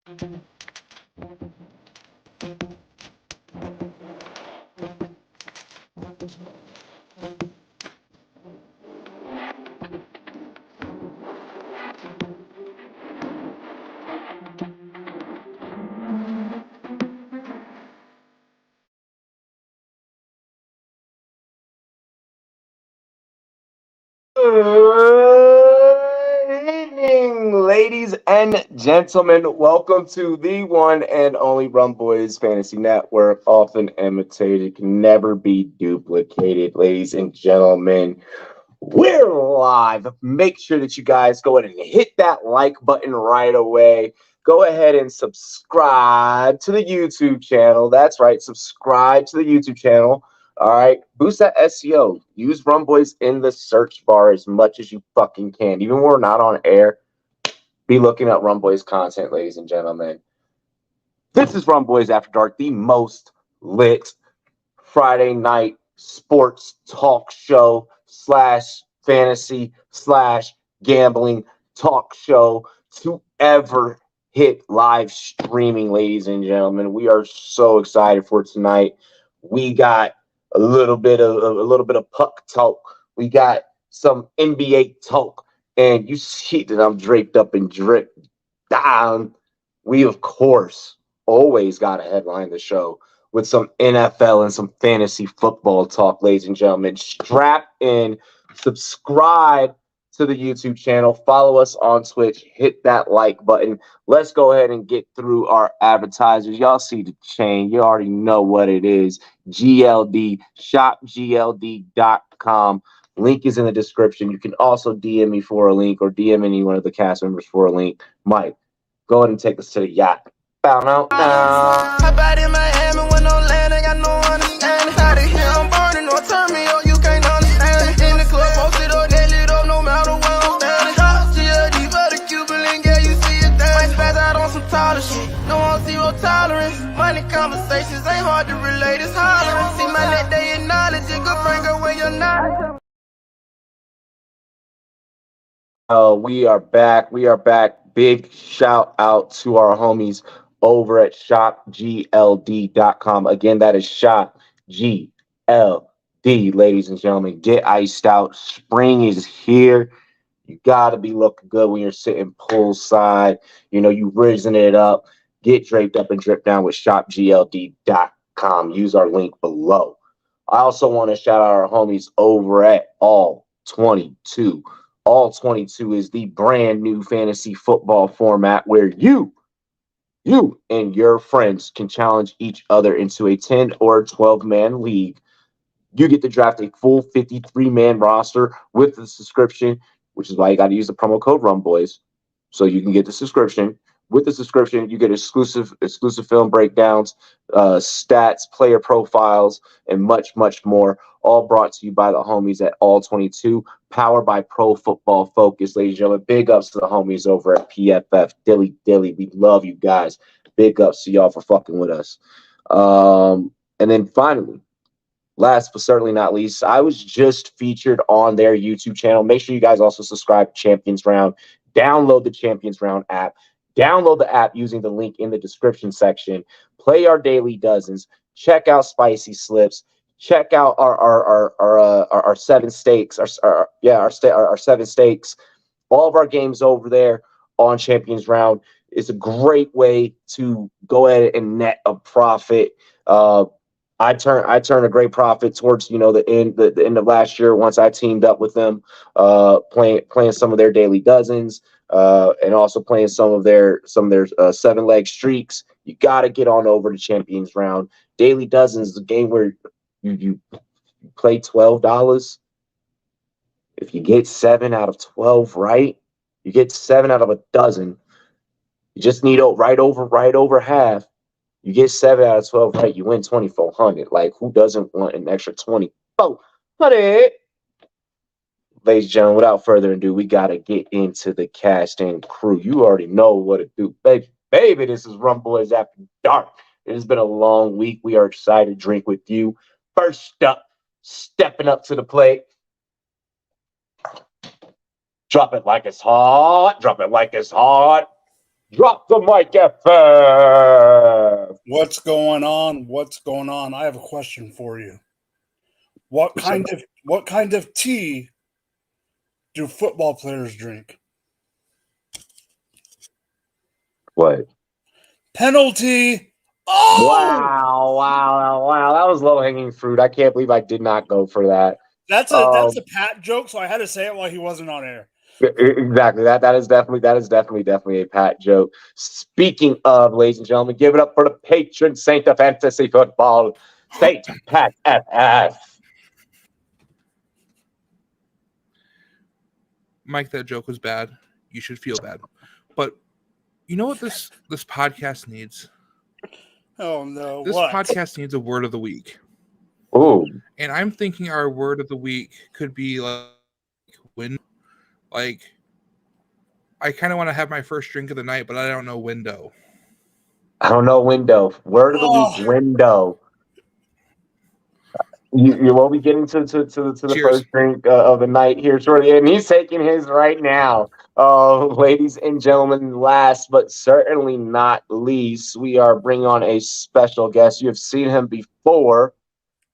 Good evening, ladies and gentlemen. Welcome to the one and only Rumboyz Fantasy Network. Often imitated, can never be duplicated, ladies and gentlemen. We're live. Make sure that you guys go ahead and hit that like button right away. Go ahead and subscribe to the YouTube channel. That's right, subscribe to the YouTube channel. All right, boost that SEO. Use Rumboyz in the search bar as much as you fucking can. Even when we're not on air, be looking at Rumboyz content, ladies and gentlemen. This is Rumboyz After Dark, the most lit Friday night sports talk show slash fantasy slash gambling talk show to ever hit live streaming, ladies and gentlemen. We are so excited for tonight. We got a little bit of puck talk. We got some NBA talk, and you see that I'm draped up and dripped down. We of course always got to headline the show with some NFL and some fantasy football talk, ladies and gentlemen. Strap in, subscribe to the YouTube channel, follow us on Twitch, hit that like button. Let's go ahead and get through our advertisers. Y'all see the chain. You already know what it is. GLD, shopgld.com. Link is in the description. You can also DM me for a link or DM any one of the cast members for a link. Mike, go ahead and take us to the yacht. Bow now. Hop out in Miami with no land, ain't got no understanding. Out of here, I'm burning, don't turn me on, you can't understand it. In the club, posted up, they lit up, no matter where I'm standing. Drop GLD for the Cuban link, yeah, you see it there. Might spaz out on some taller shit, no on zero tolerance. Money conversations ain't hard to relate, it's hollering. See my net, they acknowledge it, good friend, go where you're not. We are back. We are back. Big shout out to our homies over at shopgld.com. Again, that is shopgld, ladies and gentlemen. Get iced out. Spring is here. You got to be looking good when you're sitting poolside. You know, you risen it up. Get draped up and dripped down with shopgld.com. Use our link below. I also want to shout out our homies over at All 22. All 22 is the brand new fantasy football format where you and your friends can challenge each other into a 10 or 12-man league. You get to draft a full 53-man roster with the subscription, which is why you got to use the promo code Rumboyz so you can get the subscription. With the subscription, you get exclusive film breakdowns, stats, player profiles, and much, much more, all brought to you by the homies at All 22, powered by Pro Football Focus. Ladies and gentlemen, big ups to the homies over at PFF. Dilly. We love you guys. Big ups to y'all for fucking with us. And then finally, last but certainly not least, I was just featured on their YouTube channel. Make sure you guys also subscribe to Champions Round. Download the Champions Round app. Download the app using the link in the description section. Play our daily dozens. Check out Spicy Slips. Check out our seven stakes. Our seven stakes. All of our games over there on Champions Round. It's a great way to go ahead and net a profit. I turned a great profit towards the end of last year once I teamed up with them, playing some of their daily dozens, and also playing some of their 7-leg streaks. You got to get on over to Champions Round. Daily Dozens is a game where you play $12. If you get 7 out of 12 right, you get 7 out of a dozen. You just need right over half. You get 7 out of 12 right, you win 2,400. Like, who doesn't want an extra 2,400? Ladies and gentlemen, without further ado, we got to get into the cast and crew. You already know what to do. Baby, this is Rumboyz After Dark. It has been a long week. We are excited to drink with you. First up, stepping up to the plate. Drop it like it's hot. Drop it like it's hot. Drop the mic, FF. What's going on? What's going on? I have a question for you. What kind of tea do football players drink? What? Penalty. Oh! Wow. That was low-hanging fruit. I can't believe I did not go for that. That's a Pat joke, so I had to say it while he wasn't on air. Exactly. That is definitely a Pat joke. Speaking of, ladies and gentlemen, give it up for the patron saint of fantasy football, Saint Pat FF. Mike, that joke was bad. You should feel bad. But you know what this podcast needs? Oh no. This what? podcast needs a word of the week. Ooh. And I'm thinking our word of the week could be like win. Like, I kind of want to have my first drink of the night, but I don't know window. I don't know window. Word of the week, window. You won't be getting to the Cheers. first drink of the night here shortly, and he's taking his right now. Ladies and gentlemen, last but certainly not least, we are bringing on a special guest. You have seen him before.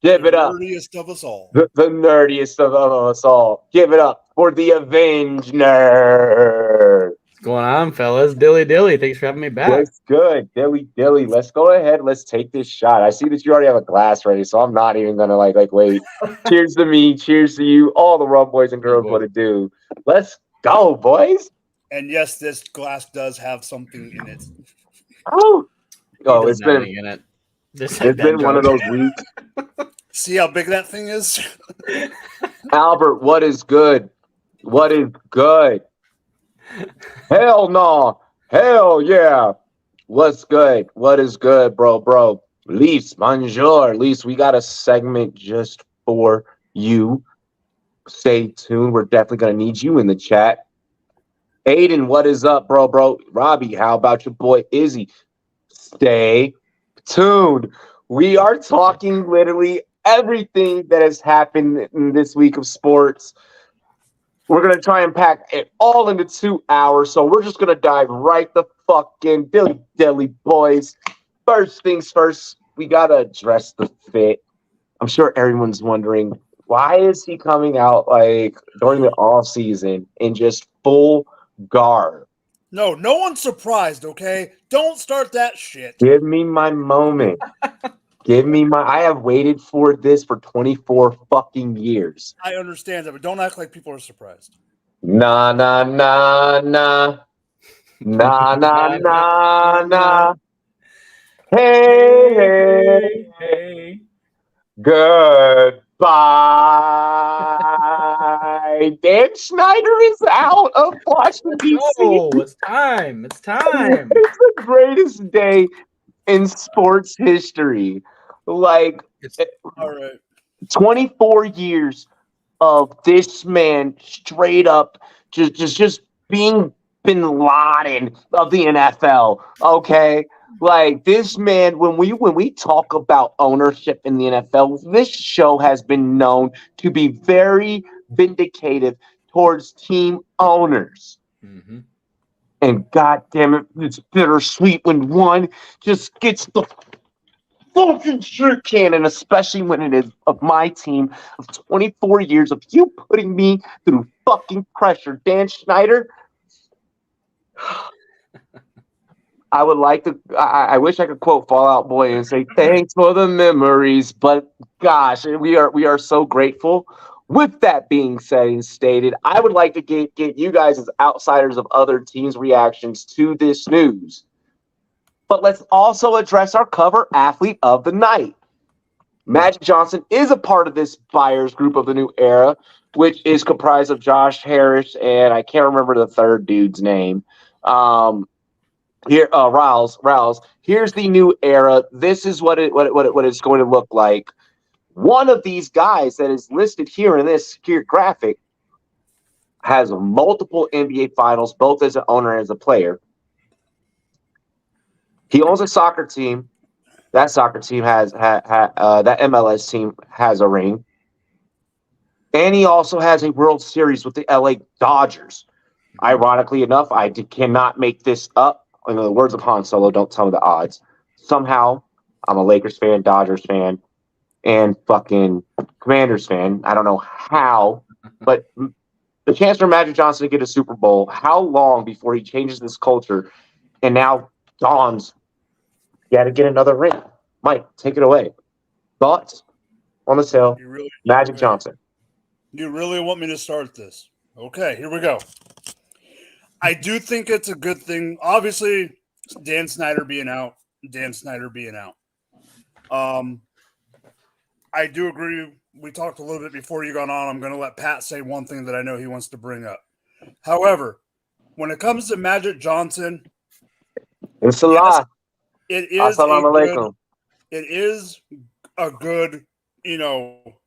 Give it up. The nerdiest of us all. The nerdiest of us all. Give it up for the Avenge Nerd. What's going on, fellas? Dilly. Thanks for having me back. What's good? Dilly. Let's go ahead. Let's take this shot. I see that you already have a glass ready, so I'm not even going to like wait. Cheers to me. Cheers to you. All the rum boys and girls want to do. Let's go, boys. And yes, this glass does have something in it. It's been in it. It's been one of those weeks. See how big that thing is? Albert, what is good? What is good? Hell no. Hell yeah. What's good? What is good, bro? Leafs, bonjour. Leafs, we got a segment just for you. Stay tuned. We're definitely going to need you in the chat. Aiden, what is up, bro? Robbie, how about your boy Izzy? Stay tuned. We are talking literally everything that has happened in this week of sports. We're going to try and pack it all into 2 hours, so we're just going to dive right the fuck in. Dilly, boys. First things first, we got to address the fit. I'm sure everyone's wondering, why is he coming out like during the off season in just full garb? No one's surprised, okay? Don't start that shit. Give me my moment. I have waited for this for 24 fucking years. I understand that, but don't act like people are surprised. Nah. Hey. Goodbye. Dan Schneider is out of Washington, D.C. Oh, it's time. It's It's the greatest day in sports history. Like, all right. 24 years of this man straight up just being Bin Laden of the NFL. Okay. Like, this man, when we talk about ownership in the NFL, this show has been known to be very vindicative towards team owners. Mm-hmm. And God damn it, it's bittersweet when one just gets the fucking shit cannon, especially when it is of my team of 24 years of you putting me through fucking pressure. Dan Schneider, I would like to, I wish I could quote Fall Out Boy and say, thanks for the memories, but gosh, we are so grateful. With that being said and stated, I would like to get you guys as outsiders of other teams' reactions to this news. But let's also address our cover athlete of the night. Magic Johnson is a part of this buyers group of the new era, which is comprised of Josh Harris and I can't remember the third dude's name. Riles. Here's the new era. This is what it's going to look like. One of these guys that is listed here in this graphic has multiple NBA finals, both as an owner and as a player. He owns a soccer team. That soccer team has that MLS team has a ring. And he also has a World Series with the LA Dodgers. Ironically enough, I cannot make this up. in the words of Han Solo, don't tell me the odds. Somehow, I'm a Lakers fan, Dodgers fan, and fucking Commanders fan. I don't know how, but the chance for Magic Johnson to get a Super Bowl, how long before he changes this culture? And now Don's got to get another ring. Mike, take it away. Thoughts on the sale? Magic Johnson. You really want me to start this? Okay, here we go. I do think it's a good thing. Obviously, Dan Snyder being out. I do agree. We talked a little bit before you got on. I'm going to let Pat say one thing that I know he wants to bring up. However, when it comes to Magic Johnson, it's a lot. It is a good,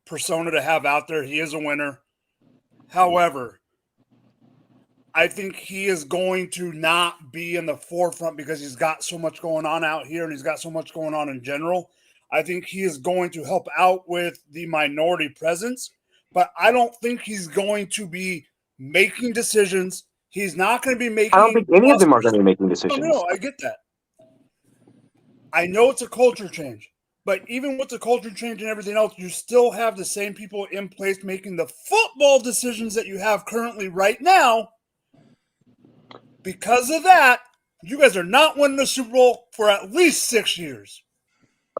persona to have out there. He is a winner. However, I think he is going to not be in the forefront because he's got so much going on out here and he's got so much going on in general. I think he is going to help out with the minority presence, but I don't think he's going to be making decisions. He's not going to be making. I don't think any of them are going to be making decisions. No, I get that. I know it's a culture change, but even with the culture change and everything else, you still have the same people in place making the football decisions that you have currently right now. Because of that, you guys are not winning the Super Bowl for at least 6 years.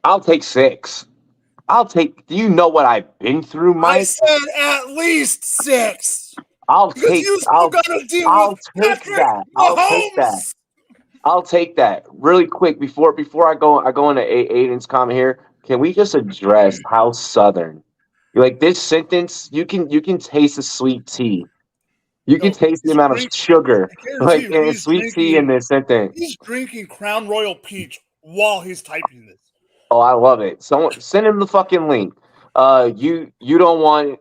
I'll take 6. Do you know what I've been through, Mike? I said at least 6. I'll take that. Really quick before I go into Aiden's comment here. Can we just address how Southern? Like this sentence, you can taste the sweet tea. You can taste the amount of sugar, like in sweet tea in this sentence. He's drinking Crown Royal Peach while he's typing this. Oh, I love it. Someone send him the fucking link. You don't want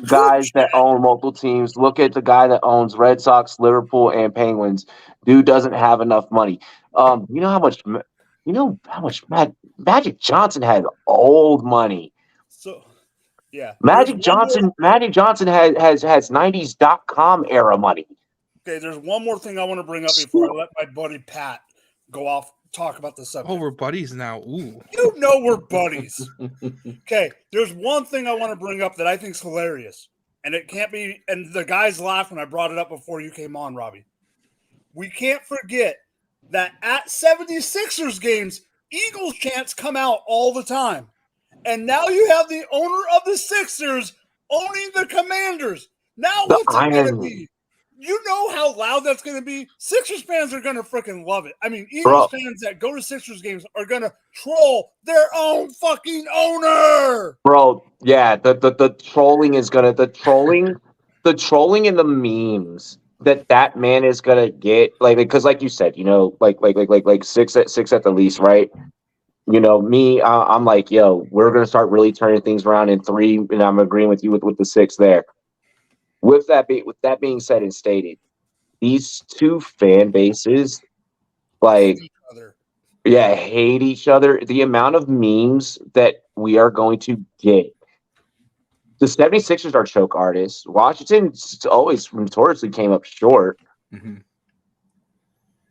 guys that own multiple teams. Look at the guy that owns Red Sox, Liverpool, and Penguins. Dude doesn't have enough money. You know how much Magic Johnson had old money. So yeah. Magic Johnson has 90s.com era money. Okay, there's one more thing I want to bring up before I let my buddy Pat go off talk about the subject. Oh, we're buddies now. Ooh. You know we're buddies. Okay, there's one thing I want to bring up that I think is hilarious. And it can't be, and the guys laughed when I brought it up before you came on, Robbie. We can't forget that at 76ers games, Eagles chants come out all the time. And now you have the owner of the Sixers owning the Commanders. Now what's it going to be? You know how loud that's going to be? Sixers fans are going to freaking love it. I mean, Eagles fans that go to Sixers games are going to troll their own fucking owner. Bro, yeah, the trolling is going to the trolling and the memes that man is going to get, like, because like you said, like 6 at the least, right? Me, I'm like, yo, we're going to start really turning things around in 3, and I'm agreeing with you with the 6 there. With that being said and stated, these two fan bases, like, hate each other. The amount of memes that we are going to get. The 76ers are choke artists. Washington always notoriously came up short. Mm-hmm.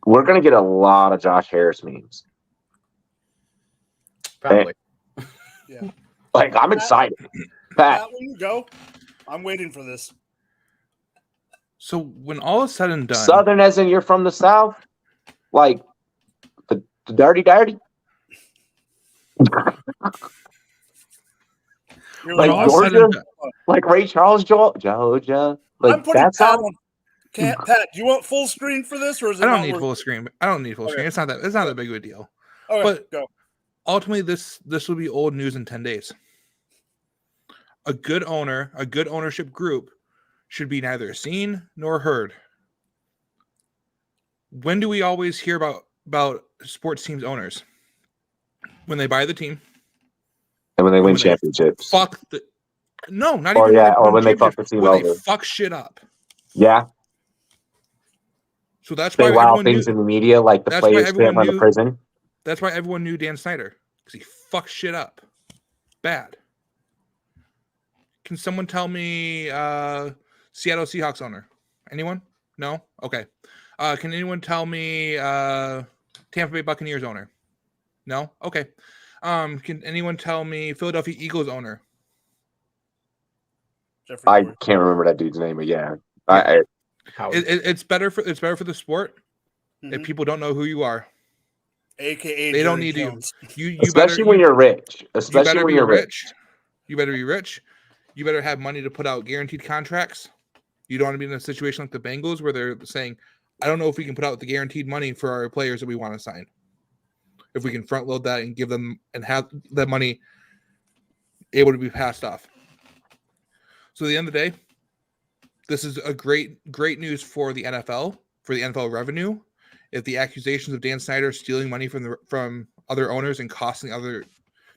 We're going to get a lot of Josh Harris memes. Probably. Yeah. Like, I'm excited. Pat, where you go? I'm waiting for this. So when all is said and done, Southern as in you're from the South? Like the dirty? Like Georgia? Like Ray Charles, Georgia? Like I'm putting Pat on. Pat, do you want full screen for this, or is it? I don't need full screen. It's not that big of a deal. Okay, but go. Ultimately, this will be old news in 10 days. A good ownership group should be neither seen nor heard. When do we always hear about sports teams' owners? When they buy the team. And when they win championships. Not even. Or when they fuck the team over. They fuck shit up. Yeah. So that's why wild things in the media, like the players can't run the prison. That's why everyone knew Dan Snyder, because he fucked shit up. Bad. Can someone tell me Seattle Seahawks owner? Anyone? No? Okay. Can anyone tell me Tampa Bay Buccaneers owner? No? Okay. Can anyone tell me Philadelphia Eagles owner? Jeffrey I Lurie. can't remember that dude's name, but yeah. Yeah. Howard. It's better for the sport if Mhm. people don't know who you are. AKA They don't Jerry need Jones. you. Especially when you're rich. You Especially better when be you're rich. You better be rich. You better have money to put out guaranteed contracts. You don't want to be in a situation like the Bengals where they're saying, I don't know if we can put out the guaranteed money for our players that we want to sign. If we can front load that and give them and have that money able to be passed off. So at the end of the day, this is a great news for the NFL, for the NFL revenue. If the accusations of Dan Snyder stealing money from other owners and costing other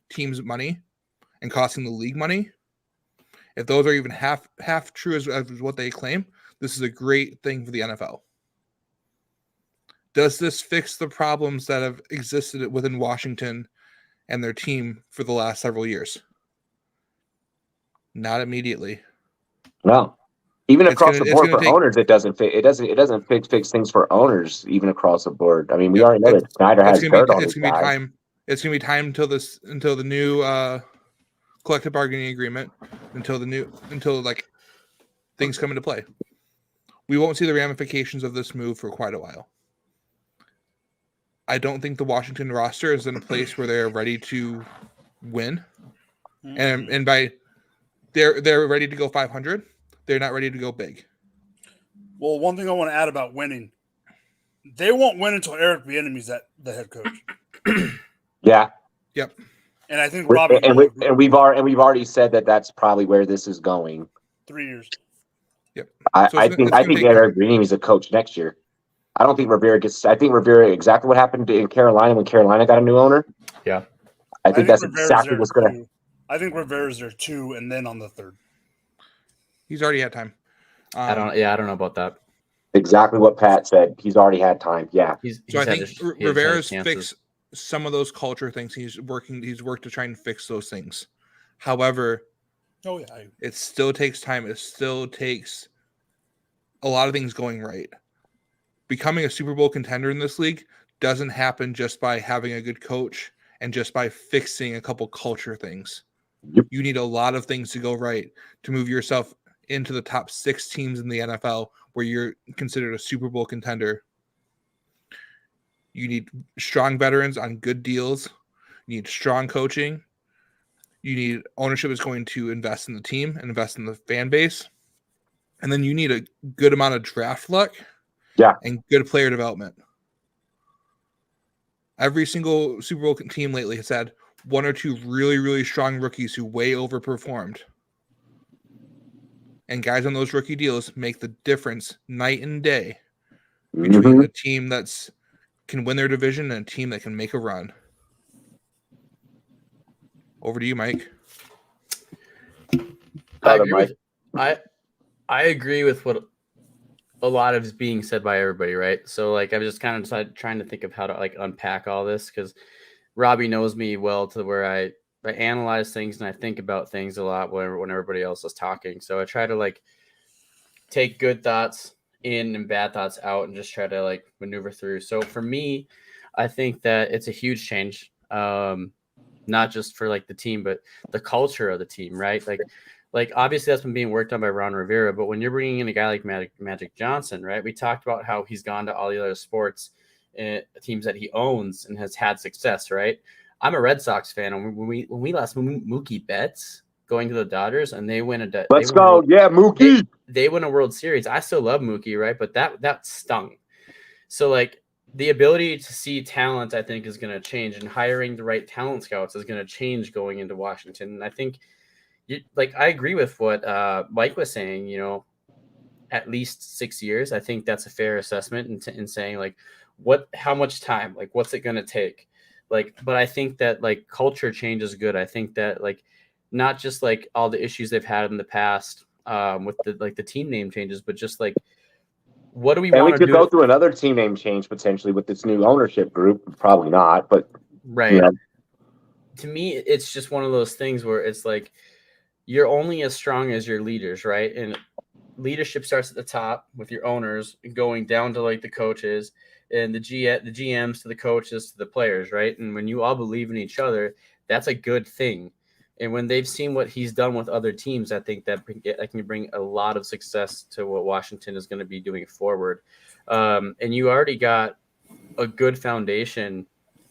teams money and costing the league money, if those are even half true as what they claim, this is a great thing for the NFL. Does this fix the problems that have existed within Washington and their team for the last several years? Not immediately. No. Even It's across gonna- the it's board gonna for take- owners, it doesn't fit. It doesn't fix things for owners even across the board. I mean, we Yeah, already know that Snyder has dirt on it's his gonna be guys. time. It's gonna be time until the new collective bargaining agreement, until like things come into play. We won't see the ramifications of this move for quite a while. I don't think the Washington roster is in a place where they're ready to win, and by they're ready to go 500. They're not ready to go big. Well, one thing I want to add about winning, they won't win until Eric Bieniemy's the head coach. Yeah. Yep. And I think Robbie and we've already said that that's probably where this is going. 3 years. Yep. I think Eric Bieniemy is a coach next year. I don't think Rivera gets. I think Rivera exactly what happened in Carolina when Carolina got a new owner. Yeah. I think that's Rivera's exactly there what's going to. too. I think Rivera's there too, and then on the third. He's already had time. I don't know about that. Exactly what Pat said. He's already had time. Yeah. So I think Rivera's fixed some of those culture things. He's worked to try and fix those things. However, it still takes time. It still takes a lot of things going right. Becoming a Super Bowl contender in this league doesn't happen just by having a good coach and just by fixing a couple culture things. Yep. You need a lot of things to go right to move yourself into the top 6 teams in the NFL where you're considered a Super Bowl contender. You need strong veterans on good deals. You need strong coaching. You need ownership that's going to invest in the team and invest in the fan base. And then you need a good amount of draft luck and good player development. Every single Super Bowl team lately has had 1 or 2 really, really strong rookies who way overperformed. And guys on those rookie deals make the difference night and day between a team that's can win their division and a team that can make a run. Over to you, Mike. I agree with what a lot of is being said by everybody, right? So like I'm just kind of trying to think of how to like unpack all this because Robbie knows me well to where I analyze things and I think about things a lot when everybody else is talking. So I try to like take good thoughts in and bad thoughts out and just try to like maneuver through. So for me, I think that it's a huge change. Not just for like the team, but the culture of the team, right? Like obviously that's been being worked on by Ron Rivera, but when you're bringing in a guy like Magic Johnson, right? We talked about how he's gone to all the other sports teams that he owns and has had success, right? I'm a Red Sox fan, and when we lost Mookie Betts going to the Dodgers, and they win Mookie. They win a World Series. I still love Mookie, right? But that stung. So like the ability to see talent, I think, is going to change, and hiring the right talent scouts is going to change going into Washington. And I think, I agree with what Mike was saying. You know, at least 6 years. I think that's a fair assessment in saying like how much time, like what's it going to take. But I think that like culture change is good. I think that like not just like all the issues they've had in the past with the team name changes, but just like what do we want to do? And we could go through another team name change potentially with this new ownership group. Probably not, but right. You know. To me, it's just one of those things where it's like you're only as strong as your leaders, right? And leadership starts at the top with your owners, going down to like the coaches and the GMs to the coaches to the players, right? And when you all believe in each other, that's a good thing. And when they've seen what he's done with other teams, I think that can bring a lot of success to what Washington is going to be doing forward. And you already got a good foundation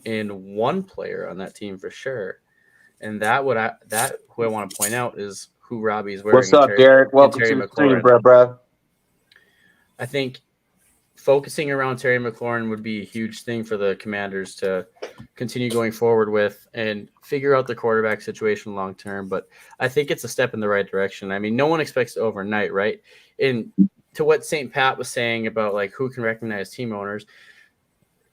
in one player on that team for sure. And who I want to point out is who Robbie's wearing. What's up, Derek? Welcome to the stream, bro. I think focusing around Terry McLaurin would be a huge thing for the Commanders to continue going forward with and figure out the quarterback situation long term. But I think it's a step in the right direction. I mean, no one expects it overnight, right? And to what St. Pat was saying about like who can recognize team owners,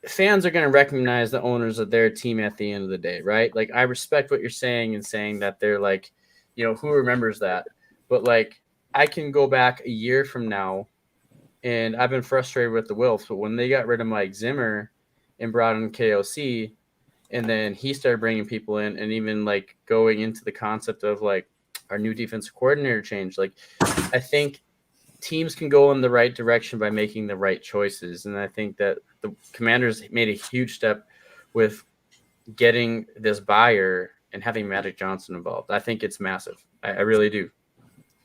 fans are going to recognize the owners of their team at the end of the day, right? Like I respect what you're saying and saying that they're like, you know, who remembers that? But like I can go back a year from now and I've been frustrated with the Wilfs, but when they got rid of Mike Zimmer and brought in KOC, and then he started bringing people in and even like going into the concept of like our new defensive coordinator change, like I think teams can go in the right direction by making the right choices. And I think that the Commanders made a huge step with getting this buyer and having Magic Johnson involved. I think it's massive. I really do.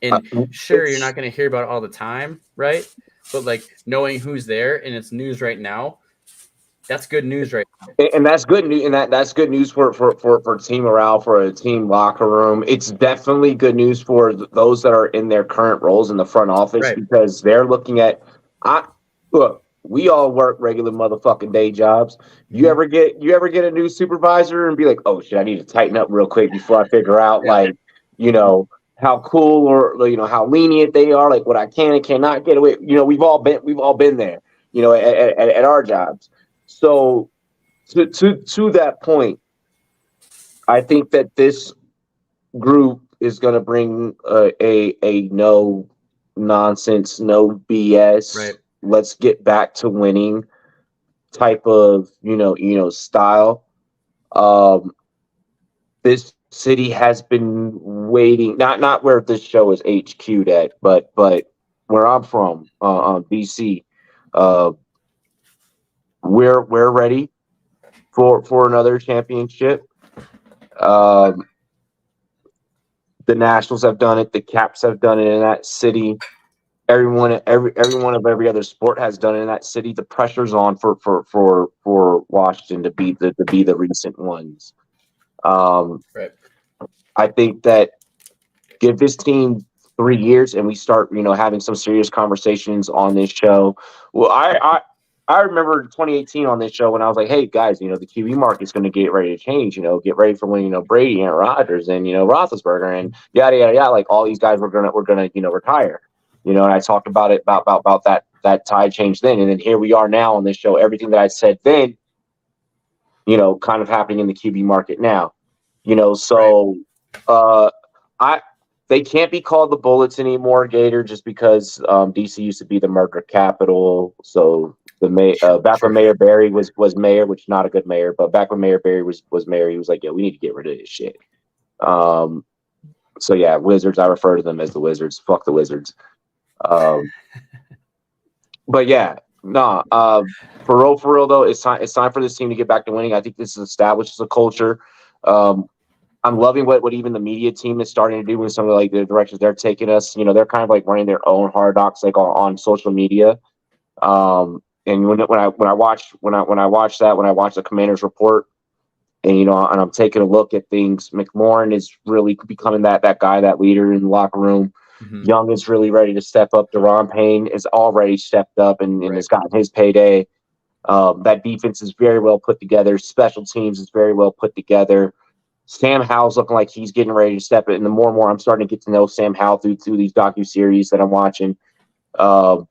And sure, you're not going to hear about it all the time, right? But like knowing who's there and it's news right now, that's good news right now. And that's good news. And that's good news for team morale, for a team locker room. It's definitely good news for those that are in their current roles in the front office, right? Because they're looking at. Look, we all work regular motherfucking day jobs. You ever get a new supervisor and be like, oh shit, I need to tighten up real quick before I figure out like, you know, how cool or, you know, how lenient they are, like what I can and cannot get away. You know, we've all been there, you know, at our jobs. So to that point, I think that this group is going to bring a no nonsense, no BS. Right. Let's get back to winning type of, you know, style. This city has been waiting, not where this show is HQ'd at, but where I'm from, BC. We're ready for another championship. The Nationals have done it. The Caps have done it in that city. Everyone of every other sport has done it in that city. The pressure's on for Washington to be the recent ones. Right. I think that give this team 3 years and we start, you know, having some serious conversations on this show. Well, I remember 2018 on this show when I was like, hey guys, you know, the QB market's going to get ready to change, you know, get ready for when, you know, Brady and Rodgers and, you know, Roethlisberger and yada, yada, yada. Like all these guys were going to, you know, retire, you know, and I talked about it, about that tide change then. And then here we are now on this show, everything that I said then, you know, kind of happening in the QB market now, you know, so, they can't be called the Bullets anymore, Gator, just because DC used to be the murder capital. So back when Mayor Barry was mayor, which is not a good mayor, but back when Mayor Barry was mayor, he was like, yeah, we need to get rid of this shit. So yeah, Wizards, I refer to them as the Wizards. Fuck the Wizards. But yeah, for real though, it's time for this team to get back to winning. I think this establishes a culture. I'm loving what even the media team is starting to do with some of like the directions they're taking us. You know, they're kind of like running their own Hard Knocks like on social media. And when I watch the Commanders report, and you know, and I'm taking a look at things, McLaurin is really becoming that guy, that leader in the locker room. Mm-hmm. Young is really ready to step up. Deron Payne is already stepped up and has gotten his payday. That defense is very well put together. Special teams is very well put together. Sam Howell's looking like he's getting ready to step it. And the more and more I'm starting to get to know Sam Howell through these docuseries that I'm watching. And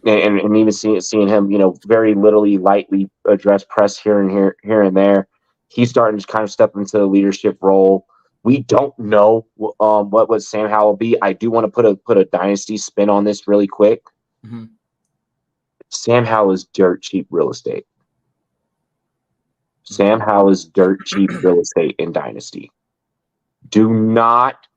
even seeing him, you know, very lightly address press here and there. He's starting to kind of step into the leadership role. We don't know what Sam Howell will be. I do want to put a dynasty spin on this really quick. Mm-hmm. Sam Howell is dirt cheap real estate. Sam Howell is dirt cheap real estate in dynasty. Do not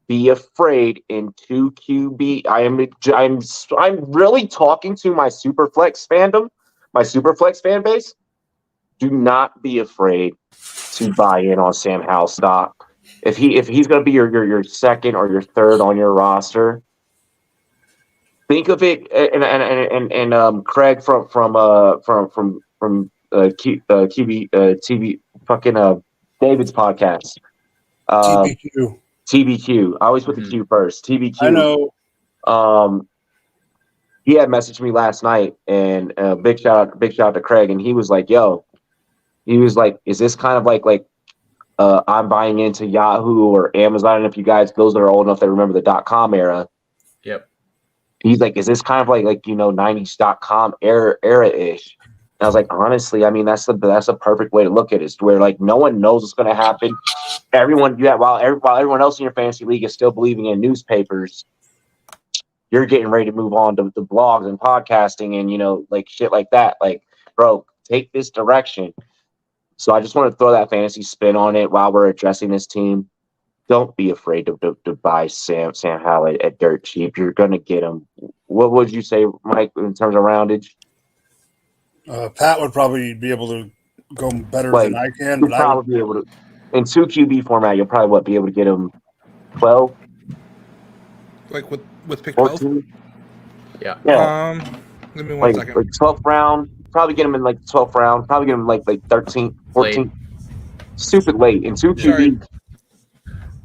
be afraid in 2 QB. I'm really talking to my Superflex fandom, my Superflex fan base. Do not be afraid to buy in on Sam Howell stock. If he's going to be your second or your third on your roster, think of it. And Craig from QB TV fucking David's podcast. TBQ. TBQ. I always put the Q first. TBQ. I know. He had messaged me last night, and big shout out to Craig, and he was like, "Yo," he was like, "Is this kind of like I'm buying into Yahoo or Amazon?" And if you guys, those that are old enough that remember the .com era, Yep. He's like, "Is this kind of like 90s .com era ish?" And I was like, honestly, I mean, that's a perfect way to look at it. Is where like no one knows what's going to happen. While everyone else in your fantasy league is still believing in newspapers, you're getting ready to move on to the blogs and podcasting and like shit like that. Like, bro, take this direction. So I just want to throw that fantasy spin on it while we're addressing this team. Don't be afraid to buy Sam Howell at dirt cheap. You're gonna get him. What would you say, Mike, in terms of roundage? Pat would probably be able to go better than I can. But probably be able to, in 2 QB format, you'll probably be able to get him 12. Like with pick 12? Yeah. Give me one second. Like 12th round. Probably get him in like 12th round. Probably get him like 13th, 14th. Late. Stupid late. In 2 QB.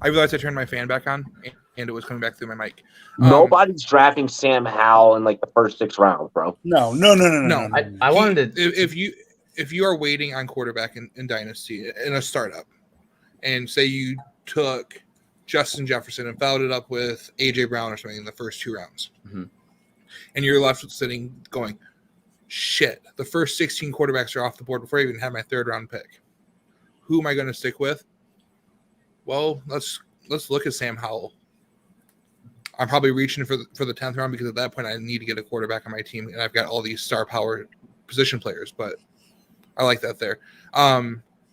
I realized I turned my fan back on, and it was coming back through my mic. Nobody's drafting Sam Howell in like the first 6 rounds, bro. No. I wanted to. If you are waiting on quarterback in Dynasty in a startup, and say you took Justin Jefferson and followed it up with AJ Brown or something in the first 2 rounds, and you're left with sitting going, shit, the first 16 quarterbacks are off the board before I even have my 3rd round pick. Who am I going to stick with? Well, let's look at Sam Howell. I'm probably reaching for the 10th round because at that point I need to get a quarterback on my team, and I've got all these star power position players. But I like that there.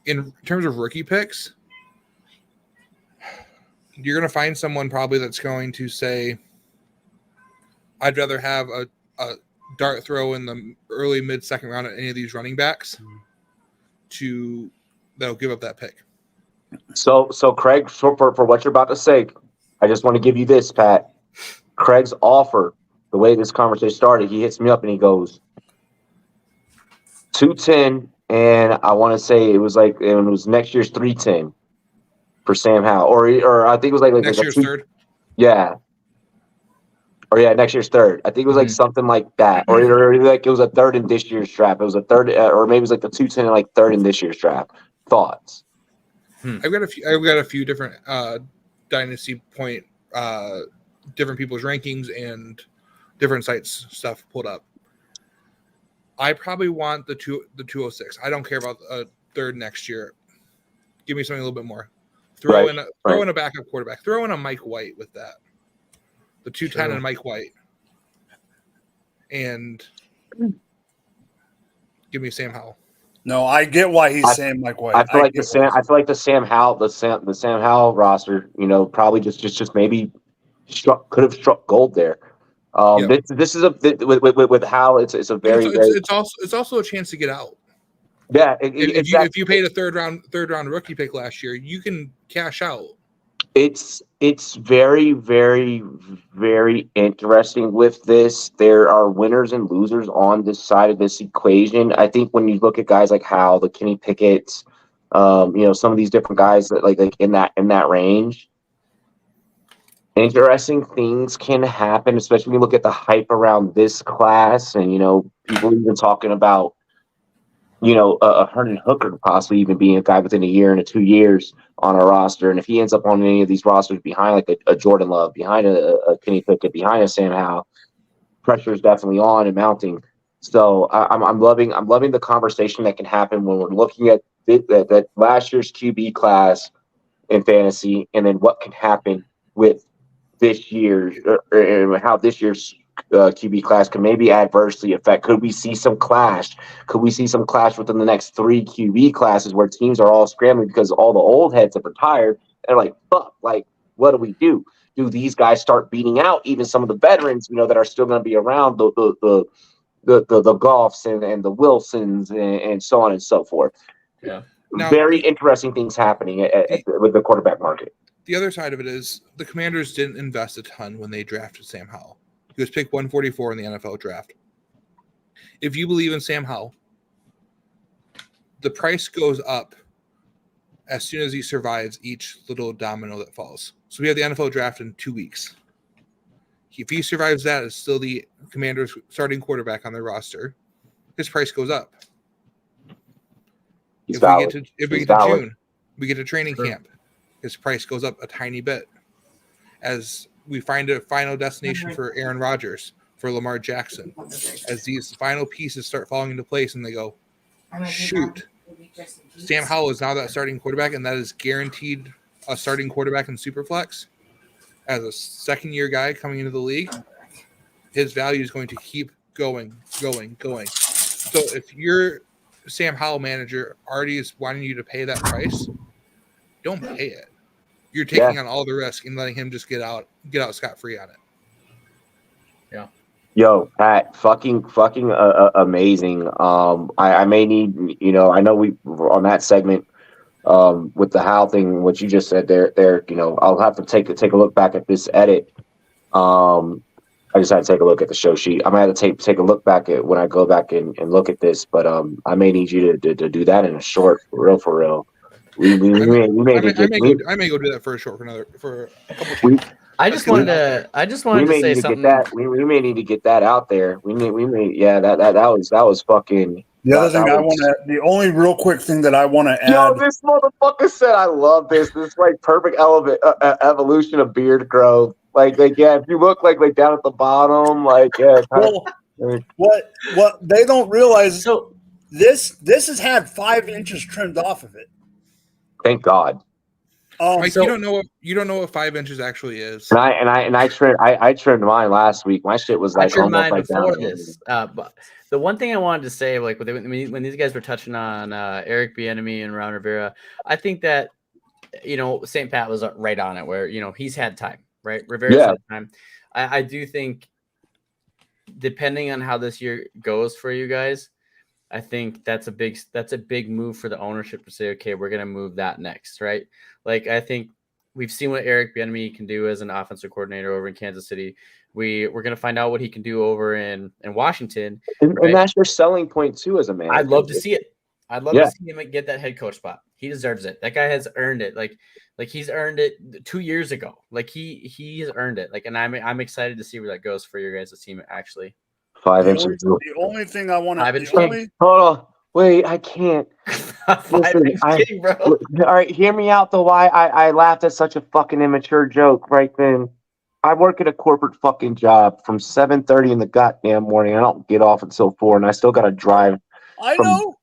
In terms of rookie picks, you're going to find someone probably that's going to say, I'd rather have a dart throw in the early mid-second round at any of these running backs that'll give up that pick. So Craig, for what you're about to say, I just want to give you this, Pat. Craig's offer, the way this conversation started, he hits me up and he goes, 210, and I want to say it was next year's 310 for Sam Howell, or I think it was like next year's 3rd. Yeah. Or yeah, next year's 3rd. I think it was like something like that, or like it was a 3rd in this year's draft. It was a 3rd, or maybe it was like the 210 and like 3rd in this year's draft. Thoughts? I've got a few different Dynasty point, different people's rankings and different sites stuff pulled up. I probably want the 206. I don't care about a 3rd next year. Give me something a little bit more. Throw in a backup quarterback. Throw in a Mike White with that. The 210 and Mike White. And give me Sam Howell. No, I get why he's saying Mike White. I feel like the Sam Howell roster, probably just maybe could have struck gold there. This is with Howell. It's a very it's also a chance to get out. Yeah, if you paid a third round rookie pick last year, you can cash out. It's very, very, very interesting with this. There are winners and losers on this side of this equation. I think when you look at guys like Howell, the Kenny Pickett's, some of these different guys that like in that range, interesting things can happen, especially when you look at the hype around this class, and people even talking about a Herndon Hooker possibly even being a guy within a year and 2 years on a roster. And if he ends up on any of these rosters behind like a Jordan Love, behind a Kenny Pickett, behind a Sam Howell, pressure is definitely on and mounting. So I'm loving the conversation that can happen when we're looking at that last year's QB class in fantasy, and then what can happen with this year, or how this year's QB class can maybe adversely affect. Could we see some clash? Could we see some clash within the next 3 QB classes where teams are all scrambling because all the old heads have retired? They're like, fuck, like what do we do? Do these guys start beating out even some of the veterans, that are still going to be around, the Goffs and the Wilsons and so on and so forth? Yeah. Now, Very interesting things happening with the quarterback market. The other side of it is the Commanders didn't invest a ton when they drafted Sam Howell. He was picked 144 in the NFL draft. If you believe in Sam Howell, the price goes up as soon as he survives each little domino that falls. So we have the NFL draft in 2 weeks. If he survives that, it's still the Commanders' starting quarterback on their roster. His price goes up. If we get to June, we get to training camp. His price goes up a tiny bit as we find a final destination for Aaron Rodgers, for Lamar Jackson. As these final pieces start falling into place and they go, shoot, Sam Howell is now that starting quarterback, and that is guaranteed a starting quarterback in Superflex. As a second-year guy coming into the league, his value is going to keep going. So if your Sam Howell manager already is wanting you to pay that price, don't pay it. You're taking on all the risk and letting him just get out scot-free on it. Yeah. Yo, Pat, fucking amazing. I may need, I know we on that segment with the Hal thing, what you just said there, I'll have to take a look back at this edit. I just had to take a look at the show sheet. I might have to take a look back at when I go back and look at this, but I may need you to do that in a short, for real. I may go do that for a short for a couple weeks. I just wanted to say something. We may need to get that out there. We may. Yeah, that was fucking. The other thing the only real quick thing that I want to add. Yo, this motherfucker said, "I love this. This is like perfect evolution of beard growth." Like yeah, if you look like down at the bottom, what they don't realize. So this has had 5 inches trimmed off of it. Thank God. Mike, you don't know what 5 inches actually is. And I trimmed mine last week. My shit was like I trimmed almost mine like before down this. But the one thing I wanted to say, like when these guys were touching on Eric Bieniemy and Ron Rivera, I think that St. Pat was right on it. Where he's had time, right? Rivera's had time. I do think, depending on how this year goes for you guys, I think that's a big move for the ownership to say, okay, we're going to move that next, right? Like, I think we've seen what Eric Bieniemy can do as an offensive coordinator over in Kansas City. We're going to find out what he can do over in Washington. And that's your selling point too, as a man. I'd love to see it. I'd love to see him get that head coach spot. He deserves it. That guy has earned it. Like he's earned it 2 years ago. Like he has earned it. Like, and I'm excited to see where that goes for your guys' team actually. 5 inches. The only thing I want to hold on. Wait, I can't. Kidding, bro. All right, hear me out though. Why I laughed at such a fucking immature joke right then. I work at a corporate fucking job from 7:30 in the goddamn morning. I don't get off until 4, and I still gotta drive. I know.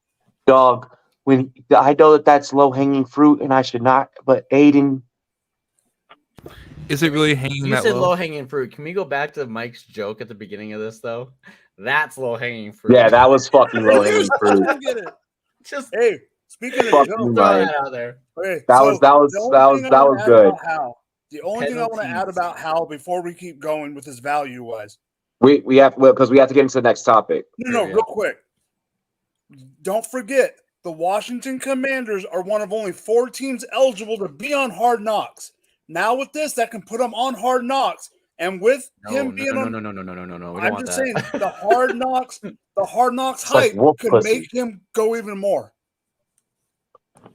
Dog. When I know that's low hanging fruit, and I should not. But Aiden. Is it really hanging You that said low? low hanging fruit. Can we go back to Mike's joke at the beginning of this though? That's low hanging fruit. Yeah, that was fucking low hanging fruit. Hey, speaking of Fuck jokes, you, throw Mike. that out there. okay, That was good. The only thing I want to add about Hal before we keep going with his value wise. We have because we have to get into the next topic. No, real quick. Don't forget, the Washington Commanders are one of only 4 teams eligible to be on Hard Knocks. Now with this, that can put them on Hard Knocks, and with him being on, no. I'm just saying the Hard Knocks hype could make him go even more.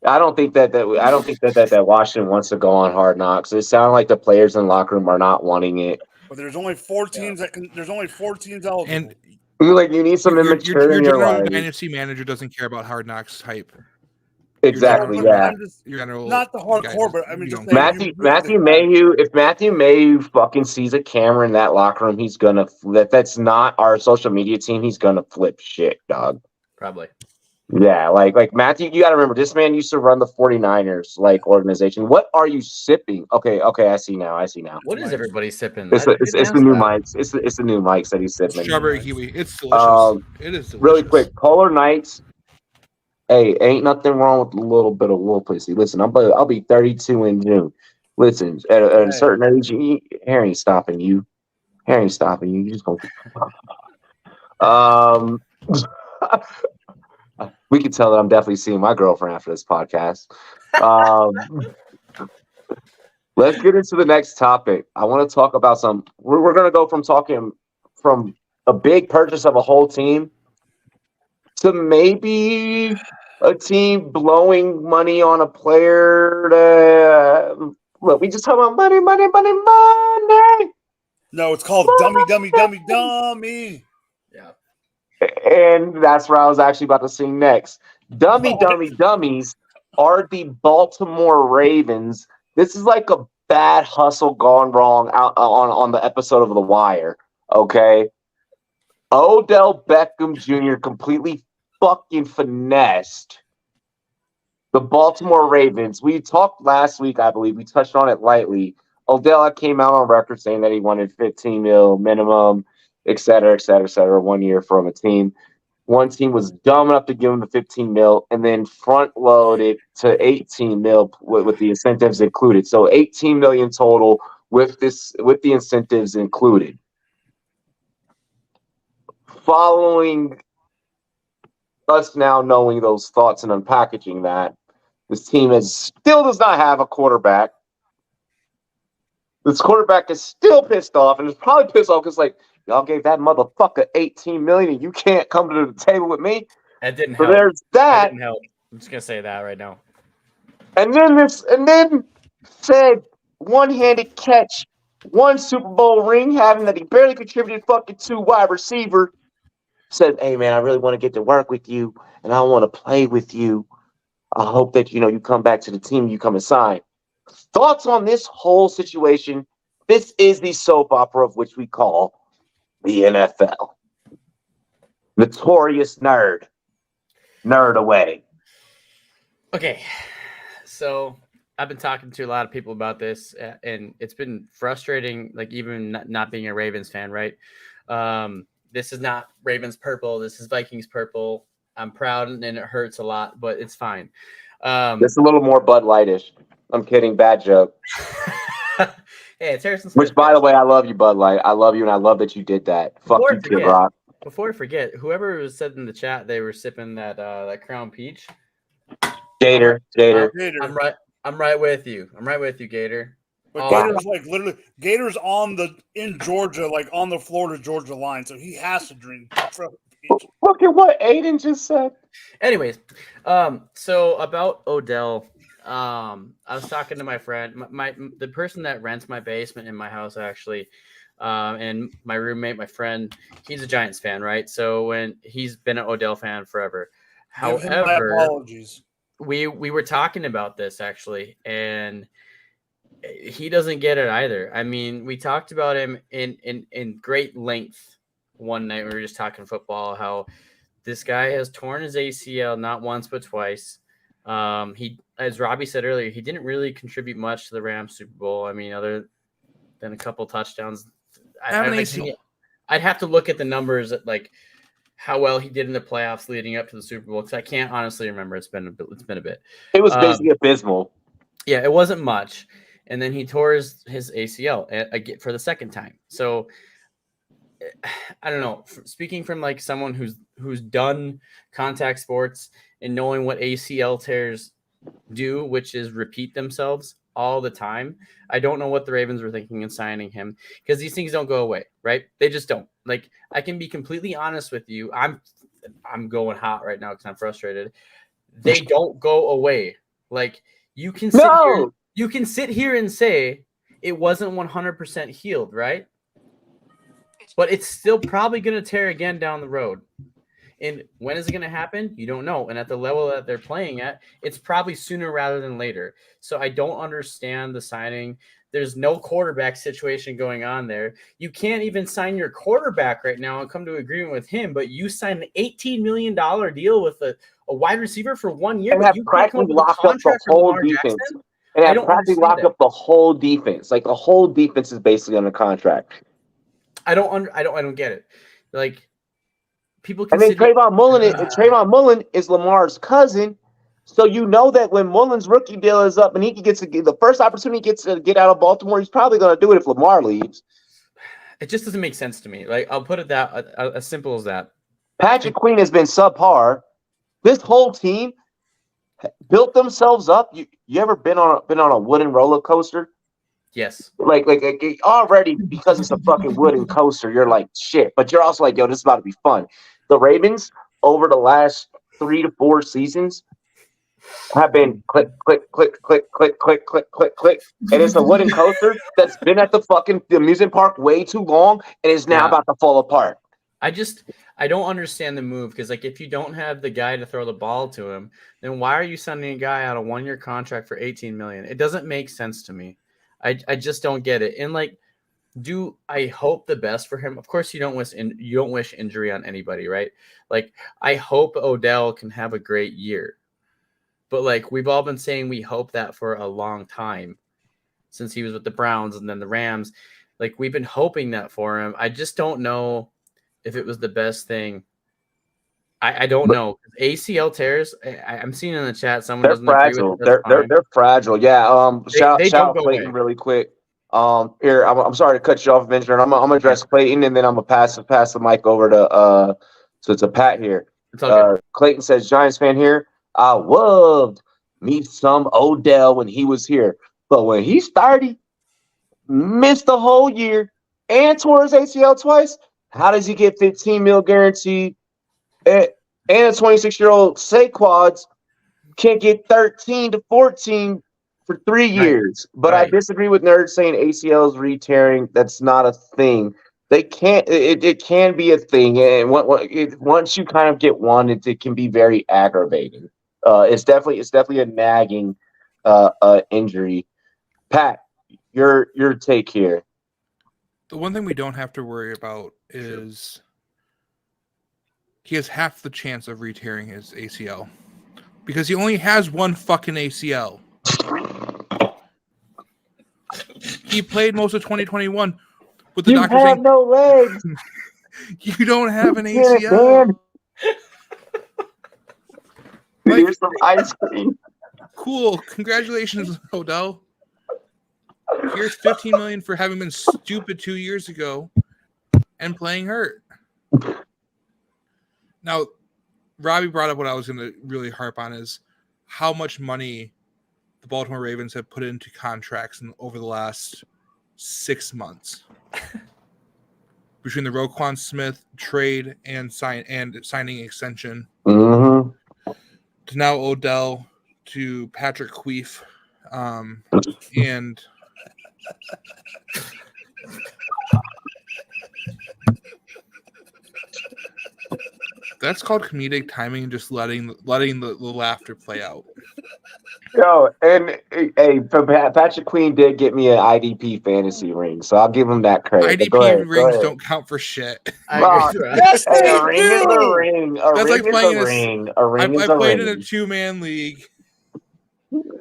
I don't think that Washington wants to go on Hard Knocks. It sounds like the players in the locker room are not wanting it. But there's only 4 teams There's only 4 teams eligible. And you need some immature in your life. Your dynasty manager doesn't care about Hard Knocks hype. Exactly. Yeah. Not the hardcore, but I mean, just Matthew Mayhew. If Matthew Mayhew fucking sees a camera in that locker room, he's gonna. That's not our social media team. He's gonna flip shit, dog. Probably. Yeah, like Matthew, you got to remember, this man used to run the 49ers organization. What are you sipping? Okay, I see now. What is everybody sipping? It's the new mics. It's the new mics that he's sipping. Strawberry kiwi. It's delicious. It is delicious. Really quick, Polar Nights. Hey, ain't nothing wrong with a little bit of wolf pussy. Listen, I'll be 32 in June. Listen, at a certain age, Harry ain't stopping you. Harry ain't stopping you. You just gonna. We can tell that I'm definitely seeing my girlfriend after this podcast. Let's get into the next topic. I want to talk about some. We're going to go from talking from a big purchase of a whole team to maybe a team blowing money on a player. Look, we just talk about money. No, it's called dummy. Yeah. And that's what I was actually about to sing next. Dummies are the Baltimore Ravens. This is like a bad hustle gone wrong out on the episode of The Wire. Okay. Odell Beckham Jr. completely fucking finessed the Baltimore Ravens. We talked last week, I believe. We touched on it lightly. Odell came out on record saying that he wanted 15 mil minimum, et cetera, 1 year from a team. One team was dumb enough to give him the 15 mil and then front load it to 18 mil with the incentives included. So 18 million total with the incentives included. Following us now knowing those thoughts and unpackaging that, this team still does not have a quarterback. This quarterback is still pissed off, and is probably pissed off because, like, y'all gave that motherfucker 18 million, and you can't come to the table with me. That didn't So help. there's that. Didn't help. I'm just gonna say that right now. And then said one-handed catch, one Super Bowl ring, having that he barely contributed fucking to wide receiver. Said, hey man, I really want to get to work with you, and I want to play with you. I hope that you come back to the team, you come and sign. Thoughts on this whole situation? This is the soap opera of which we call the NFL. Notorious nerd away. Okay, so I've been talking to a lot of people about this, and it's been frustrating, like even not being a Ravens fan, right? This is not Ravens purple. This is Vikings purple. I'm proud, and it hurts a lot, but it's fine. It's a little more Bud Lightish. I'm kidding. Bad joke. Hey, it's Harrison Smith. Which, by the way, I love you, Bud Light. I love you, and I love that you did that. Fuck you, Kid Rock. Before I forget, whoever said in the chat they were sipping that Crown Peach. Gator. I'm right with you. I'm right with you, Gator. But Gator's like literally Gator's in Georgia, like on the Florida-Georgia line, so he has to drink Crown Peach. Look at what Aiden just said. Anyways, so about Odell, I was talking to my friend, the person that rents my basement in my house actually, and my roommate, my friend, he's a Giants fan, right? So when he's been an Odell fan forever. However, my apologies. We were talking about this actually, and he doesn't get it either. I mean, we talked about him in great length one night. We were just talking football, how this guy has torn his ACL not once but twice. He, as Robbie said earlier, he didn't really contribute much to the Rams Super Bowl. I mean, other than a couple touchdowns. I'd have to look at the numbers at like how well he did in the playoffs leading up to the Super Bowl, because I can't honestly remember. It's been a bit. It was basically abysmal. Yeah, it wasn't much. And then he tore his ACL for the second time. So I don't know. Speaking from like someone who's done contact sports and knowing what ACL tears do, which is repeat themselves all the time, I don't know what the Ravens were thinking in signing him, because these things don't go away, right? They just don't. Like, I can be completely honest with you. I'm going hot right now because I'm frustrated. They don't go away. Like, you can sit here and say it wasn't 100% healed, right? But it's still probably going to tear again down the road. And when is it going to happen? You don't know. And at the level that they're playing at, it's probably sooner rather than later. So I don't understand the signing. There's no quarterback situation going on there. You can't even sign your quarterback right now and come to agreement with him, but you signed an $18 million deal with a wide receiver for 1 year. And have practically locked up the whole defense. And have practically locked up the whole defense. Like, the whole defense is basically under contract. I don't get it. Like, people can. And then Trayvon Mullen is Lamar's cousin, So you know that when Mullen's rookie deal is up and he gets the first opportunity he gets to get out of Baltimore, he's probably going to do it if Lamar leaves. It just doesn't make sense to me. Like, I'll put it that as simple as that. Patrick Queen has been subpar. This whole team built themselves up. You ever been on a wooden roller coaster? Yes. Like already because it's a fucking wooden coaster, you're like shit. But you're also like, yo, this is about to be fun. The Ravens over the last 3 to 4 seasons have been click, click, click, click, click, click, click, click, click. And it's a wooden coaster that's been at the fucking amusement park way too long and is now about to fall apart. I don't understand the move because, like, if you don't have the guy to throw the ball to him, then why are you sending a guy out a 1-year contract for $18 million? It doesn't make sense to me. I just don't get it. And like, I hope the best for him? Of course, you don't wish injury on anybody, right? Like, I hope Odell can have a great year. But like, we've all been saying we hope that for a long time since he was with the Browns and then the Rams. Like, we've been hoping that for him. I just don't know if it was the best thing. I don't know. ACL tears, I'm seeing in the chat someone doesn't fragile. agree with it. They're fragile. Yeah. Shout out Clayton away. really quick. Here, I'm sorry to cut you off, Benjamin. I'm gonna address Clayton and then I'm gonna pass the mic over to Pat here. Clayton says, Giants fan here. I loved me some Odell when he was here, but when he started, missed the whole year and tore his ACL twice. How does he get 15 mil guaranteed? And a 26-year-old Saquads can't get 13 to 14 for 3 years. But I disagree with nerds saying ACLs re-tearing. That's not a thing. They can't. It can be a thing, and once you kind of get one, it can be very aggravating. It's definitely a nagging injury. Pat, your take here. The one thing we don't have to worry about is he has half the chance of re-tearing his ACL because he only has one fucking ACL. He played most of 2021 with the doctor saying, no legs. You don't have an ACL. Here's some ice cream. Cool. Congratulations, Odell. Here's $15 million for having been stupid 2 years ago and playing hurt. Now, Robbie brought up what I was going to really harp on is how much money the Baltimore Ravens have put into contracts over the last 6 months. Between the Roquan Smith trade and signing extension. Mm-hmm. To now Odell, to Patrick Queef, and that's called comedic timing and just letting the laughter play out. Yo, and hey, Patrick Queen did get me an IDP fantasy ring, so I'll give him that credit. IDP rings don't count for shit. Yes, a ring is a ring. A That's ring like playing is a ring. A ring is a ring. I played in a 2-man league.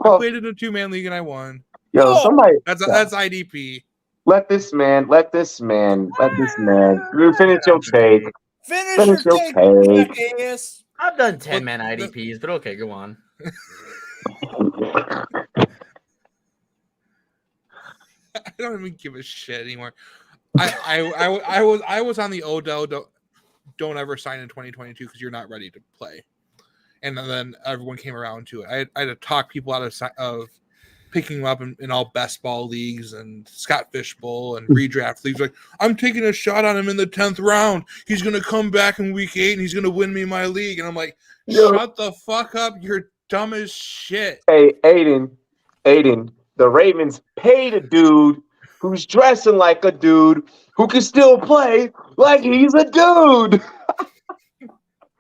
I played in a 2-man league and I won. Yo, somebody. That's IDP. Let this man. Finish your take. Finish your take. I've done 10-man IDPs, but okay, go on. I don't even give a shit anymore. I was on the Odell don't ever sign in 2022 because you're not ready to play, and then everyone came around to it. I had to talk people out of picking him up in all best ball leagues and Scott Fishbowl and redraft leagues. Like, I'm taking a shot on him in the 10th round. He's gonna come back in week 8 and he's gonna win me my league. And I'm like, shut the fuck up. You're dumb as shit. Hey, Aiden, the Ravens paid a dude who's dressing like a dude who can still play like he's a dude.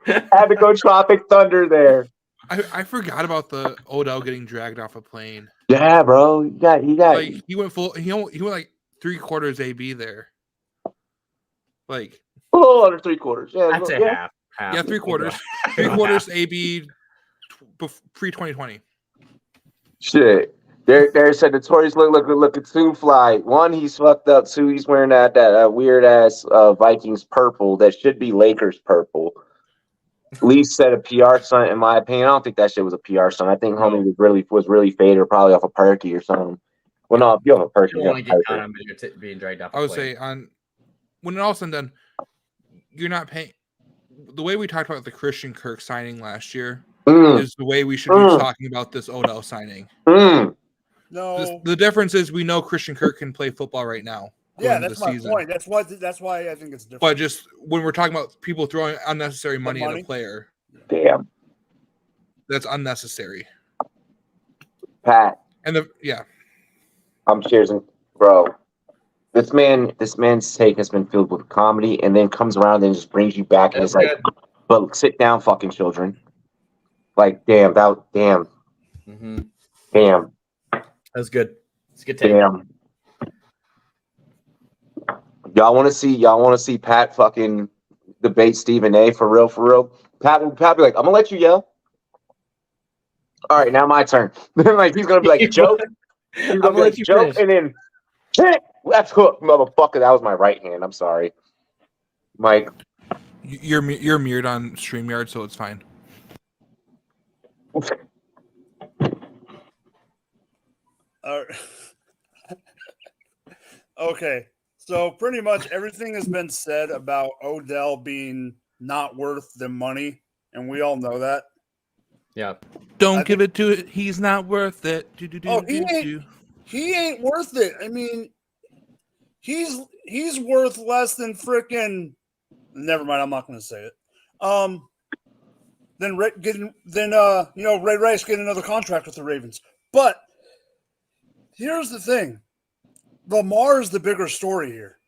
Had to go Tropic Thunder there. I forgot about the Odell getting dragged off a plane. Yeah, bro. He got like he went like 3/4 AB there. Like a little under 3/4. Yeah, I'd say half. Yeah, 3/4. 3/4 AB pre-2020. Shit. There's a notorious look at two fly. One, he's fucked up. Two, he's wearing that weird ass Vikings purple that should be Lakers purple. Lee said a PR stunt. In my opinion, I don't think that shit was a PR stunt. I think homie was really faded, probably off a perky or something. Well, no, if you have a perky, You you don't have want a to get caught perky. on being dragged off. I would say when it all said and done, you're not paying. The way we talked about the Christian Kirk signing last year is the way we should be talking about this Odell signing. No, the difference is we know Christian Kirk can play football right now. Yeah, that's my point. That's why I think it's different. But just when we're talking about people throwing unnecessary money at a player, damn, that's unnecessary. Pat, and I'm cheersing, bro. This man's take has been filled with comedy, and then comes around and just brings you back, and it's like, but sit down, fucking children. Like, damn. Mm-hmm. Damn. That's good. It's a good take. Damn. Y'all want to see Pat fucking debate Stephen A for real? Pat be like, I'm gonna let you yell. All right, now my turn. Like he's gonna be like, joke. He's gonna be like, joke, finish. And then left hook, motherfucker. That was my right hand. I'm sorry, Mike. You're mirrored on StreamYard, so it's fine. Okay. So pretty much everything has been said about Odell being not worth the money, and we all know that. Yeah. Don't give it to it. He's not worth it. He ain't worth it. I mean, he's worth less than freaking. Never mind. I'm not going to say it. Then Ray Rice getting another contract with the Ravens. But here's the thing. Lamar is the bigger story here.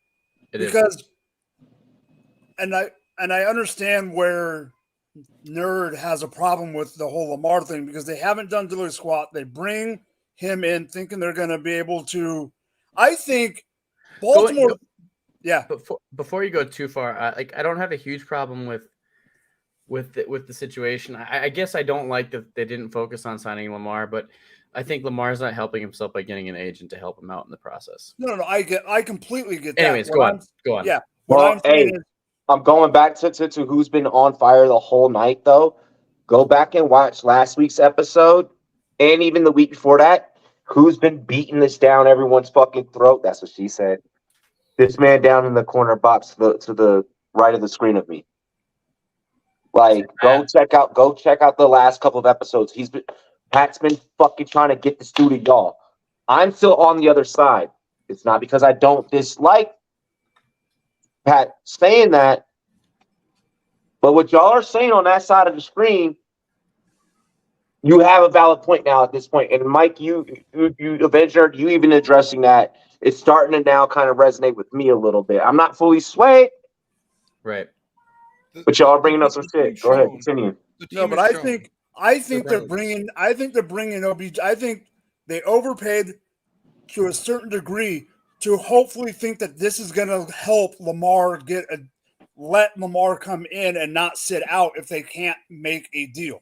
And I understand where Nerd has a problem with the whole Lamar thing because they haven't done Dilly Squat. They bring him in thinking they're going to be able to. I think Baltimore. Yeah. Before you go too far, I don't have a huge problem with the situation. I guess I don't like that they didn't focus on signing Lamar, but I think Lamar's not helping himself by getting an agent to help him out in the process. No. I completely get that. Anyways, go on. Yeah. Well, I'm going back to who's been on fire the whole night, though. Go back and watch last week's episode and even the week before that. Who's been beating this down everyone's fucking throat? That's what she said. This man down in the corner box to the right of the screen of me. Like, go check out the last couple of episodes. Pat's been fucking trying to get this dude to y'all. I'm still on the other side. It's not because I don't dislike Pat saying that, but what y'all are saying on that side of the screen, you have a valid point now at this point. And Mike, you Avenger, you even addressing that, it's starting to now kind of resonate with me a little bit. I'm not fully swayed, right? But y'all are bringing up some shit. Go ahead, continue. No, but I think they're bringing OBJ. I think they overpaid to a certain degree to hopefully think that this is going to help Lamar let Lamar come in and not sit out if they can't make a deal.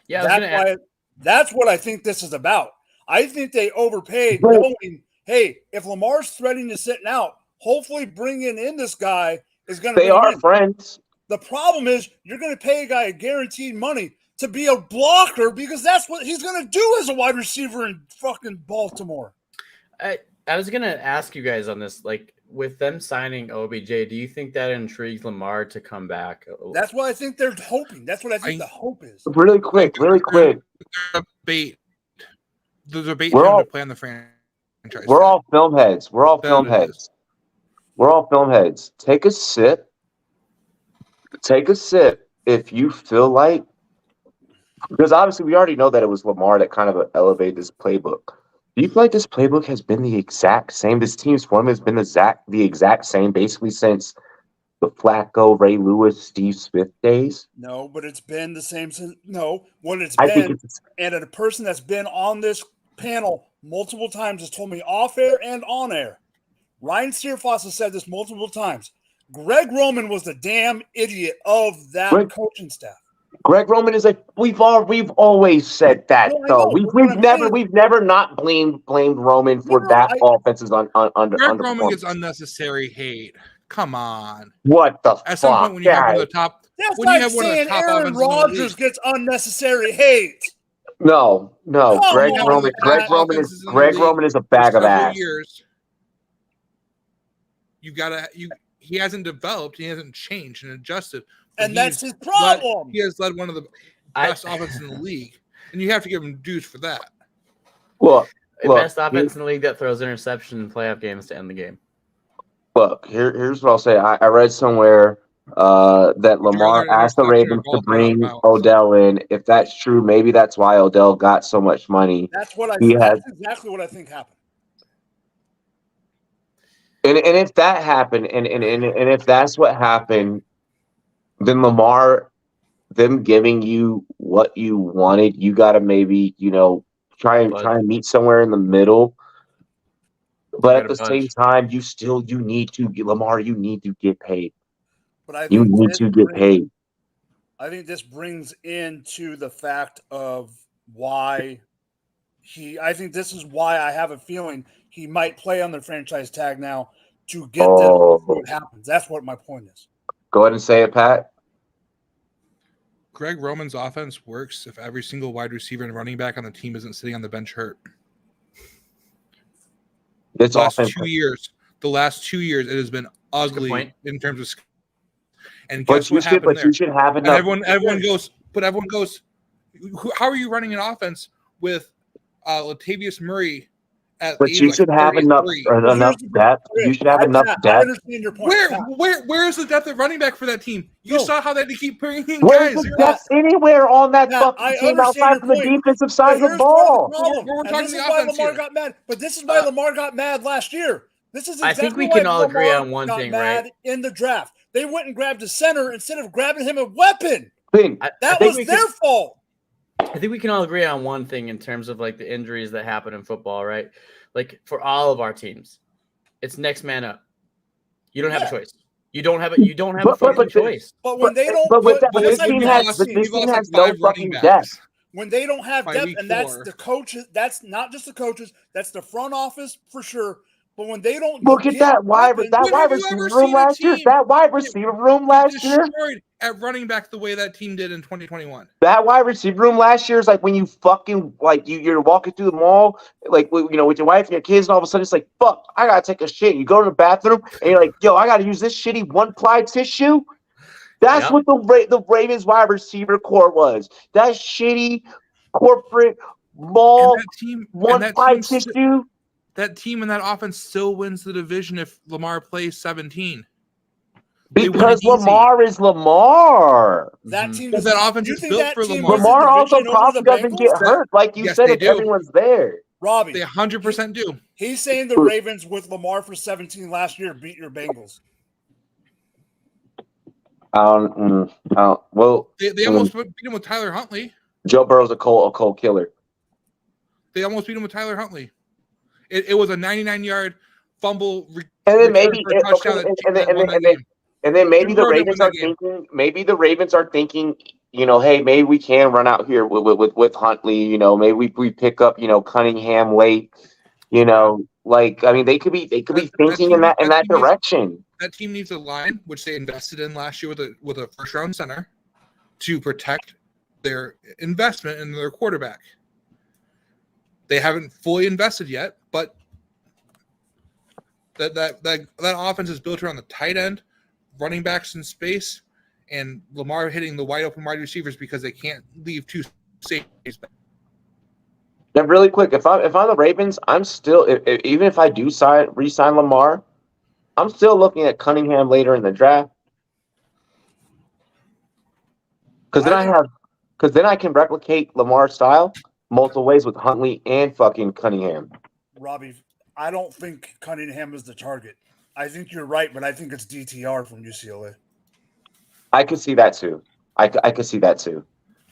Yeah, that's what I think this is about. I think they overpaid knowing, hey, if Lamar's threatening to sit out, hopefully bringing in this guy is going to They are friends. The problem is you're going to pay a guy guaranteed money to be a blocker because that's what he's going to do as a wide receiver in fucking Baltimore. I was going to ask you guys on this, like with them signing OBJ, do you think that intrigues Lamar to come back? That's what I think they're hoping. That's what I think the hope is. Really quick. There's a bait for him to play on the franchise. We're all film heads. Take a sip. If you feel like, because obviously we already know that it was Lamar that kind of elevated this playbook. Do you feel like this playbook has been the exact same? This team's form has been the exact same basically since the Flacco, Ray Lewis, Steve Smith days? No, but it's been the same since and a person that's been on this panel multiple times has told me off air and on air. Ryan Searfoss has said this multiple times. Greg Roman was the damn idiot of that coaching staff. Greg Roman is we've always said that though. We've never not blamed Roman for offenses under. Greg Roman gets unnecessary hate. Come on. What the fuck? At some point when you have one of the top That's when you like have one of the saying top Aaron offenses in the Rodgers league. gets unnecessary hate. No. Come Greg on, Roman. Greg Pat. Roman is Offenses in the Greg league Roman is a for bag of several ass. years. He hasn't developed, he hasn't changed and adjusted. And that's his problem. He has led one of the best offenses in the league, and you have to give him dues for that. Look, Best offense in the league that throws interception in playoff games to end the game. Look, here's what I'll say. I read somewhere that Lamar asked the Ravens to bring Odell in. If that's true, maybe that's why Odell got so much money. That's what He that's exactly what I think happened. And if that happened, and if that's what happened, then Lamar, them giving you what you wanted, you got to maybe try and meet somewhere in the middle. But at the same time, you need to Lamar. You need to get paid. But I think You need to get paid. I think this brings into the fact of why I think this is why I have a feeling he might play on the franchise tag now to get this what happens. That's what my point is. Go ahead and say it, Pat. Greg Roman's offense works if every single wide receiver and running back on the team isn't sitting on the bench hurt. The last 2 years, it has been ugly in terms of. And guess what happened there? You should have enough. And everyone goes, how are you running an offense with Latavius Murray at But you should have enough depth. You should have enough depth. I understand your point. Where is the depth at running back for that team? You saw how they had to keep bringing in Where's guys. the depth anywhere on that fucking team outside from the defensive side of the ball? We're talking the offense Lamar got mad. But this is why Lamar got mad last year. This is exactly I think we can all agree on one thing, right? In the draft, they went and grabbed a center instead of grabbing him a weapon. That was their fault. I think we can all agree on one thing in terms of like the injuries that happen in football, right? Like for all of our teams, it's next man up. You don't have a choice. You don't have a fucking choice. But when they don't, this team has no fucking depth. When they don't have depth, and that's the coaches. That's not just the coaches. That's the front office for sure. But when they don't look at that wide receiver room last year. That wide receiver room last year at running back the way that team did in 2021. That wide receiver room last year is like when you fucking you're walking through the mall with your wife and your kids, and all of a sudden it's like, fuck, I gotta take a shit. You go to the bathroom and you're like, yo, I gotta use this shitty one-ply tissue. That's what the Ravens wide receiver core was. That shitty corporate mall one-ply tissue. That team and that offense still wins the division if Lamar plays 17. Because Lamar is Lamar. That team that offense is built for Lamar. Lamar also probably doesn't get hurt, like you said, if everyone's there. Robbie, they 100% do. He's saying the Ravens with Lamar for 17 last year beat your Bengals. Well, they almost beat him with Tyler Huntley. Joe Burrow's a cold killer. They almost beat him with Tyler Huntley. It was a 99-yard fumble, and then maybe maybe the Ravens are thinking. Maybe the Ravens are thinking. Hey, maybe we can run out here with Huntley. Maybe we pick up Cunningham late. They could be thinking in that direction. That team needs a line, which they invested in last year with a first round center to protect their investment in their quarterback. They haven't fully invested yet, but that offense is built around the tight end, running backs in space, and Lamar hitting the wide open wide receivers because they can't leave two safeties back. Now, really quick, if I'm the Ravens, I'm still even if I do re-sign Lamar, I'm still looking at Cunningham later in the draft because then I can replicate Lamar's style multiple ways with Huntley and fucking Cunningham. Robbie, I don't think Cunningham is the target. I think you're right, but I think it's DTR from UCLA. I could see that too. I could see that too.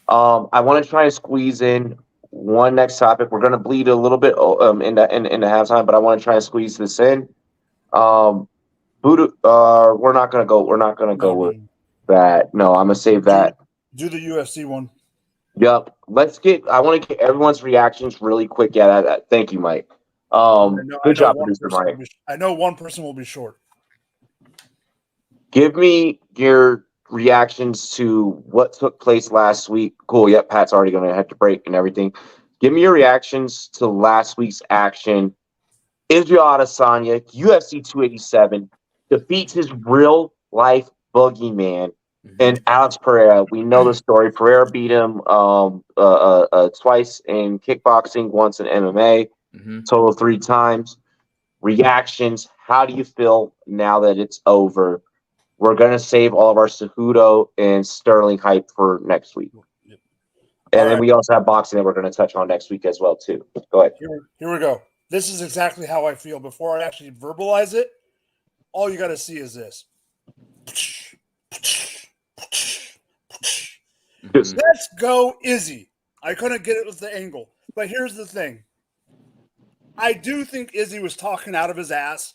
I want to try to squeeze in one next topic. We're going to bleed a little bit in the halftime, but I want to try and squeeze this in. We're not going to go. We're not going to go with that. No, I'm going to save that. Do the UFC one. Yep. I want to get everyone's reactions really quick. Yeah. Thank you, Mike. Good job, Mr. Mike. I know one person will be short. Give me your reactions to what took place last week. Cool. Yep, Pat's already going to have to break and everything. Give me your reactions to last week's action. Israel Adesanya, UFC 287, defeats his real life boogeyman and Alex Pereira. We know the story. Pereira beat him twice in kickboxing, once in MMA, total 3 times. Reactions. How do you feel now that it's over? We're going to save all of our Cejudo and Sterling hype for next week. And then we also have boxing that we're going to touch on next week as well, too. Go ahead. Here we go. This is exactly how I feel. Before I actually verbalize it, all you got to see is this. Let's go, Izzy. I couldn't get it with the angle. But here's the thing. I do think Izzy was talking out of his ass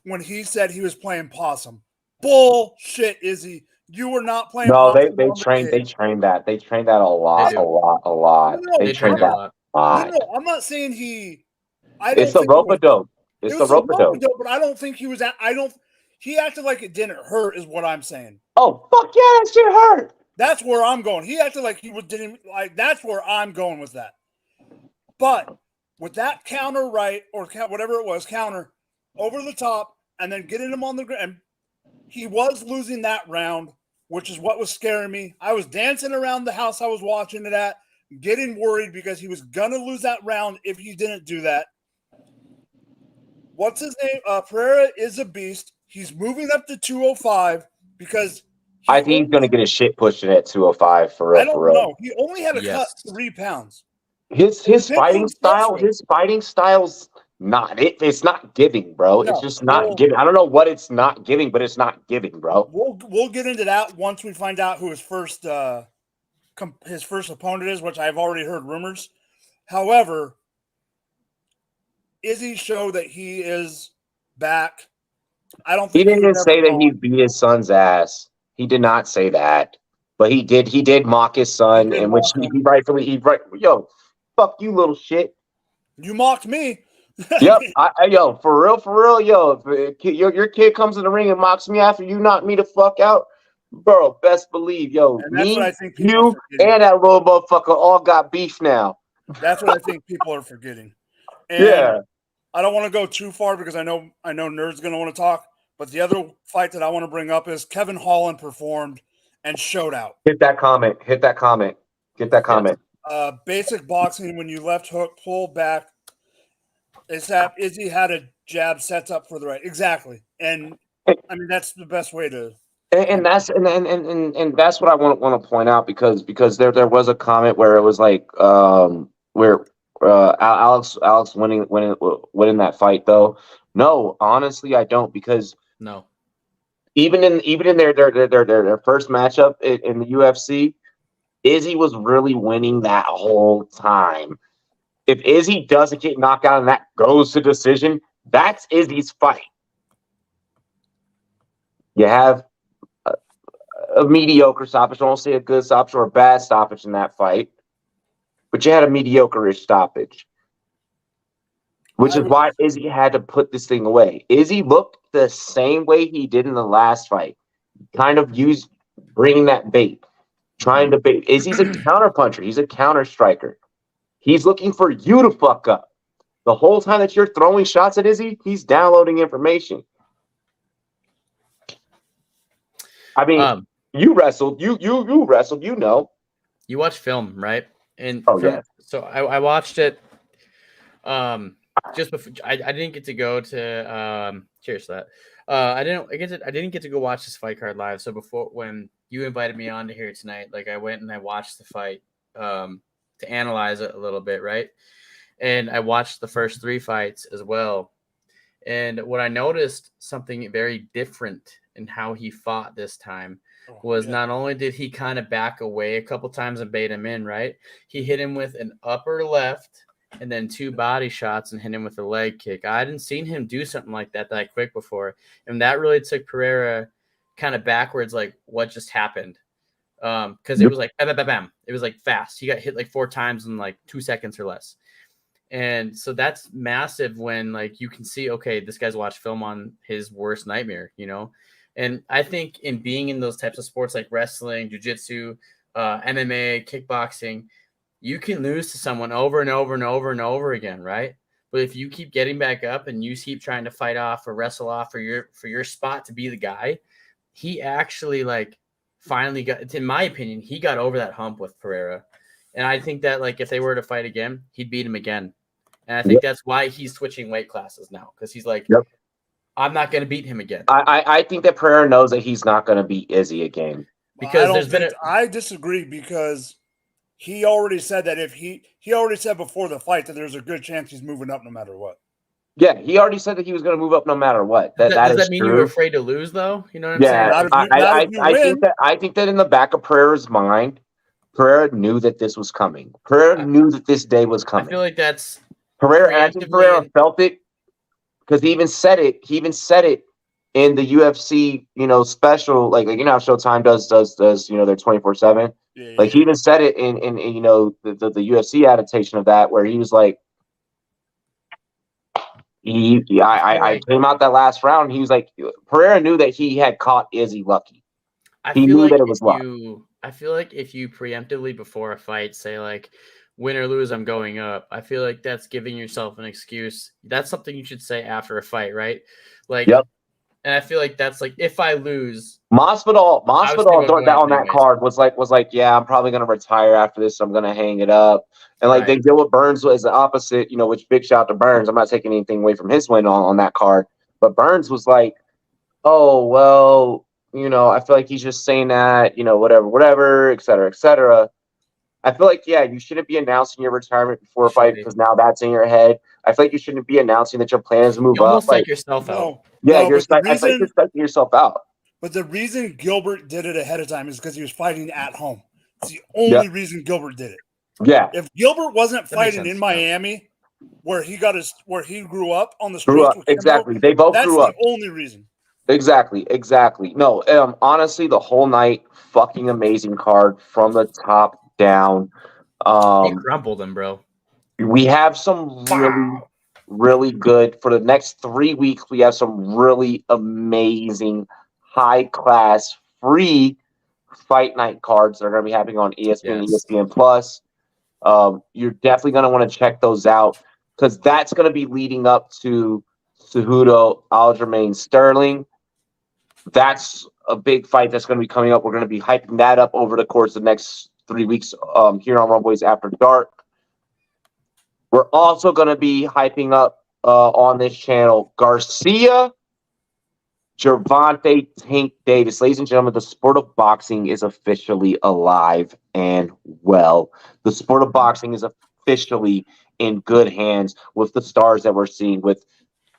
when he said he was playing possum. Bullshit, Izzy. You were not playing possum. They trained that. They trained that a lot. No, they trained that a lot. No, I'm not saying he. It's the rope-a-dope. It's the rope-a-dope. But I don't think he was. He acted like it didn't hurt, is what I'm saying. Oh fuck yeah, that shit hurt. That's where I'm going. He acted like didn't like. That's where I'm going with that. But with that counter right or whatever it was, counter over the top, and then getting him on the ground. He was losing that round, which is what was scaring me. I was dancing around the house I was watching it at, getting worried because he was going to lose that round if he didn't do that. What's his name? Pereira is a beast. He's moving up to 205 because I think he's going to get his shit pushed in at 205 for real. I don't know. He only had to cut 3 pounds. His fighting style's not it. It's not giving, bro. No, it's just not giving. I don't know what it's not giving, but it's not giving, bro. We'll get into that once we find out who his first opponent is, which I've already heard rumors. However, Izzy showed that he is back. I don't think he didn't say that he beat his son's ass. He did not say that, but he did mock his son, and which he rightfully fuck you, little shit. You mocked me. Yep, for real, if your kid comes in the ring and mocks me after you knock me the fuck out, bro, best believe, me, you, and that little motherfucker all got beef now. That's what I think people are forgetting. And I don't want to go too far because I know Nerd's going to want to talk, but the other fight that I want to bring up is Kevin Holland performed and showed out. Hit that comment. Get that comment. Basic boxing, when you left hook, pull back. Izzy had a jab sets up for the right. Exactly. And I mean, that's the best way to. And that's what I want to point out because there was a comment where it was like where Alex winning that fight though. No, honestly, I don't, because even in their first matchup in the UFC, Izzy was really winning that whole time. If Izzy doesn't get knocked out and that goes to decision, that's Izzy's fight. You have a mediocre stoppage. I don't say a good stoppage or a bad stoppage in that fight, but you had a mediocre-ish stoppage, which is why Izzy had to put this thing away. Izzy looked the same way he did in the last fight, kind of bringing that bait, trying to bait. Izzy's a counter puncher. He's a counter striker. He's looking for you to fuck up. The whole time that you're throwing shots at Izzy, he's downloading information. I mean, you wrestled. You wrestled. You know. You watch film, right? And so I watched it. Just before I didn't get to go to. Cheers to that. I didn't get to go watch this fight card live. So before, when you invited me on to here tonight, like I went and I watched the fight. To analyze it a little bit, right? And I watched the first 3 fights as well. And what I noticed, something very different in how he fought this time, was not only did he kind of back away a couple times and bait him in, right? He hit him with an upper left and then 2 body shots and hit him with a leg kick. I hadn't seen him do something like that quick before. And that really took Pereira kind of backwards, like what just happened. Because it was like bam, bam, bam. It was like fast. He got hit like 4 times in like 2 seconds or less. And so that's massive when like you can see, okay, this guy's watched film on his worst nightmare, And I think in being in those types of sports like wrestling, jiu-jitsu, MMA, kickboxing, you can lose to someone over and over and over and over again, right? But if you keep getting back up and you keep trying to fight off or wrestle off for your spot to be the guy, he actually like finally got, in my opinion, he got over that hump with Pereira. And I think that like if they were to fight again, he'd beat him again. And I think that's why he's switching weight classes now, because he's like, I'm not going to beat him again. I think that Pereira knows that he's not going to beat Izzy again. Because I disagree, because he already said that if he already said before the fight that there's a good chance he's moving up no matter what. Yeah, he already said that he was going to move up no matter what. Does that mean true. you were afraid to lose, though? You know what I'm saying? Yeah, I think that in the back of Pereira's mind, Pereira knew that this was coming. Pereira knew that this day was coming. I feel like that's Pereira. And I think Pereira felt it, because he even said it. He even said it in the UFC, special, like how Showtime does their 24/7. Like he even said it in the UFC adaptation of that, where he was like, I came out that last round. He was like, Pereira knew that he had caught Izzy lucky. He knew that it was luck. I feel like if you preemptively before a fight say like, win or lose, I'm going up, I feel like that's giving yourself an excuse. That's something you should say after a fight, right? Like, and I feel like that's like, if I lose, Masvidal on that card was like, yeah, I'm probably gonna retire after this. So I'm gonna hang it up. And like then Gilbert Burns was the opposite, which big shout to Burns. I'm not taking anything away from his win on that card, but Burns was like, oh well, I feel like he's just saying that, whatever, et cetera, et cetera. I feel like, you shouldn't be announcing your retirement before a fight, because now that's in your head. I feel like you shouldn't be announcing that your plan is to move up. You almost psych yourself out. Yeah, you're psyching yourself out. But the reason Gilbert did it ahead of time is because he was fighting at home. It's the only reason Gilbert did it. Yeah. If Gilbert wasn't fighting in Miami, where he grew up on the streets, exactly. They both grew up. That's the only reason. Exactly. No, honestly, the whole night, fucking amazing card from the top down. He crumpled him, bro. We have some really good for the next 3 weeks. We have some really amazing, high class, free fight night cards that are going to be happening on ESPN and ESPN Plus. You're definitely going to want to check those out, because that's going to be leading up to Cejudo Aljamain Sterling. That's a big fight that's going to be coming up. We're going to be hyping that up over the course of the next 3 weeks here on Rumboyz After Dark. We're also going to be hyping up on this channel Garcia Gervonta Tank Davis. Ladies and gentlemen, the sport of boxing is officially alive and well. The sport of boxing is officially in good hands with the stars that we're seeing with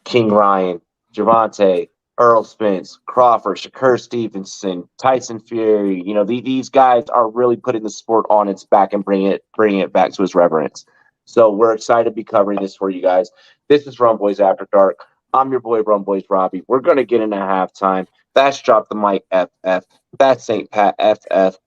King Ryan, Gervonta, Earl Spence, Crawford, Shakur Stevenson, Tyson Fury. These guys are really putting the sport on its back and bringing it back to its reverence. So we're excited to be covering this for you guys. This is Rumboyz After Dark. I'm your boy Rumboyz Robbie. We're going to get into halftime. That's Drop the Mic FF. That's St. Pat FF.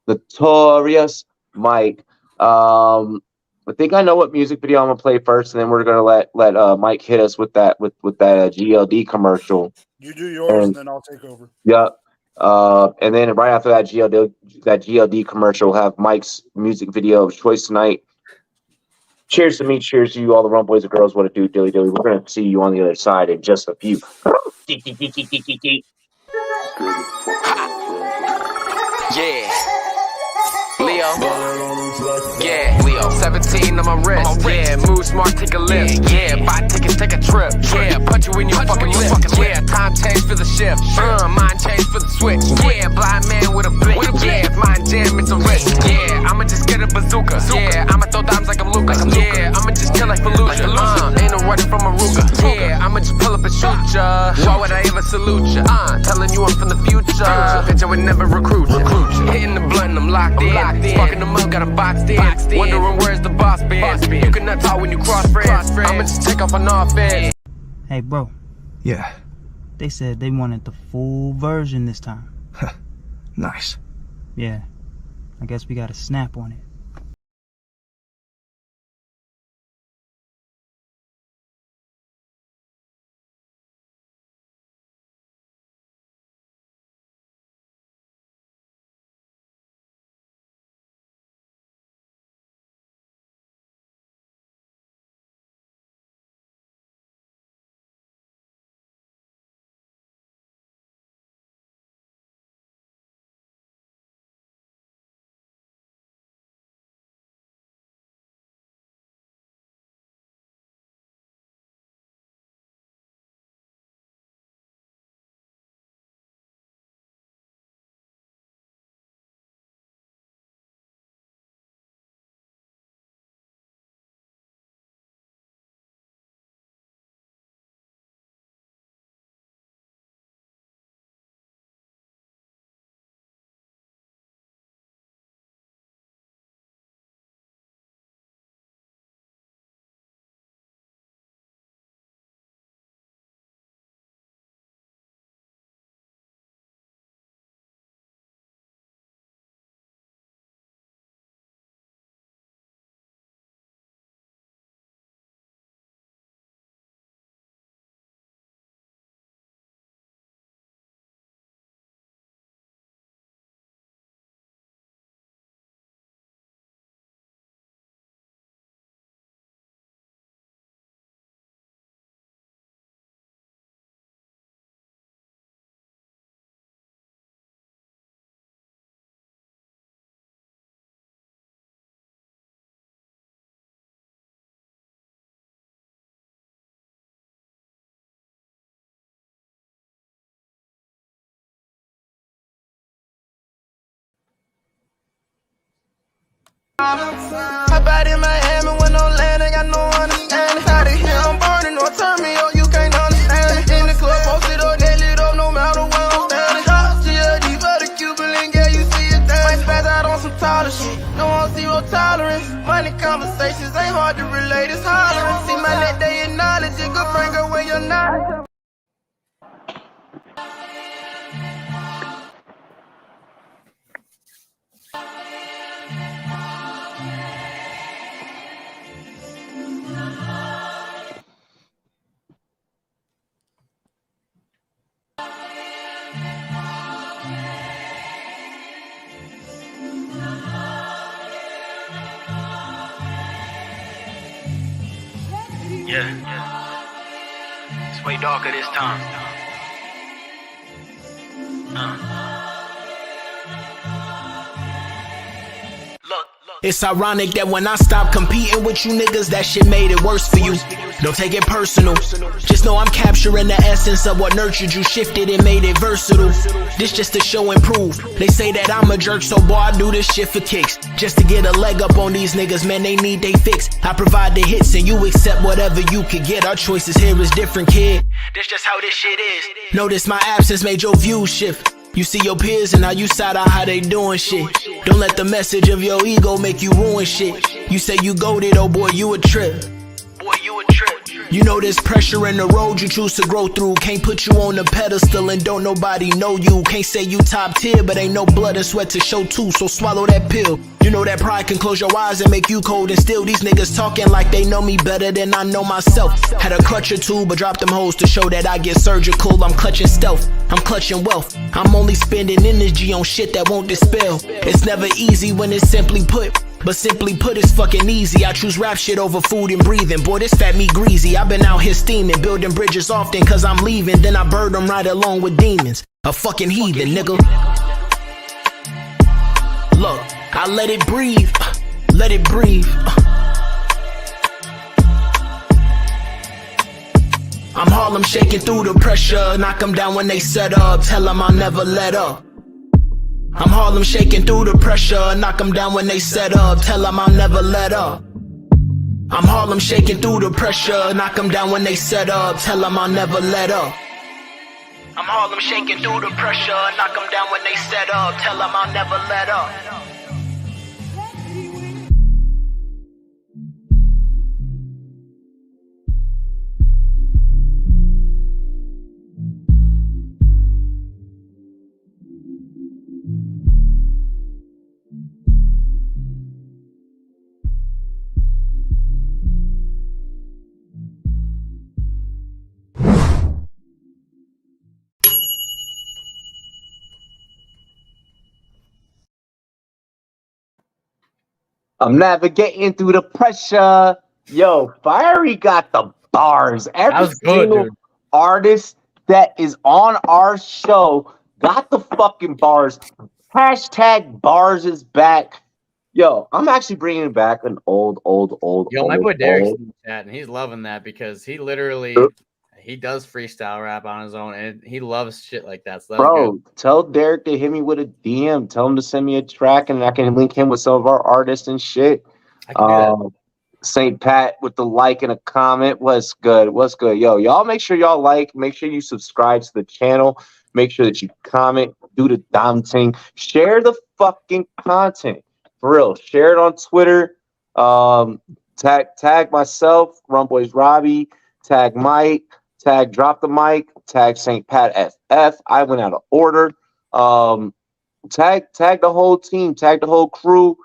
Notorious Mike. I think I know what music video I'm gonna play first, and then we're gonna let Mike hit us with that GLD commercial. You do yours, and then I'll take over. Yep. And then right after that GLD commercial, we'll have Mike's music video of choice tonight. Cheers to me, cheers to you, all the Rumboyz and girls. What it do, dilly dilly. We're gonna see you on the other side in just a few. Yeah. Leo. Yeah, Leo. 17 on my wrist. Yeah, move smart, take a lift. Yeah, buy tickets, take a trip. Yeah, punch you in your fucking lip. Yeah, time change for the shift. Mind change for the switch. Yeah, blind man with a blick. Yeah, if mind jam, it's a risk. Yeah, I'ma just get a bazooka. Yeah, I'ma throw dimes like I'm Luka. Yeah, I'ma just kill like Fallujah. Ain't no running from a Ruger. Yeah, I'ma just pull up and shoot ya. Why would I ever salute ya? Telling you I'm from the future. Bitch, I would never recruit ya. Hitting the blunt and I'm locked in. Sparking them up, got a boxed in. Wondering where's the boss been. You cannot talk when you cross friends. I'ma just take off on offense. Hey, bro. Yeah. They said they wanted the full version this time. Nice. Yeah. I guess we gotta snap on it. Hop out in Miami with no land, ain't got no understanding. Out of here, I'm burning, or turn me up, you can't understand. In the club, posted up, they lit up, no matter where I'm standing. Drop GLD for the Cuban link, yeah, you see it there. Might spaz out on some taller shit, no one zero tolerance. Money conversations ain't hard to relate, it's hollering. See my net, they acknowledge it, good friend, girl, when you're not. Yeah. It's way darker this time. Look. It's ironic that when I stopped competing with you niggas, that shit made it worse for you. Don't take it personal. Just know I'm capturing the essence of what nurtured you, shifted and made it versatile. This just to show and prove. They say that I'm a jerk, so boy, I do this shit for kicks. Just to get a leg up on these niggas, man, they need they fix. I provide the hits and you accept whatever you could get. Our choices here is different, kid. This just how this shit is. Notice my absence made your views shift. You see your peers and now you side out how they doing shit. Don't let the message of your ego make you ruin shit. You say you goated, oh boy, you a trip. Boy, you a trip. You know there's pressure in the road you choose to grow through. Can't put you on the pedestal and don't nobody know you. Can't say you top tier, but ain't no blood and sweat to show too. So swallow that pill. You know that pride can close your eyes and make you cold, and still these niggas talking like they know me better than I know myself. Had a clutch or two, but dropped them hoes to show that I get surgical. I'm clutching stealth, I'm clutching wealth. I'm only spending energy on shit that won't dispel. It's never easy when it's simply put, but simply put, it's fucking easy. I choose rap shit over food and breathing. Boy, this fat me greasy. I've been out here steaming, building bridges often cause I'm leaving. Then I bird them right along with demons. A fucking heathen, nigga. Look, I let it breathe. Let it breathe. I'm Harlem shaking through the pressure. Knock them down when they set up. Tell them I'll never let up. I'm Harlem shaking through the pressure. Knock them down when they set up. Tell them I'll never let up. I'm Harlem shaking through the pressure. Knock them down when they set up. Tell them I'll never let up. I'm Harlem shaking through the pressure. Knock them down when they set up. Tell them I'll never let up. I'm navigating through the pressure. Yo, Fiery got the bars. Every single artist that is on our show got the fucking bars. Hashtag bars is back. Yo, I'm actually bringing back an old. Yo, my boy Derek's in the chat, and he's loving that because he literally he does freestyle rap on his own, and he loves shit like that. So bro, tell Derek to hit me with a DM. Tell him to send me a track, and I can link him with some of our artists and shit. I can do that. St. Pat with the like and a comment. What's good? What's good? Yo, y'all make sure y'all like. Make sure you subscribe to the channel. Make sure that you comment. Do the damn thing. Share the fucking content. For real. Share it on Twitter. Tag myself, Rumboyz Robbie. Tag Mike. Tag Drop the Mic. Tag St. Pat FF. I went out of order. Tag the whole team. Tag the whole crew.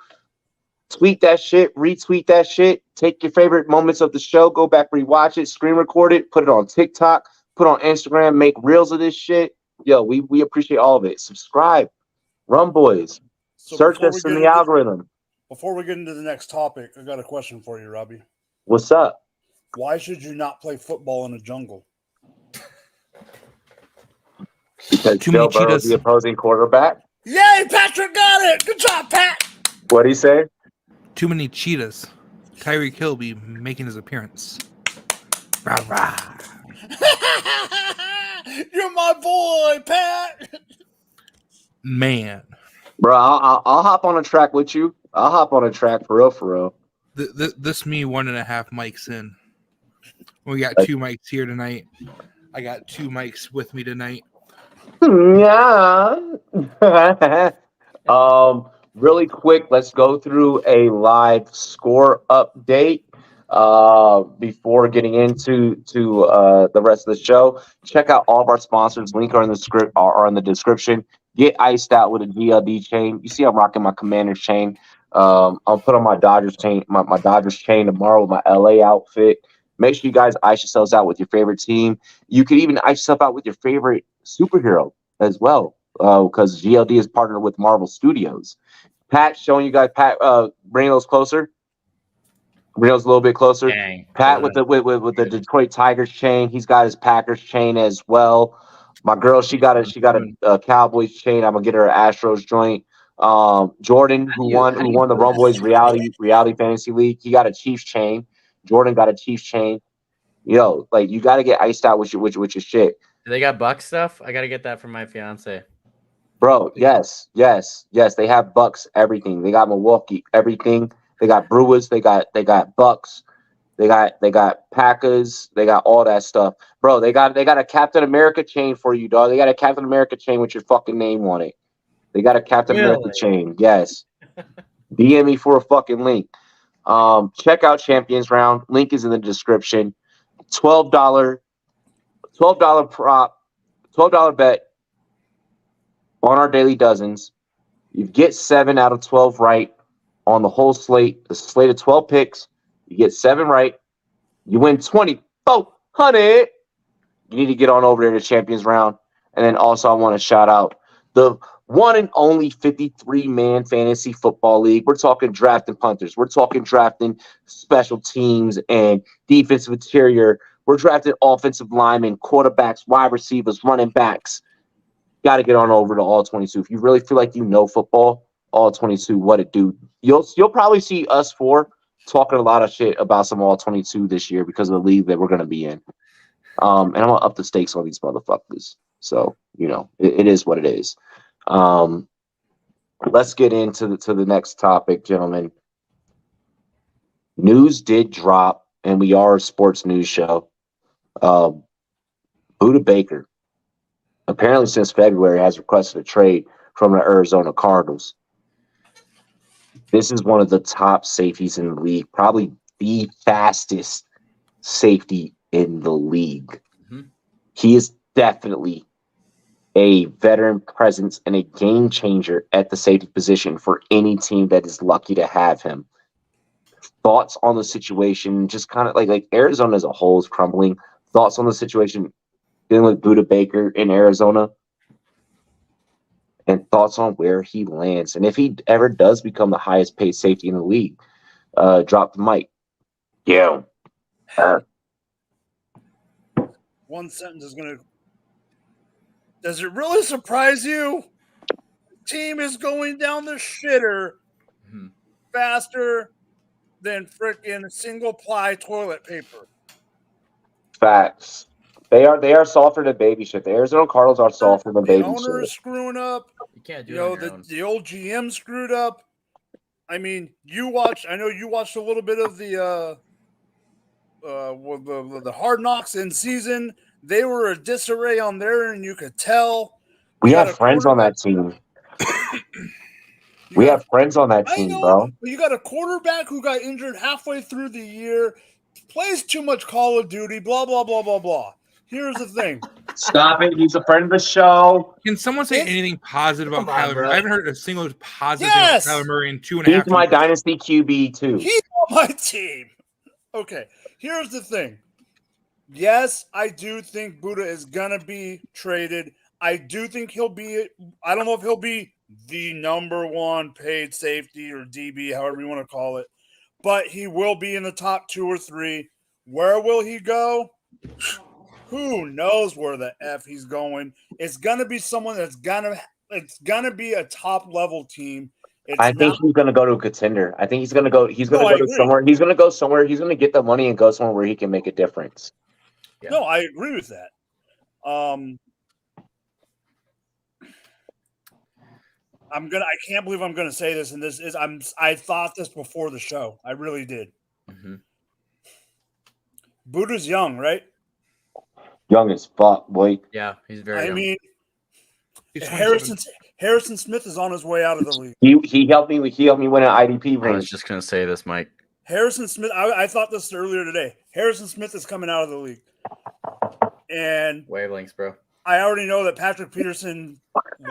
Tweet that shit. Retweet that shit. Take your favorite moments of the show. Go back, rewatch it. Screen record it. Put it on TikTok. Put it on Instagram. Make reels of this shit. Yo, we appreciate all of it. Subscribe. Rumboyz. So search us in the algorithm. Before we get into the next topic, I got a question for you, Robbie. What's up? Why should you not play football in a jungle? Because Bill Burrow's the opposing quarterback. Yay, Patrick got it. Good job, Pat. What'd he say? Too many cheetahs. Tyreek Hill be making his appearance. Rah, rah. You're my boy, Pat. Man. Bro, I'll hop on a track with you. I'll hop on a track for real, for real. This me 1.5 mics in. We got 2 mics here tonight. I got 2 mics with me tonight. Yeah. Really quick, let's go through a live score update before getting into the rest of the show. Check out all of our sponsors. Link are in the script are in the description. Get iced out with a GLD chain. You see, I'm rocking my Commanders chain. I'll put on my Dodgers chain, my Dodgers chain tomorrow with my LA outfit. Make sure you guys ice yourselves out with your favorite team. You can even ice yourself out with your favorite superhero as well, because GLD is partnered with Marvel Studios. Pat, showing you guys, Pat, bring those closer. Bring those a little bit closer. Dang. Pat with the Detroit Tigers chain. He's got his Packers chain as well. My girl, she got a Cowboys chain. I'm gonna get her an Astros joint. Jordan, who won the Rumboyz reality fantasy league, he got a Chiefs chain. Jordan got a Chiefs chain. Yo, like, you got to get iced out with your shit. Do they got Buck stuff? I gotta get that from my fiance. Bro, yes. They have Bucks, everything. They got Milwaukee, everything. They got Brewers, they got Bucks, they got Packers, they got all that stuff. Bro, they got a Captain America chain for you, dog. They got a Captain America chain with your fucking name on it. They got a Captain America chain. Yes. DM me for a fucking link. Check out Champions Round. Link is in the description. $12 prop, $12 bet on our daily dozens. You get 7 out of 12 right on the whole slate. The slate of 12 picks. You get 7 right. You win $2,400. You need to get on over there to Champions Round. And then also, I want to shout out the one and only 53-man fantasy football league. We're talking drafting punters. We're talking drafting special teams and defensive interior. We're drafting offensive linemen, quarterbacks, wide receivers, running backs. Got to get on over to All 22. If you really feel like you know football, All 22, what it do. You'll probably see us 4 talking a lot of shit about some All 22 this year because of the league that we're going to be in. And I'm going to up the stakes on these motherfuckers. So, it is what it is. Let's get into the next topic, gentlemen. News did drop, and we are a sports news show. Buda Baker, apparently since February, has requested a trade from the Arizona Cardinals. This is one of the top safeties in the league, probably the fastest safety in the league. Mm-hmm. He is definitely a veteran presence and a game changer at the safety position for any team that is lucky to have him. Thoughts on the situation? Just kind of like Arizona as a whole is crumbling. Thoughts on the situation dealing with Buda Baker in Arizona? And thoughts on where he lands. And if he ever does become the highest paid safety in the league, drop the mic. Yeah. One sentence is going to... Does it really surprise you? Team is going down the shitter faster than freaking single-ply toilet paper. Facts. They are softer than baby shit. The Arizona Cardinals are softer than baby shit. The owner is screwing up. You can't do it. The old GM screwed up. I mean, I know you watched a little bit of the Hard Knocks in season. They were a disarray on there, and you could tell. We have friends on that team. We have friends on that team, bro. You got a quarterback who got injured halfway through the year, plays too much Call of Duty, blah, blah, blah, blah, blah. Here's the thing. Stop it. He's a friend of the show. Can someone say anything positive about Kyler Murray? I haven't heard a single positive about Kyler Murray in 2.5 years. He's my dynasty QB, too. He's on my team. Okay, here's the thing. Yes, I do think Buda is going to be traded. I do think he'll be – I don't know if he'll be the number 1 paid safety or DB, however you want to call it. But he will be in the top 2 or 3. Where will he go? Who knows where the F he's going? It's going to be someone it's going to be a top-level team. I think he's going to go to a contender. I think he's going to go to somewhere. He's going to go somewhere. He's going to get the money and go somewhere where he can make a difference. Yeah. No, I agree with that. I can't believe I'm gonna say this, and I thought this before the show. I really did. Mm-hmm. Buddha's young, right? Young as fuck, boy. Yeah, he's very young. mean, He's 27. Harrison Smith is on his way out of the league. He helped me. He helped me win an IDP I was ring. just gonna say this, Mike. Harrison Smith. I thought this earlier today. Harrison Smith is coming out of the league, and Wavelengths, bro. I already know that Patrick Peterson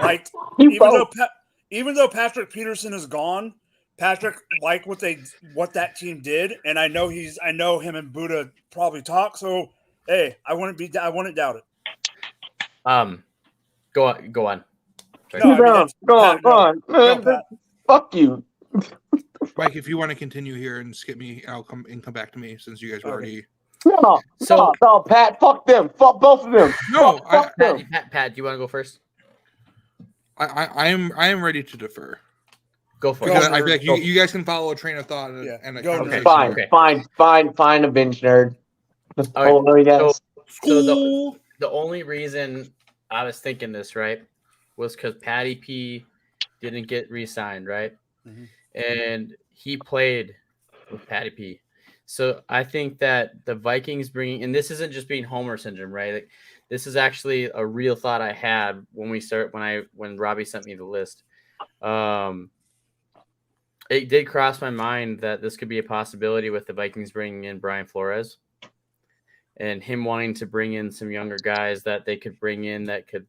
liked even though Patrick Peterson is gone. Patrick liked what that team did, and I know him and Buddha probably talk. So hey, I wouldn't doubt it. Go on. Sorry. No, Go on. Man, fuck you. Mike, if you want to continue here and skip me, I'll come back to me since you guys were already. No, Pat, fuck them. Fuck both of them. No, fuck them. Pat, do you want to go first? I am ready to defer. Go for Because it. I feel like you guys can follow a train of thought and a Go conversation. Fine, a binge nerd. All right, Yes. So the only reason I was thinking this, right, was because Patty P didn't get re-signed, right? Mm-hmm. And he played with Patty P. So I think that the Vikings bringing, and this isn't just being Homer syndrome, right? Like, this is actually a real thought I had when Robbie sent me the list. It did cross my mind that this could be a possibility with the Vikings bringing in Brian Flores and him wanting to bring in some younger guys that they could bring in that could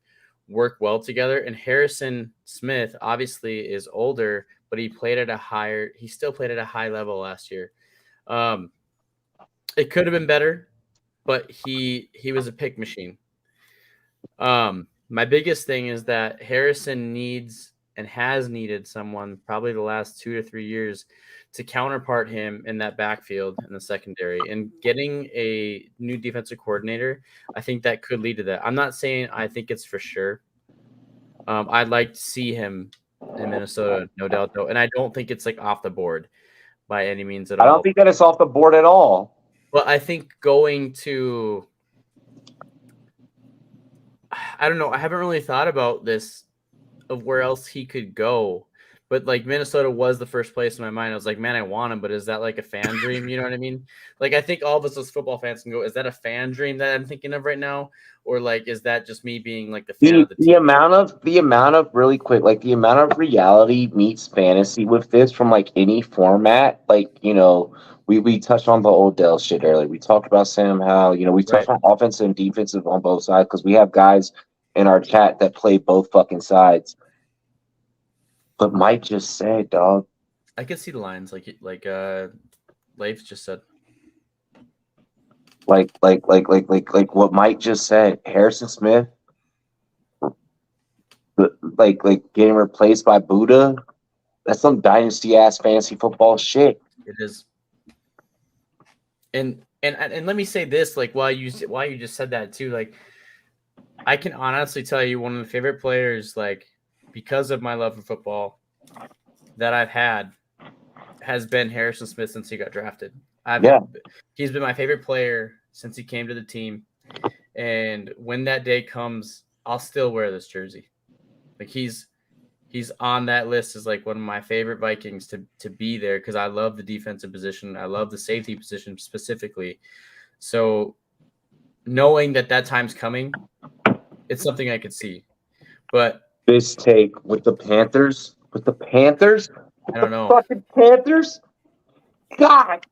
work well together. And Harrison Smith obviously is older, but he still played at a high level last year. It could have been better, but he was a pick machine. My biggest thing is that Harrison needs and has needed someone probably the last 2 to 3 years to counterpart him in that backfield in the secondary, and getting a new defensive coordinator. I think that could lead to that. I'm not saying I think it's for sure. I'd like to see him in Minnesota, no doubt though. And I don't think it's like off the board by any means at all. I don't think that it's off the board at all. Well, I think going to, I don't know. I haven't really thought about this of where else he could go, but like Minnesota was the first place in my mind. I was like, man, I want him, but is that like a fan dream? You know what I mean? Like, I think all of us as football fans can go, is that a fan dream that I'm thinking of right now? Or like, is that just me being like the fan of the team? The amount of really quick, like the amount of reality meets fantasy with this from like any format. Like, you know, we touched on the Odell shit earlier. We talked about Sam Howell. You know, we touched on offensive and defensive on both sides because we have guys in our chat that play both fucking sides. But Mike just said, dog. I could see the lines like Leif just said. Like what Mike just said. Harrison Smith, like getting replaced by Buddha. That's some dynasty ass fantasy football shit. It is. And let me say this, like while you just said that too, like I can honestly tell you one of the favorite players, like because of my love for football that I've had, has been Harrison Smith since he got drafted. He's been my favorite player since he came to the team. And when that day comes, I'll still wear this jersey. Like he's on that list as like one of my favorite Vikings to be there because I love the defensive position. I love the safety position specifically. So knowing that time's coming, it's something I could see. But this take with the Panthers, I don't know. Fucking Panthers? God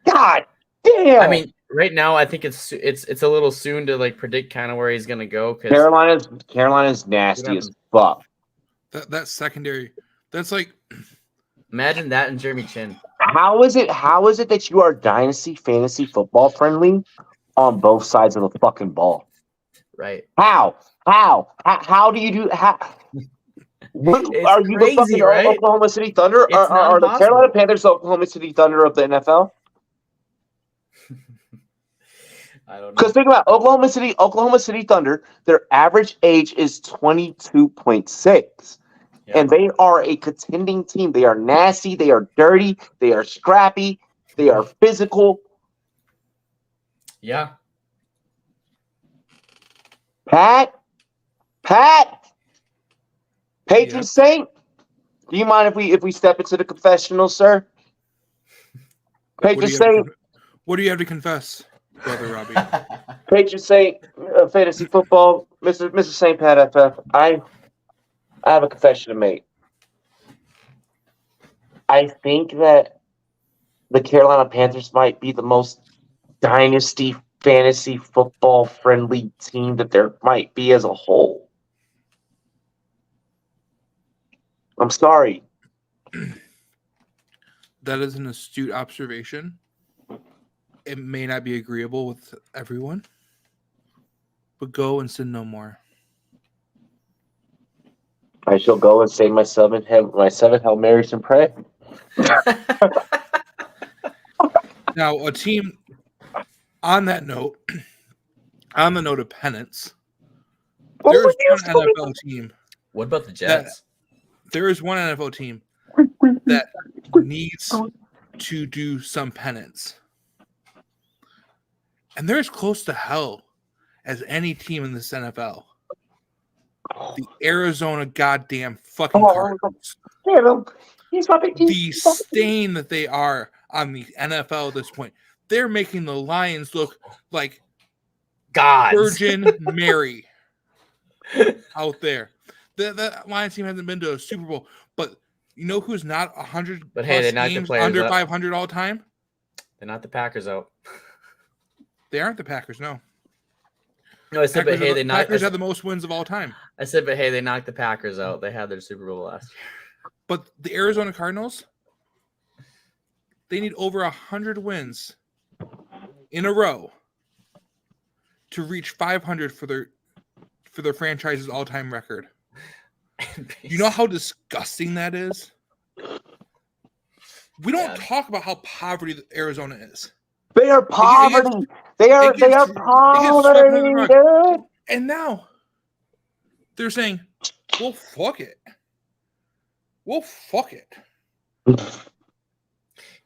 damn. I mean, right now I think it's a little soon to like predict kind of where he's gonna go. Carolina's nasty as fuck. That secondary, that's like, imagine that and Jeremy Chin. How is it that you are dynasty fantasy football friendly on both sides of the fucking ball? Right. How do you do? Are you crazy, the fucking right? Oklahoma City Thunder? Are the Carolina Panthers the Oklahoma City Thunder of the NFL? I don't know. Because think about Oklahoma City Thunder. Their average age is 22.6, and they are a contending team. They are nasty. They are dirty. They are scrappy. They are physical. Yeah. Pat, Patron Saint, do you mind if we step into the confessional, sir? Patron Saint, What do you have to confess, brother Robbie? Patron Saint, fantasy football, Mr. Saint Pat FF. I have a confession to make. I think that the Carolina Panthers might be the most dynasty fantasy football friendly team that there might be as a whole. I'm sorry. That is an astute observation. It may not be agreeable with everyone, but go and sin no more. I shall go and say my seven Hail Marys and pray. Now, a team on that note, on the note of penance, there is one NFL team. What about the Jets? There is one NFL team that needs to do some penance. And they're as close to hell as any team in this NFL. The Arizona goddamn fucking Cardinals. The stain that they are on the NFL at this point. They're making the Lions look like gods. Virgin Mary out there. The Lions team hasn't been to a Super Bowl, but you know who's not 100 but hey, plus games under 500 all time? They're not the Packers out. They aren't the Packers, no. No, I said, Packers have the most wins of all time. I said, but hey, they knocked the Packers out. They had their Super Bowl last year. But the Arizona Cardinals, they need over 100 wins in a row to reach 500 for their franchise's all-time record. You know how disgusting that is? We don't talk about how poverty Arizona is. They are poverty. They are poverty, dude. And now they're saying, well, fuck it. Well, fuck it. You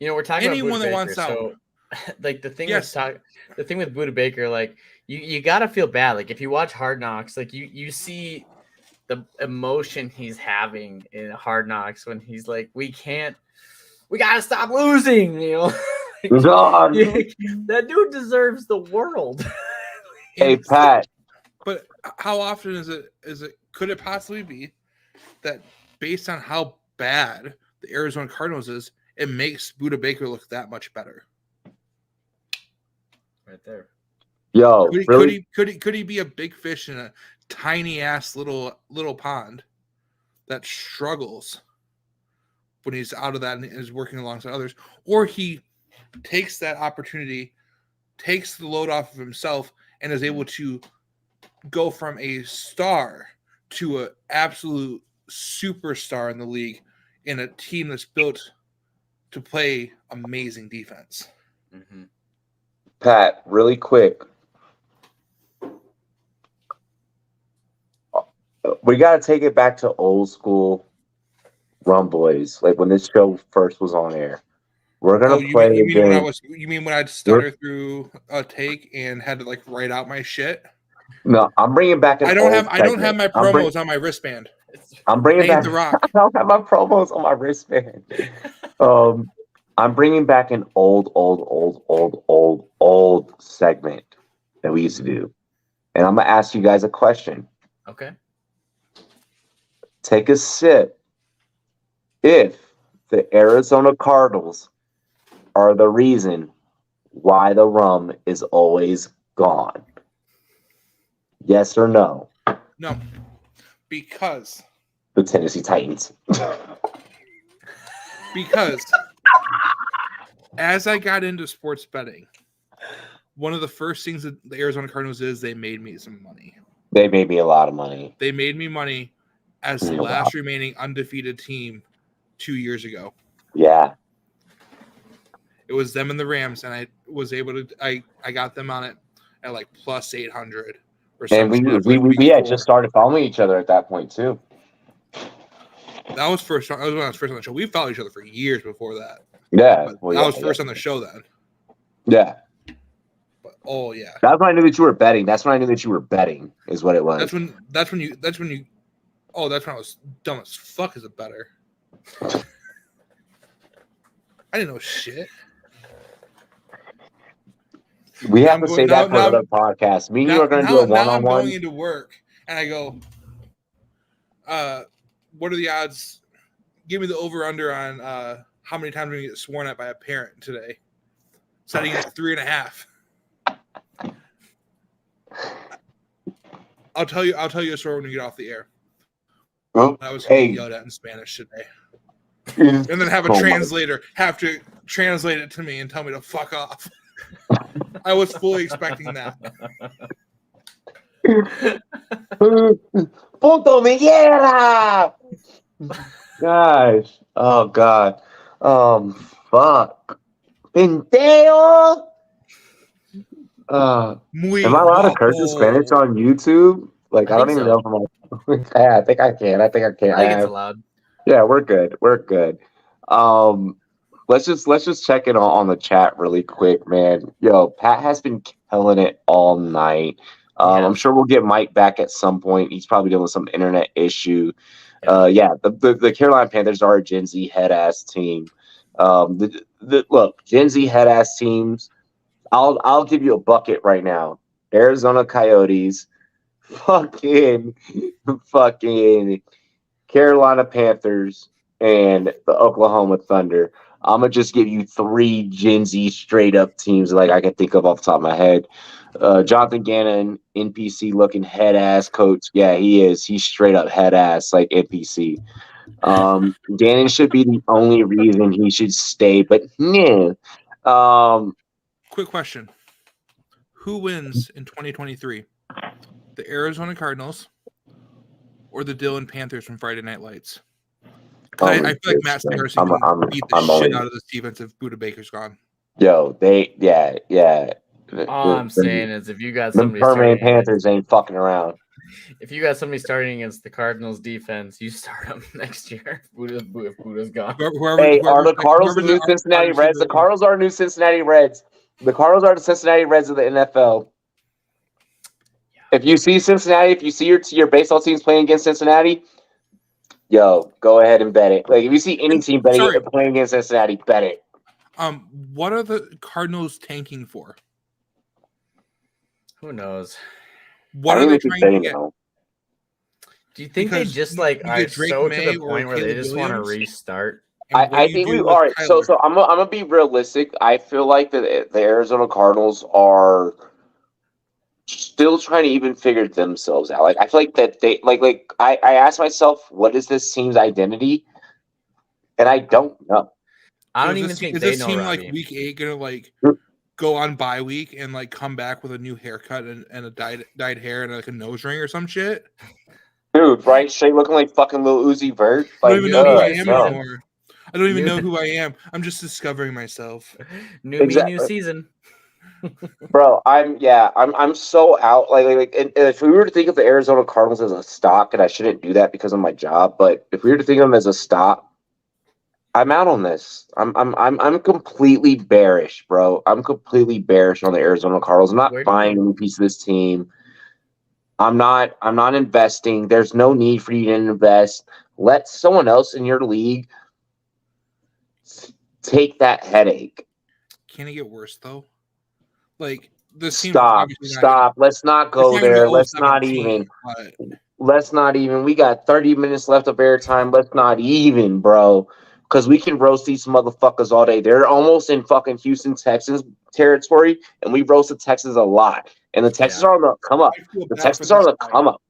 know, we're talking anyone about that Baker, wants out. so, like the thing with Buda Baker, like you gotta feel bad. Like if you watch Hard Knocks, like you see the emotion he's having in Hard Knocks when he's like, we gotta stop losing, you know. God. That dude deserves the world. Hey, Pat. But how often is it could it possibly be that based on how bad the Arizona Cardinals is, it makes Buda Baker look that much better? Right there. Yo, could he be a big fish in a tiny ass little pond that struggles when he's out of that and is working alongside others? Or he takes that opportunity, takes the load off of himself, and is able to go from a star to an absolute superstar in the league in a team that's built to play amazing defense. Mm-hmm. Pat, really quick. We got to take it back to old school Rumboyz, like when this show first was on air. We're gonna play. You mean when I'd stutter through a take and had to like write out my shit? No, I'm bringing back. I don't have my promos on my wristband. I'm bringing back The Rock. I don't have my promos on my wristband. I'm bringing back an old segment that we used to do, and I'm gonna ask you guys a question. Okay. Take a sip. If the Arizona Cardinals are the reason why the rum is always gone. Yes or no? No. Because the Tennessee Titans. Because as I got into sports betting, one of the first things that the Arizona Cardinals is they made me some money. They made me a lot of money. They made me money as the last remaining undefeated team 2 years ago. Yeah. It was them and the Rams, and I was able to I got them on it at like plus 800 or something. And we had just started following each other at that point too. That was first. That was when I was first on the show. We followed each other for years before that. Yeah. I was first on the show then. Yeah. But, oh yeah. That's when I knew that you were betting. That's when I knew that you were betting. Is what it was. That's when you. Oh, that's when I was dumb as fuck as a better. I didn't know shit. We have to say that for another podcast. Me and you are going to do a Now I'm one-on-one. going into work and I go, what are the odds? Give me the over-under on how many times I'm going to get sworn at by a parent today. Setting it at 3.5. I'll tell you a story when we get off the air. Oh, I was getting yelled at in Spanish today. And then have a translator have to translate it to me and tell me to fuck off. I was fully expecting that. Punto Miguera! Gosh. Oh, God. Fuck. Penteo! Am I allowed to curse in Spanish on YouTube? Like, I don't even know if I'm yeah, I think I can. I think it's allowed. Yeah, we're good. We're good. Let's just check in on the chat really quick, man. Yo, Pat has been killing it all night. I'm sure we'll get Mike back at some point. He's probably dealing with some internet issue. The Carolina Panthers are a Gen Z head ass team. Look, Gen Z head ass teams. I'll give you a bucket right now. Arizona Coyotes, fucking Carolina Panthers, and the Oklahoma Thunder. I'm gonna just give you 3 Gen Z straight up teams like I can think of off the top of my head. Jonathan Gannon, NPC looking head ass coach. Yeah, he is. He's straight up head ass like NPC. Gannon should be the only reason he should stay, but yeah. Quick question. Who wins in 2023? The Arizona Cardinals or the Dillon Panthers from Friday Night Lights? I feel like Matt Saracen can beat the shit out of this defense if Buda Baker's gone. Yo, yeah. All I'm saying is if you got somebody permanent Panthers ain't fucking around. If you got somebody starting against the Cardinals defense, you start them next year. If Buda's gone. Are the Cardinals the new Cincinnati Reds? The Cardinals are new Cincinnati Reds. The Cardinals are the Cincinnati Reds of the NFL. If you see Cincinnati, if you see your baseball teams playing against Cincinnati, yo, go ahead and bet it. Like if you see any team playing against Cincinnati, bet it. What are the Cardinals tanking for? Who knows? What are they trying to get? Do you think they just like are so to the point where they just want to restart? I think we are. So I'm gonna be realistic. I feel like the Arizona Cardinals are still trying to even figure themselves out. Like I feel like that they I asked myself, what is this team's identity? And I don't know. I don't even think is they this know. Team like week 8 gonna go on bye week and come back with a new haircut and a dyed hair and a nose ring or some shit? Dude, right? Straight looking like fucking Lil Uzi Vert. I don't even know who I am anymore. I don't even know who I am. I'm just discovering myself. New season. Bro, I'm so out. Like, and if we were to think of the Arizona Cardinals as a stock, and I shouldn't do that because of my job, but if we were to think of them as a stock, I'm out on this. I'm completely bearish, bro. I'm completely bearish on the Arizona Cardinals. I'm not buying any piece of this team. I'm not investing. There's no need for you to invest. Let someone else in your league take that headache. Can it get worse though? Like this. Stop. Let's not go there. Let's not even. We got 30 minutes left of airtime. Let's not even, bro. Because we can roast these motherfuckers all day. They're almost in fucking Houston, Texas territory, and we roasted Texas a lot. And the Texans are on the come up. The Texans are on the come up.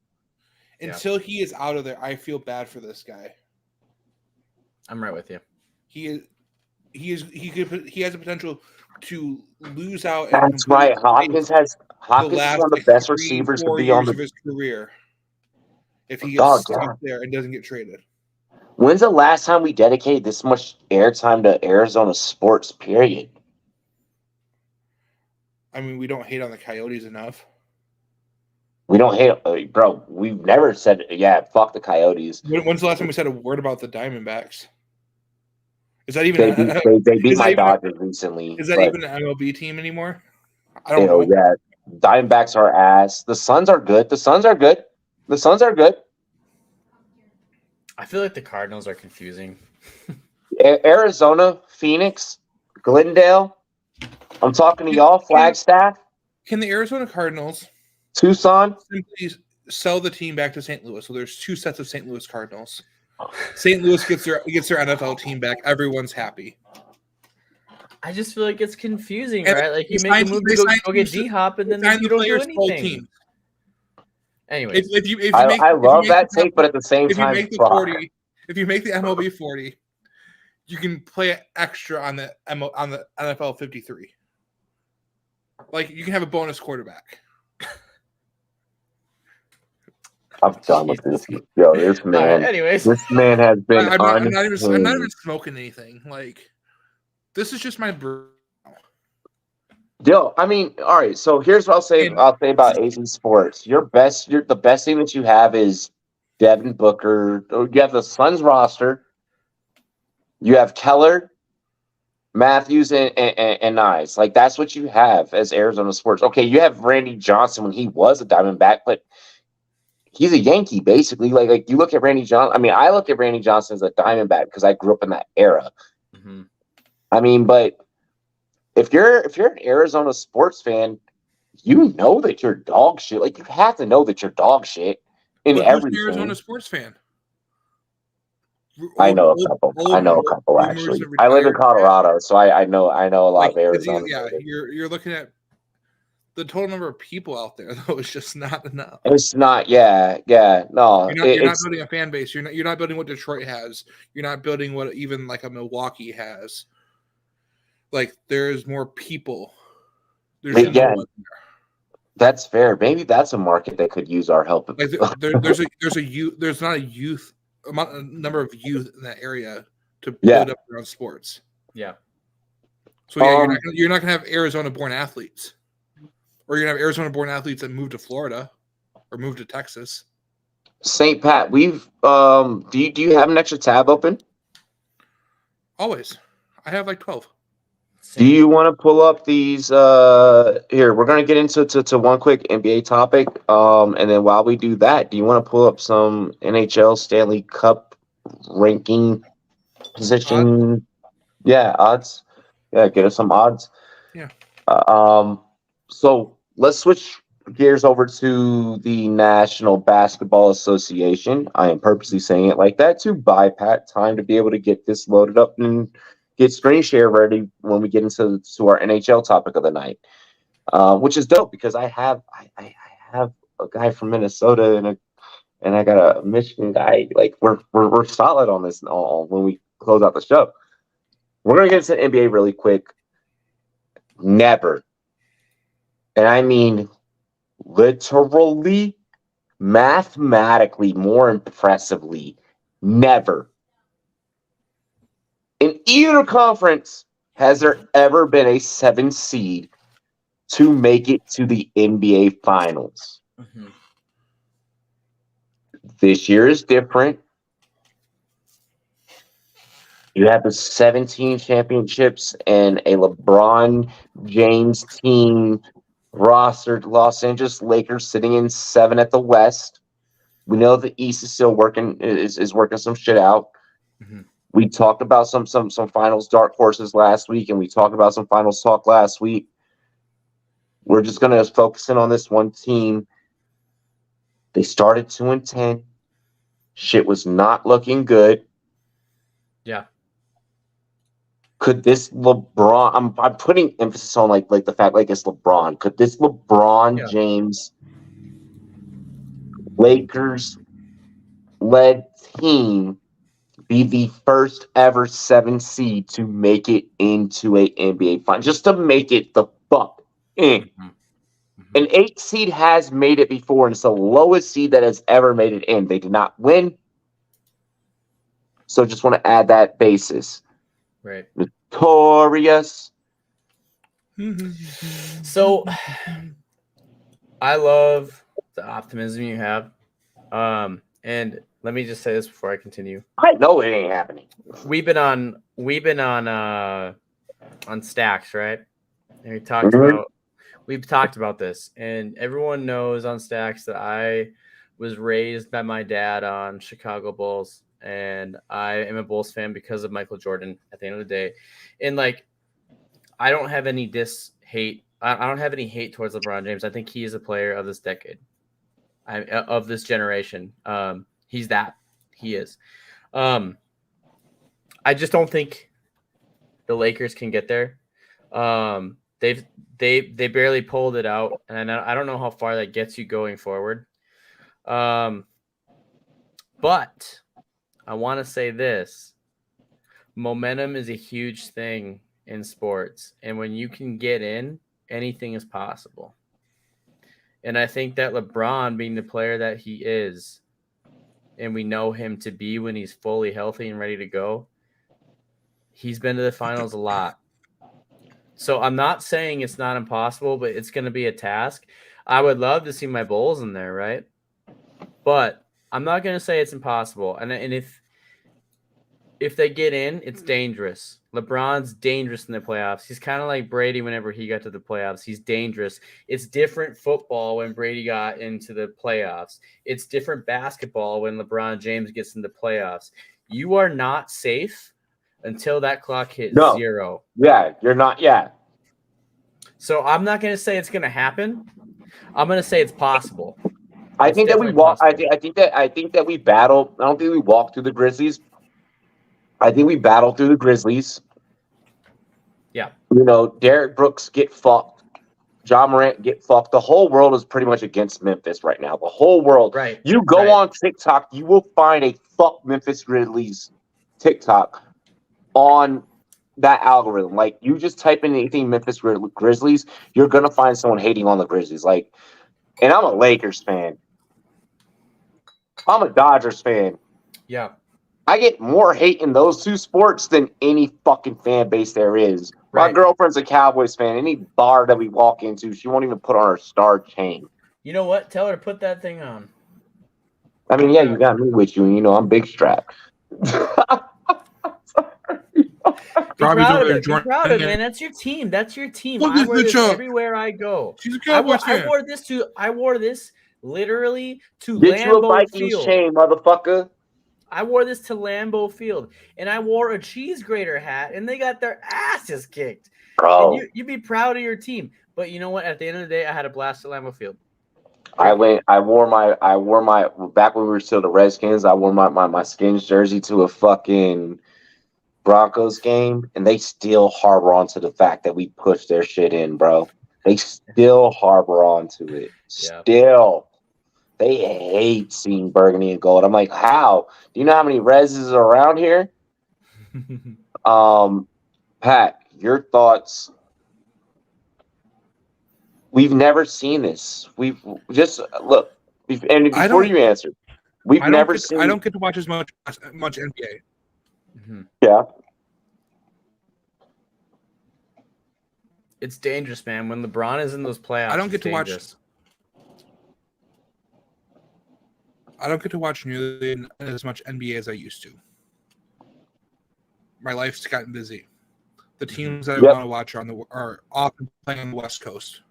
Until he is out of there, I feel bad for this guy. I'm right with you. He has a potential to lose out. That's right. Hopkins is one of the best receivers to be on his career. If he gets stuck there and doesn't get traded. When's the last time we dedicated this much airtime to Arizona sports, period? I mean, we don't hate on the Coyotes enough. We don't hate, bro. We've never said, fuck the Coyotes. When's the last time we said a word about the Diamondbacks? Is that even they beat my Dodgers recently? Is that even an MLB team anymore? I don't know. Yeah, Diamondbacks are ass. The Suns are good. I feel like the Cardinals are confusing. Arizona, Phoenix, Glendale. I'm talking to y'all, Flagstaff, Can the Arizona Cardinals Tucson. simply sell the team back to St. Louis? So there's 2 sets of St. Louis Cardinals. St. Louis gets their NFL team back. Everyone's happy. I just feel like it's confusing, And right? Like they you make a signed- move they to signed go get teams- D-Hop, and then Sign you the don't do players both anything. teams. Anyways, If you make, I if you love make that the take, but at the same if you time, make the fuck. 40, if you make the MLB 40, you can play extra on the NFL 53. Like you can have a bonus quarterback. I'm done with this. Yo, this all right, man. anyways, This man has been I'm not even unhinged. smoking anything. Like this is just my brew. Yo, I mean, all right. So here's what I'll say. And- I'll say about AZ Sports. The best thing that you have is Devin Booker. You have the Suns roster. You have Keller, Matthews, and Nyes. Like that's what you have as Arizona Sports. Okay, you have Randy Johnson when he was a Diamondback, but he's a Yankee basically. Like you look at Randy Johnson. I mean, I look at Randy Johnson as a Diamondback because I grew up in that era. mm-hmm. I mean, but if you're an Arizona sports fan, you know that you're dog shit. Like you have to know that you're dog shit in But who's an everything. Arizona sports fan? I know a couple. I know a couple actually. I live in Colorado, so I know a lot of Arizona. Yeah, you're looking at the total number of people out there though is just not enough. It's not. No. You're not It's building a fan base. You're not building what Detroit has. You're not building what even like a Milwaukee has. Like there's more people. yeah. That's fair. Maybe that's a market that could use our help. Like there's not a number of youth in that area to build up around sports. Yeah. So yeah, you're not gonna have Arizona-born athletes, or you're gonna have Arizona-born athletes that move to Florida or move to Texas. St. Pat, we've do you have an extra tab open? Always, I have like 12. Do you want to pull up these? Here, we're gonna get into one quick NBA topic. And then while we do that, do you want to pull up some NHL Stanley Cup ranking position? Yeah, odds. Yeah, get us some odds. Yeah. So let's switch gears over to the National Basketball Association. I am purposely saying it like that to buy Pat time to be able to get this loaded up and get screen share ready when we get into our NHL topic of the night, which is dope because I have a guy from Minnesota and I got a Michigan guy. Like we're solid on this when we close out the show. We're gonna get into the NBA really quick. Never, and I mean literally, mathematically, more impressively, never. In either conference, has there ever been a 7 seed to make it to the NBA Finals? Mm-hmm. This year is different. You have the 17 championships and a LeBron James team rostered Los Angeles Lakers sitting in 7 at the West. We know the East is still working some shit out. Mm-hmm. We talked about some finals dark horses last week, and we talked about some finals talk last week. We're just gonna focus in on this one team. They started 2-10. Shit was not looking good. Yeah. Could this LeBron? I'm putting emphasis on like the fact like it's LeBron. Could this LeBron James Lakers led team be the first ever 7 seed to make it into a NBA final? Just to make it the fuck in. Mm-hmm. Mm-hmm. An 8 seed has made it before, and it's the lowest seed that has ever made it in. They did not win. So just want to add that basis. Right. Notorious. So I love the optimism you have. And let me just say this before I continue. I know it ain't happening. We've been on Stacks, right? And we've talked about this, and everyone knows on Stacks that I was raised by my dad on Chicago Bulls. and I am a Bulls fan because of Michael Jordan at the end of the day. And like, I don't have any hate. I don't have any hate towards LeBron James. I think he is a player of this decade, of this generation. He's that. He is. I just don't think the Lakers can get there. They barely pulled it out, and I don't know how far that gets you going forward. But I want to say this: momentum is a huge thing in sports, and when you can get in, anything is possible. And I think that LeBron, being the player that he is, and we know him to be when he's fully healthy and ready to go, he's been to the finals a lot. So I'm not saying it's not impossible, but it's going to be a task. I would love to see my Bulls in there, right? But I'm not going to say it's impossible. And if they get in, it's dangerous. LeBron's dangerous in the playoffs. He's kind of like Brady whenever he got to the playoffs. He's dangerous. It's different football when Brady got into the playoffs. It's different basketball when LeBron James gets into playoffs. You are not safe until that clock hits zero. Yeah, you're not. Yeah. So I'm not going to say it's going to happen. I'm going to say it's possible. I think that we walk. I think that we battle. I don't think we walk through the Grizzlies. I think we battle through the Grizzlies. Yeah. You know, Derrick Brooks get fucked. John Morant get fucked. The whole world is pretty much against Memphis right now. The whole world. Right. You go on TikTok, you will find a fuck Memphis Grizzlies TikTok on that algorithm. Like, you just type in anything Memphis Grizzlies, you're gonna find someone hating on the Grizzlies. Like, and I'm a Lakers fan. I'm a Dodgers fan. Yeah. I get more hate in those two sports than any fucking fan base there is. My girlfriend's a Cowboys fan. Any bar that we walk into, she won't even put on her star chain. You know what? Tell her to put that thing on. I mean, yeah, you got me with you, and you know I'm big strap. Be proud of it, man. That's your team. That's your team. I wear this everywhere I go. She's a Cowboys fan. I wore this literally to Get you a Lambeau Vikings Field. chain, motherfucker. I wore this to Lambeau Field, and I wore a cheese grater hat, and they got their asses kicked. Bro, And you'd be proud of your team, but you know what? At the end of the day, I had a blast at Lambeau Field. I wore my back when we were still the Redskins. I wore my Skins jersey to a fucking Broncos game, and they still harbor onto the fact that we pushed their shit in, bro. They still harbor onto it. Yeah. Still. They hate seeing burgundy and gold. I'm like, how? Do you know how many reses are around here? Pat, your thoughts. We've never seen this. We've just look. And before you answer, we've never seen. I don't get to watch as much NBA. Mm-hmm. Yeah. It's dangerous, man. When LeBron is in those playoffs, I don't get to watch. dangerous. I don't get to watch nearly as much NBA as I used to. My life's gotten busy. The teams that I want to watch are often playing on the West Coast.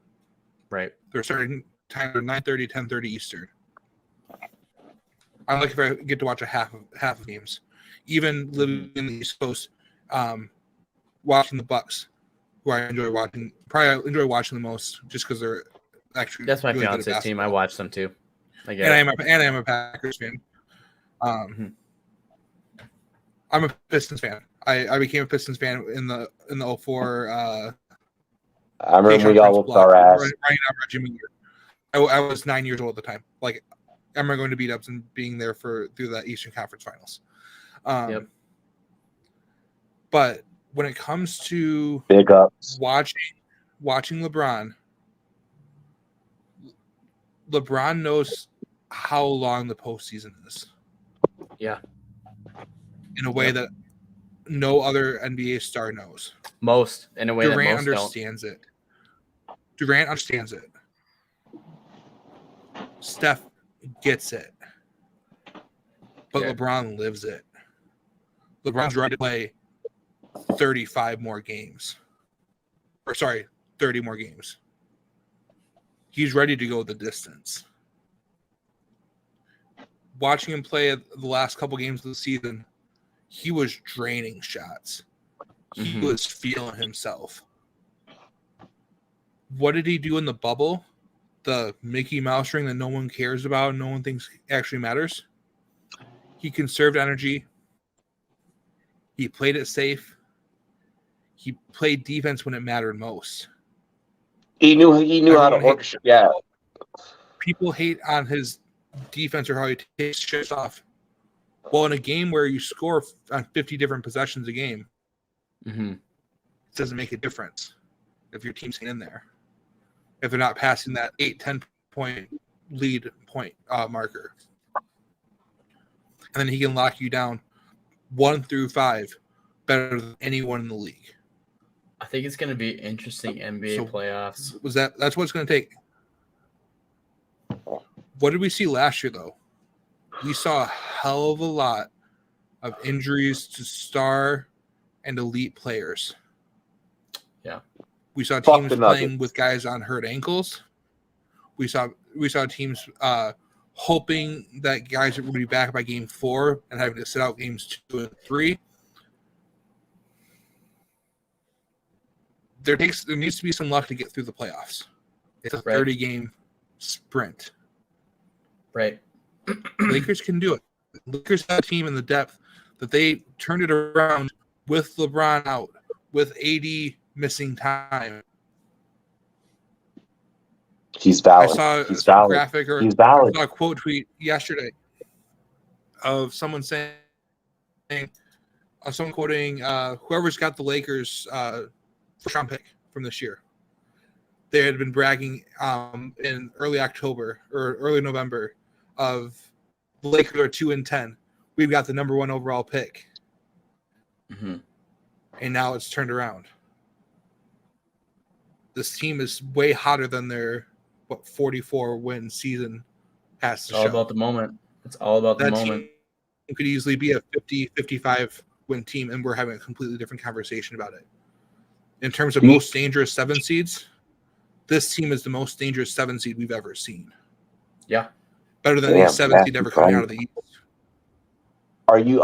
Right. They're starting time at 9:30, 10:30 Eastern. I like if I get to watch a half of games. Even living in the East Coast, watching the Bucks, who I enjoy watching. Probably I enjoy watching the most just because they're actually. That's my really fiance's team. I watch them too. I am a Packers fan. I'm a Pistons fan. I became a Pistons fan in the 04. I remember we all whooped our ass. I was 9 years old at the time. Like, I remember going to beat ups and being there through the Eastern Conference Finals. But when it comes to big ups, watching LeBron knows how long the postseason is. Yeah. In a way that no other NBA star knows. Most in a way Durant that most understands it. Durant understands it. Steph gets it. But LeBron lives it. LeBron's ready to play 35 more games. 30 more games. He's ready to go the distance. watching him play the last couple games of the season, he was draining shots. He was feeling himself. What did he do in the bubble? The Mickey Mouse ring that no one cares about, no one thinks actually matters. He conserved energy. He played it safe. He played defense when it mattered most. He knew how to orchestrate. Yeah. People hate on his defense or how he takes shifts off. Well, in a game where you score on 50 different possessions a game, it doesn't make a difference if your team's in there. If they're not passing that 8-10 point lead point marker. And then he can lock you down 1 through 5 better than anyone in the league. I think it's going to be interesting NBA playoffs. That's what it's going to take. What did we see last year, though? We saw a hell of a lot of injuries to star and elite players. Yeah. We saw teams playing with guys on hurt ankles. We saw teams hoping that guys would be back by game 4 and having to sit out games 2 and 3. There needs to be some luck to get through the playoffs. It's a 30-game sprint. Right. Lakers can do it. Lakers have a team in the depth that they turned it around with LeBron out, with AD missing time. He's valid. I saw He's a valid. graphic or He's valid. I saw a quote tweet yesterday of someone saying, someone quoting whoever's got the Lakers first round pick from this year. They had been bragging in early October or early November of the Lakers are 2-10. We've got the number 1 overall pick. And now it's turned around. This team is way hotter than their 44-win season has to show. All about the moment. It's all about the moment. Team could easily be a 50-55 win team, and we're having a completely different conversation about it. In terms of most dangerous 7 seeds, this team is the most dangerous 7 seed we've ever seen. Yeah. Better than any 7 seed ever coming out of the East. Are you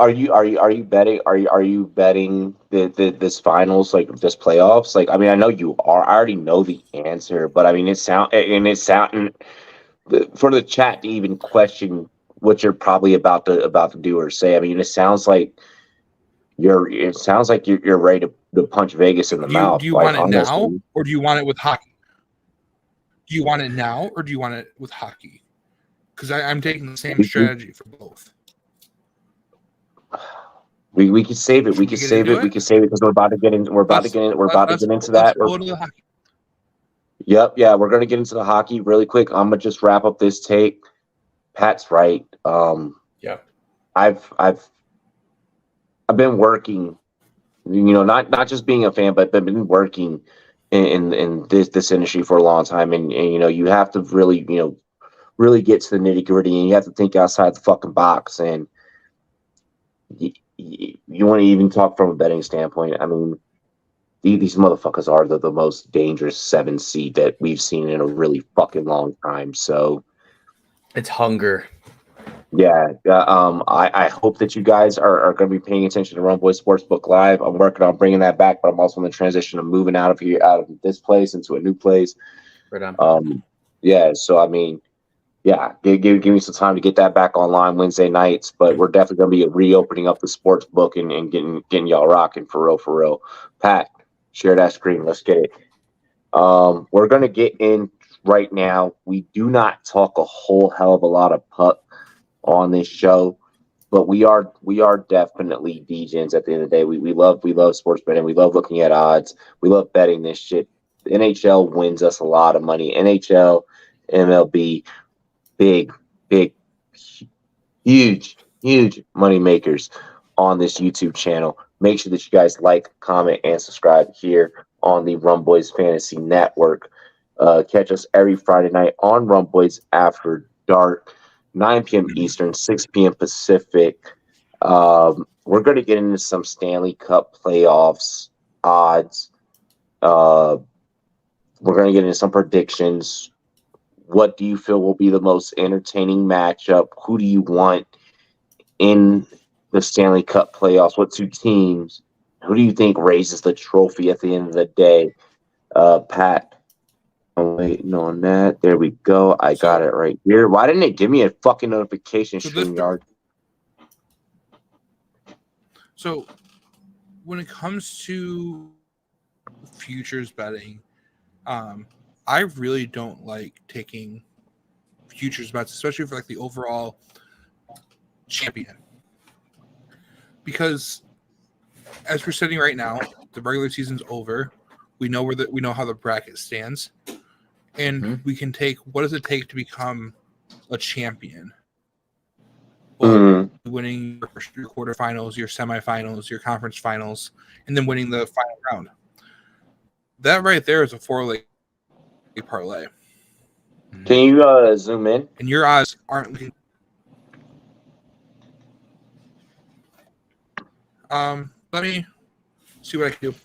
betting this finals, like this playoffs? Like, I mean, I know you are. I already know the answer, but I mean, it's sounding for the chat to even question what you're probably about to do or say. I mean, it sounds like you're ready to punch Vegas in the mouth. Do you like, want it honestly. now, or do you want it with hockey? Do you want it now, or do you want it with hockey? Because I'm taking the same strategy for both. We can save it. We can save it. We can save it because we're about to get in. We're about to get into that. Go to the hockey. Yep. Yeah, we're gonna get into the hockey really quick. I'm gonna just wrap up this take. Pat's right. Yeah. I've been working. Not just being a fan, but I've been working in this industry for a long time, and you have to really really get to the nitty gritty, and you have to think outside the fucking box. And you want to even talk from a betting standpoint. I mean, these motherfuckers are the most dangerous 7 seed that we've seen in a really fucking long time. So it's hunger. Yeah. I hope that you guys are going to be paying attention to Rumboyz Sportsbook Live. I'm working on bringing that back, but I'm also in the transition of moving out of this place into a new place. Right on. Yeah. So I mean, yeah, give me some time to get that back online Wednesday nights, but we're definitely going to be reopening up the sports book and getting y'all rocking for real. Pat, share that screen. Let's get it. We're going to get in right now. We do not talk a whole hell of a lot of puck on this show, but we are definitely DJs at the end of the day. We love sports betting. We love looking at odds. We love betting this shit. The NHL wins us a lot of money. NHL, MLB, big, huge money makers on this YouTube channel. Make sure that you guys like, comment, and subscribe here on the Rumboyz Fantasy Network. Catch us every Friday night on Rumboyz After Dark, 9 p.m. Eastern, 6 p.m. Pacific. We're going to get into some Stanley Cup playoffs odds. We're going to get into some predictions. what do you feel will be the most entertaining matchup? Who do you want in the Stanley Cup playoffs? What two teams? Who do you think raises the trophy at the end of the day? Pat, I'm waiting on that. There we go. I got it right here. Why didn't it give me a fucking notification, StreamYard? So when it comes to futures betting, I really don't like taking futures bets, especially for like the overall champion, because as we're sitting right now, the regular season's over. We know we know how the bracket stands, and we can take what does it take to become a champion. Well, winning your quarterfinals, your semifinals, your conference finals, and then winning the final round. That right there is a 4-leg parlay. Can you zoom in? And your odds aren't looking. Let me see what I can do.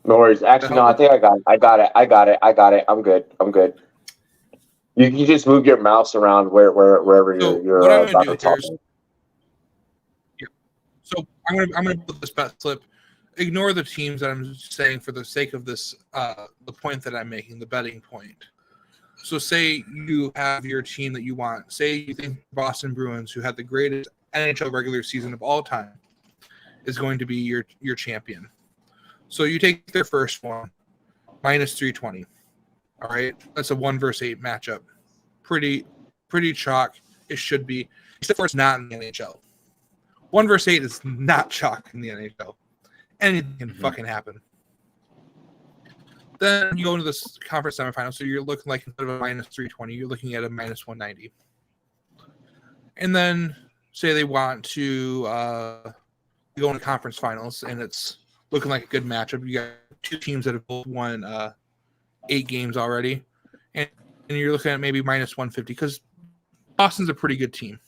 No worries. Actually, no, I think I got it. I'm good. You can just move your mouse around wherever you're about to talk. Yeah. So I'm gonna put this bet slip. Ignore the teams that I'm saying for the sake of this, the point that I'm making, the betting point. So say you have your team that you want. Say you think Boston Bruins, who had the greatest NHL regular season of all time, is going to be your champion. So you take their first one, minus 320. All right, that's a 1 versus 8 matchup. Pretty chalk. It should be, except for it's not in the NHL. 1 versus 8 is not chalk in the NHL. Anything can fucking happen. Then you go into this conference semifinal, so you're looking like instead of a minus 320, you're looking at a minus 190. And then say they want to go into conference finals, and it's looking like a good matchup. You got two teams that have both won 8 games already, and you're looking at maybe minus 150 because Boston's a pretty good team.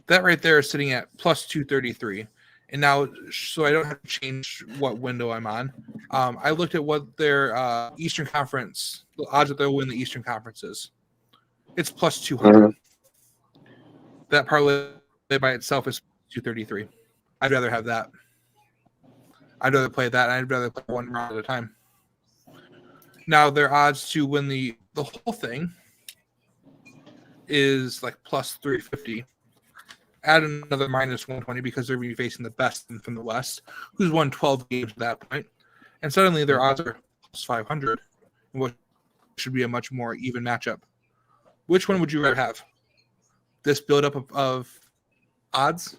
That right there is sitting at plus 233. And now, so I don't have to change what window I'm on. I looked at what their Eastern Conference, the odds that they'll win the Eastern Conference is. It's plus 200. That parlay by itself is 233. I'd rather have that. I'd rather play that. I'd rather play one round at a time. Now, their odds to win the whole thing is like plus 350. Add another minus 120 because they're going to be facing the best from the West, who's won 12 games at that point. And suddenly their odds are plus 500, which should be a much more even matchup. Which one would you rather have? This buildup of odds?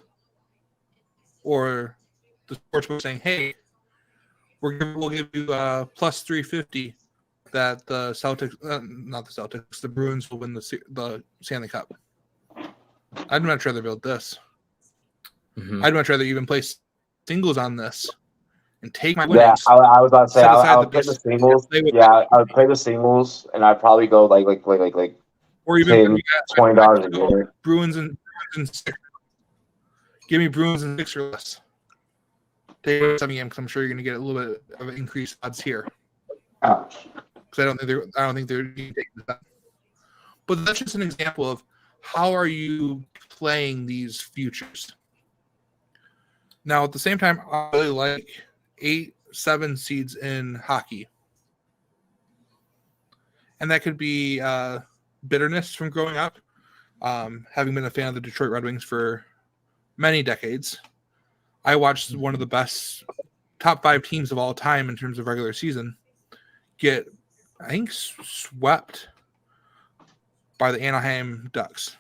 Or the sportsbook saying, hey, we'll give you plus 350 that the Celtics, not the Celtics, the Bruins will win the Stanley Cup. I'd much rather build this. I'd much rather even play singles on this and take my winnings. Yeah, I was about to say I would play the singles. Yeah, I would play the singles, and I'd probably go like or even $20 a year. Bruins and 6. Give me Bruins and 6 or less. Take 7 games because I'm sure you're going to get a little bit of increased odds here. Ouch. Because I don't think they're taking that. But that's just an example of how are you playing these futures. Now, at the same time, I really like 8-7 seeds in hockey. And that could be bitterness from growing up, having been a fan of the Detroit Red Wings for many decades. I watched one of the best top 5 teams of all time in terms of regular season get, I think, swept by the Anaheim Ducks.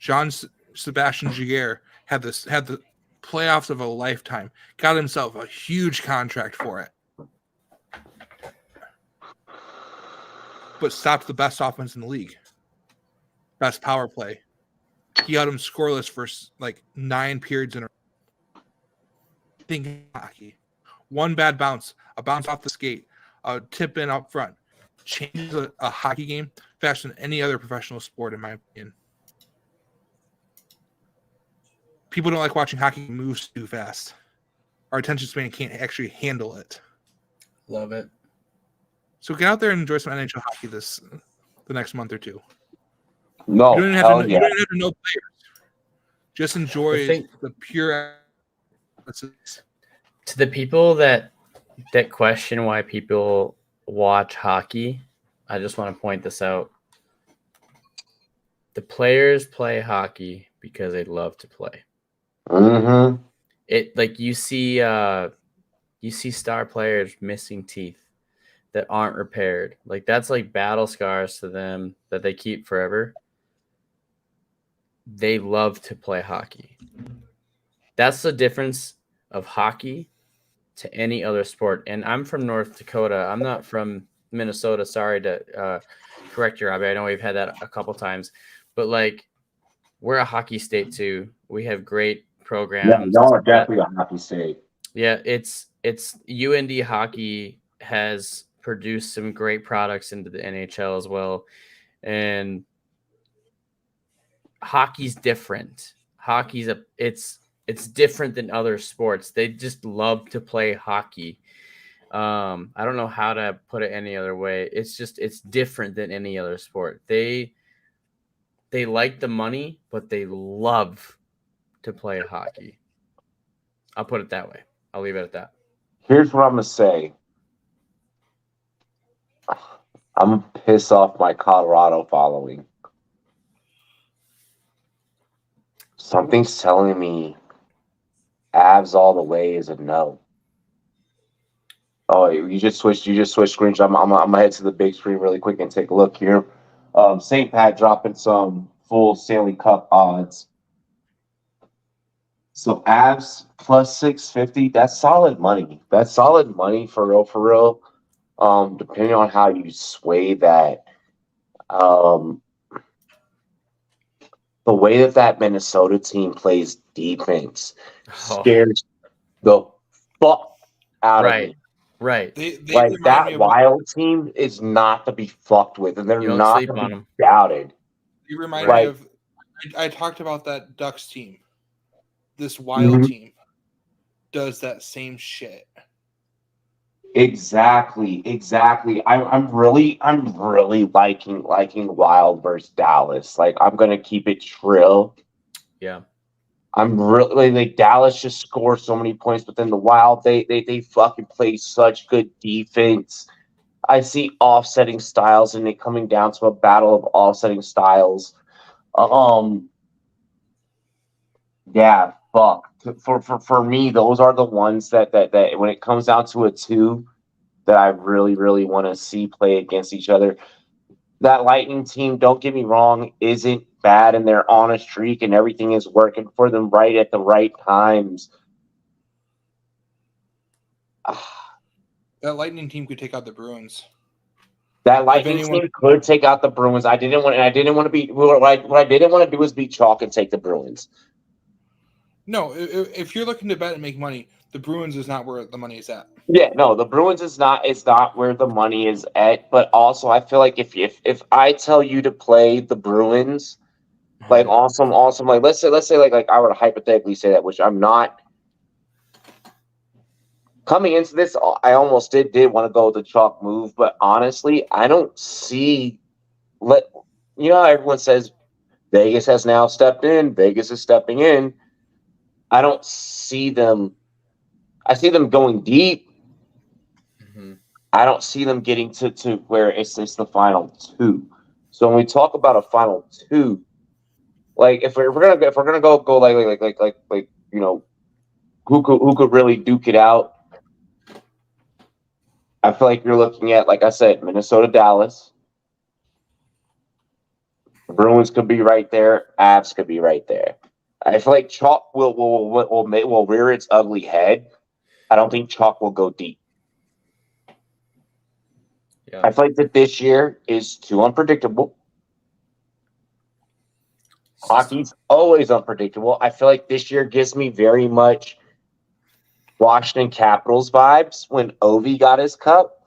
Jean-Sebastien Giguère had the playoffs of a lifetime, got himself a huge contract for it, but stopped the best offense in the league, best power play. He had him scoreless for like 9 periods in a row. Thinking hockey, one bad bounce, a bounce off the skate, a tip in up front, changes a hockey game faster than any other professional sport, in my opinion. People don't like watching hockey moves too fast. Our attention span can't actually handle it. Love it. So get out there and enjoy some NHL hockey the next month or two. No, You don't even have hell to. yeah. You don't even have to know players. Just enjoy the pure. To the people that question why people watch hockey, I just want to point this out. The players play hockey because they love to play. Mm-hmm. It like you see star players missing teeth that aren't repaired. Like that's like battle scars to them that they keep forever. They love to play hockey. That's the difference of hockey to any other sport. And I'm from North Dakota. I'm not from Minnesota. Sorry to correct you, Robbie. I know we've had that a couple times, but like we're a hockey state too. We have great programs. Yeah, y'all are definitely a hockey state. Yeah, it's UND hockey has produced some great products into the NHL as well. And hockey's different. It's different than other sports. They just love to play hockey. I don't know how to put it any other way. It's different than any other sport. They like the money, but they love to play hockey. I'll put it that way. I'll leave it at that. Here's what I'm gonna say. I'm gonna piss off my Colorado following. Something's telling me Avs all the way is a no. Oh, you just switched screens. I'm gonna head to the big screen really quick and take a look here. St. Pat dropping some full Stanley Cup odds. So Avs plus 650. That's solid money. That's solid money for real, for real. Depending on how you sway that. The way that Minnesota team plays defense scares the fuck out of me. Right. They Like that Wild team is not to be fucked with, and they're not to be doubted. You remind me of. I talked about that Ducks team. This Wild team does that same shit. Exactly. I'm really liking Wild versus Dallas. Like I'm gonna keep it trill. Yeah. I'm really like Dallas just scores so many points, but then the Wild they fucking play such good defense. I see offsetting styles and it coming down to a battle of offsetting styles. Yeah, fuck. For me, those are the ones that when it comes down to a two that I really want to see play against each other. That Lightning team, don't get me wrong, isn't bad and they're on a streak and everything is working for them right at the right times. That Lightning team could take out the Bruins. That Lightning team could take out the Bruins. What I didn't want to do was beat chalk and take the Bruins. No, if you're looking to bet and make money, the Bruins is not where the money is at. Yeah, no, the Bruins is not where the money is at. But also, I feel like if I tell you to play the Bruins, like awesome, like let's say like I would hypothetically say that, which I'm not. Coming into this, I almost did want to go with the chalk move, but honestly, I don't see. You know how everyone says Vegas has now stepped in. Vegas is stepping in. I don't see them. I see them going deep. Mm-hmm. I don't see them getting to where it's the final two. So when we talk about a final two, like if we're gonna go like you know, who could really duke it out? I feel like you're looking at, like I said, Minnesota, Dallas. Bruins could be right there. Avs could be right there. I feel like chalk will rear its ugly head. I don't think chalk will go deep. Yeah. I feel like that this year is too unpredictable. Hockey's always unpredictable. I feel like this year gives me very much Washington Capitals vibes when Ovi got his cup.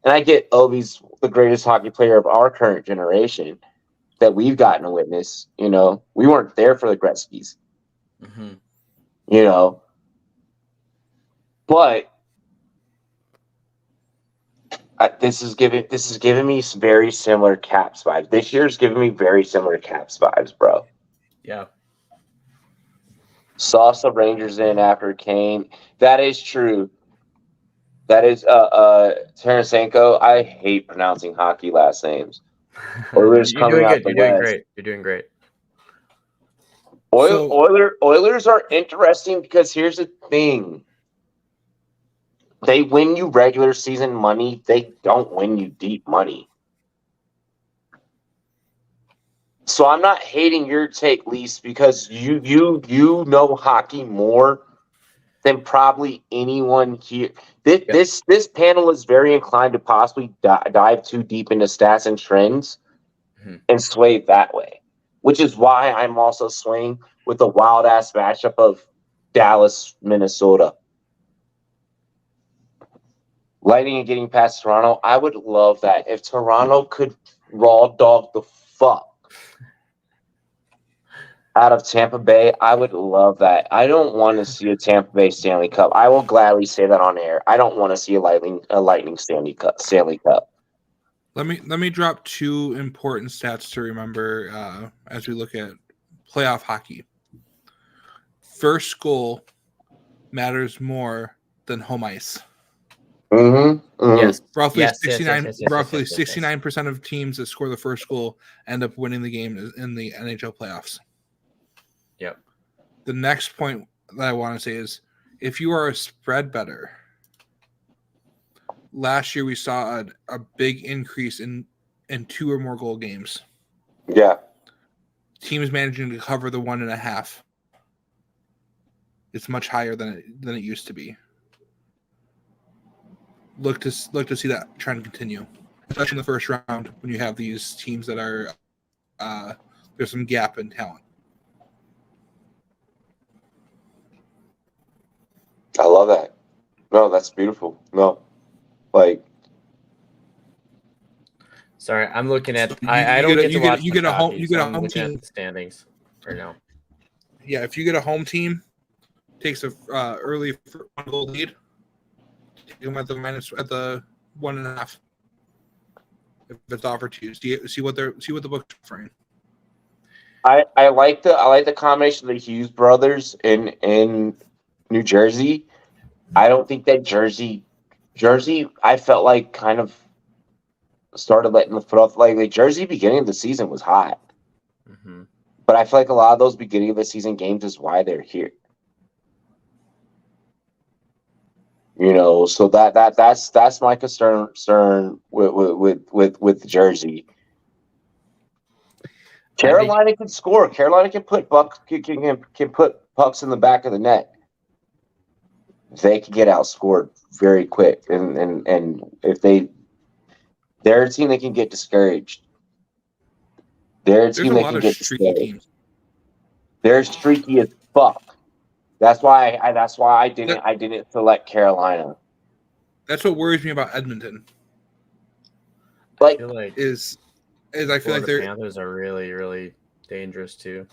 And I get Ovi's the greatest hockey player of our current generation that we've gotten to witness. You know, we weren't there for the Gretzky's. Mm-hmm. You know, but This is giving me some very similar Caps vibes. This year's giving me very similar Caps vibes, bro. Yeah. Sauce Rangers in after Kane. That is true. That is Tarasenko. I hate pronouncing hockey last names. Oilers You're coming doing out good. the You're doing West. great. You're doing great. Oilers are interesting because here's the thing. They win you regular season money. They don't win you deep money. So I'm not hating your take, Lise, because you know hockey more than probably anyone here. This panel is very inclined to possibly dive too deep into stats and trends and sway that way, which is why I'm also swaying with the wild ass matchup of Dallas, Minnesota. Lightning and getting past Toronto, I would love that. If Toronto could raw dog the fuck out of Tampa Bay, I would love that. I don't want to see a Tampa Bay Stanley Cup. I will gladly say that on air. I don't want to see a Lightning Stanley Cup. Let me drop two important stats to remember as we look at playoff hockey. First goal matters more than home ice. Yes. Roughly Yes, 69% of teams that score the first goal end up winning the game in the NHL playoffs. Yep. The next point that I want to say is if you are a spread better, last year we saw a big increase in 2 or more goal games. Yeah. Teams managing to cover the 1.5. It's much higher than it used to be. Look to see that trend continue, especially in the first round when you have these teams that are there's some gap in talent. I love that. No, that's beautiful. No, like. Sorry, I'm looking at. I don't get to watch. You get a home looking team at the standings right now. Yeah, if you get a home team, takes a early 1-goal lead. Take them at the 1.5. If it's offered to you, see what the book's offering. I like the combination of the Hughes brothers in New Jersey. I don't think that Jersey I felt like kind of started letting the foot off. Like Jersey beginning of the season was hot. But I feel like a lot of those beginning of the season games is why they're here. You know, so that's my concern with Jersey. Carolina can score. Carolina can put can put pucks in the back of the net. They can get outscored very quick, and if they're a team that can get discouraged. They're a team that can get discouraged. They're streaky as fuck. That's why I didn't select Carolina. That's what worries me about Edmonton. I feel like I feel like the Panthers are really, really dangerous too.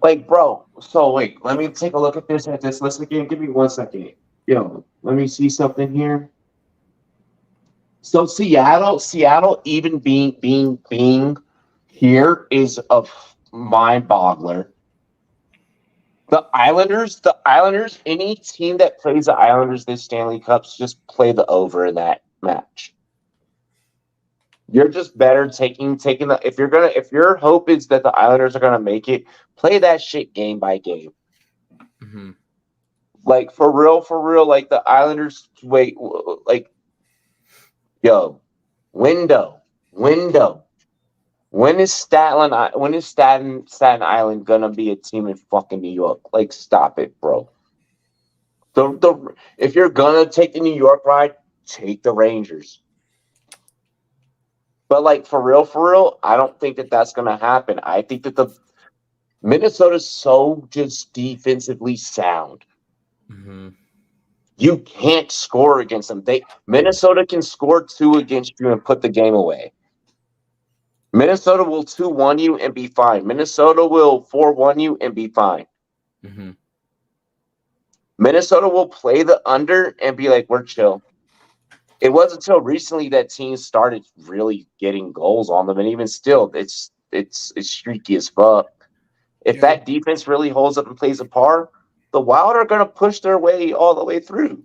Like, bro. So wait, let me take a look at this. Let's again. Give me 1 second. Yo, let me see something here. So Seattle, even being here is a mind boggler. The Islanders, any team that plays the Islanders this Stanley Cups, just play the over in that match. You're just better taking the if your hope is that the Islanders are gonna make it, play that shit game by game. Like for real, like the Islanders window. When is Staten Island gonna be a team in fucking New York? Like, stop it, bro. If you're gonna take the New York ride, take the Rangers. But like for real, I don't think that that's gonna happen. I think that the Minnesota's so just defensively sound. You can't score against them. Minnesota can score 2 against you and put the game away. Minnesota will 2-1 you and be fine. Minnesota will 4-1 you and be fine. Minnesota will play the under and be like, we're chill. It wasn't until recently that teams started really getting goals on them, and even still, it's streaky as fuck. If Yeah. that defense really holds up and plays a part, the Wild are going to push their way all the way through.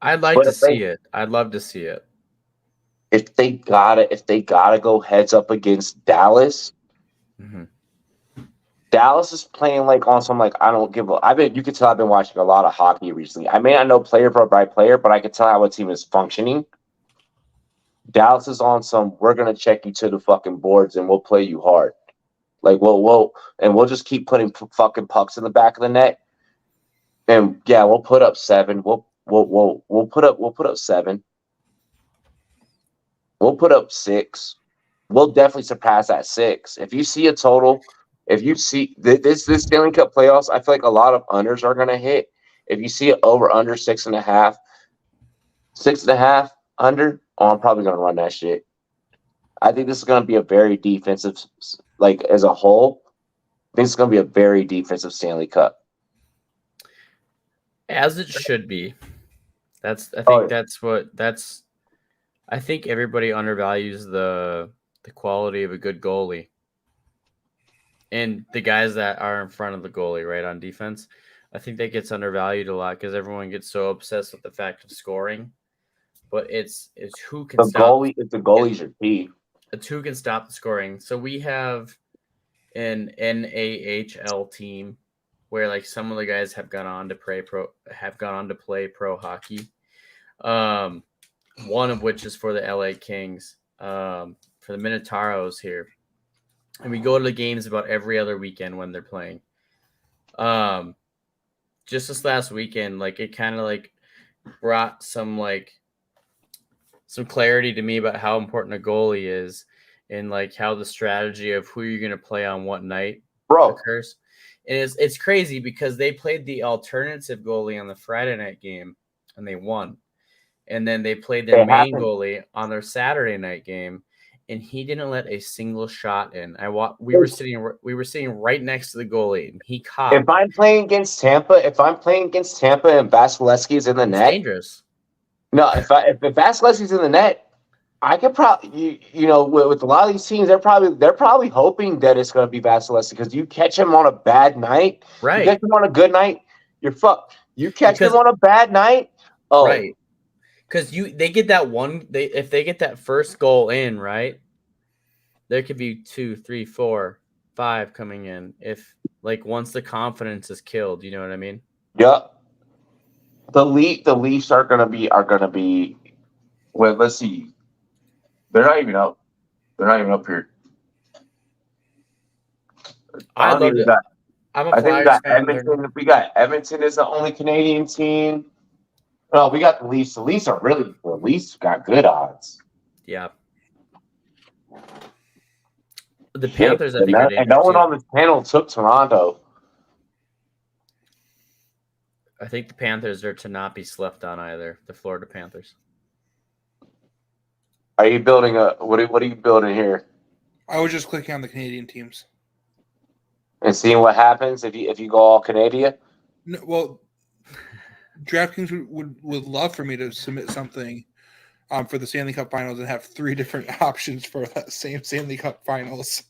I'd like But to see it. I'd love to see it. If they gotta go heads up against Dallas, Mhm. Dallas is playing like on some like I don't give a. You can tell I've been watching a lot of hockey recently. I may not know player by player, but I can tell how a team is functioning. Dallas is on some. We're gonna check you to the fucking boards and we'll play you hard. Like we'll just keep putting fucking pucks in the back of the net. And yeah, we'll put up 7. We'll put up 7. We'll put up 6. We'll definitely surpass that 6. If you see a total, if you see this Stanley Cup playoffs, I feel like a lot of unders are gonna hit. If you see it over under 6.5, 6.5 under, I'm probably gonna run that shit. I think this is gonna be a very defensive, like as a whole. I think it's gonna be a very defensive Stanley Cup. As it should be. I think everybody undervalues the quality of a good goalie. And the guys that are in front of the goalie, right, on defense, I think that gets undervalued a lot because everyone gets so obsessed with the fact of scoring. But it's who can stop The goalie's your key. It's who can stop the scoring. So we have an NAHL team where like some of the guys have gone on to play pro hockey. One of which is for the LA Kings, for the Minotauros here. And we go to the games about every other weekend when they're playing. Just this last weekend, like it kind of like brought some clarity to me about how important a goalie is and like how the strategy of who you're going to play on what night occurs. And it's crazy because they played the alternative goalie on the Friday night game and they won. And then they played their main goalie on their Saturday night game, and he didn't let a single shot in. We were sitting right next to the goalie, and he caught. If I'm playing against Tampa and Vasilevsky's in the net, dangerous. No, if Vasilevsky's in the net, I could probably with a lot of these teams, they're probably hoping that it's going to be Vasilevsky because you catch him on a bad night, right? You catch him on a good night, you're fucked. You catch him on a bad night, right? Because they get that one. If they get that first goal in, right, there could be 2, 3, 4, 5 coming in. If like once the confidence is killed, you know what I mean? Yep. The Leafs are gonna be. Well, let's see. They're not even up. They're not even up here. I think we got Edmonton. We got Edmonton is the only Canadian team. No, we got the Leafs. The Leafs got good odds. Yeah. The Panthers, I think, and no one on this panel took Toronto. I think the Panthers are to not be slept on either. The Florida Panthers. Are you building what are you building here? I was just clicking on the Canadian teams and seeing what happens if you go all Canadian. No, well, DraftKings would love for me to submit something for the Stanley Cup Finals and have 3 different options for that same Stanley Cup Finals.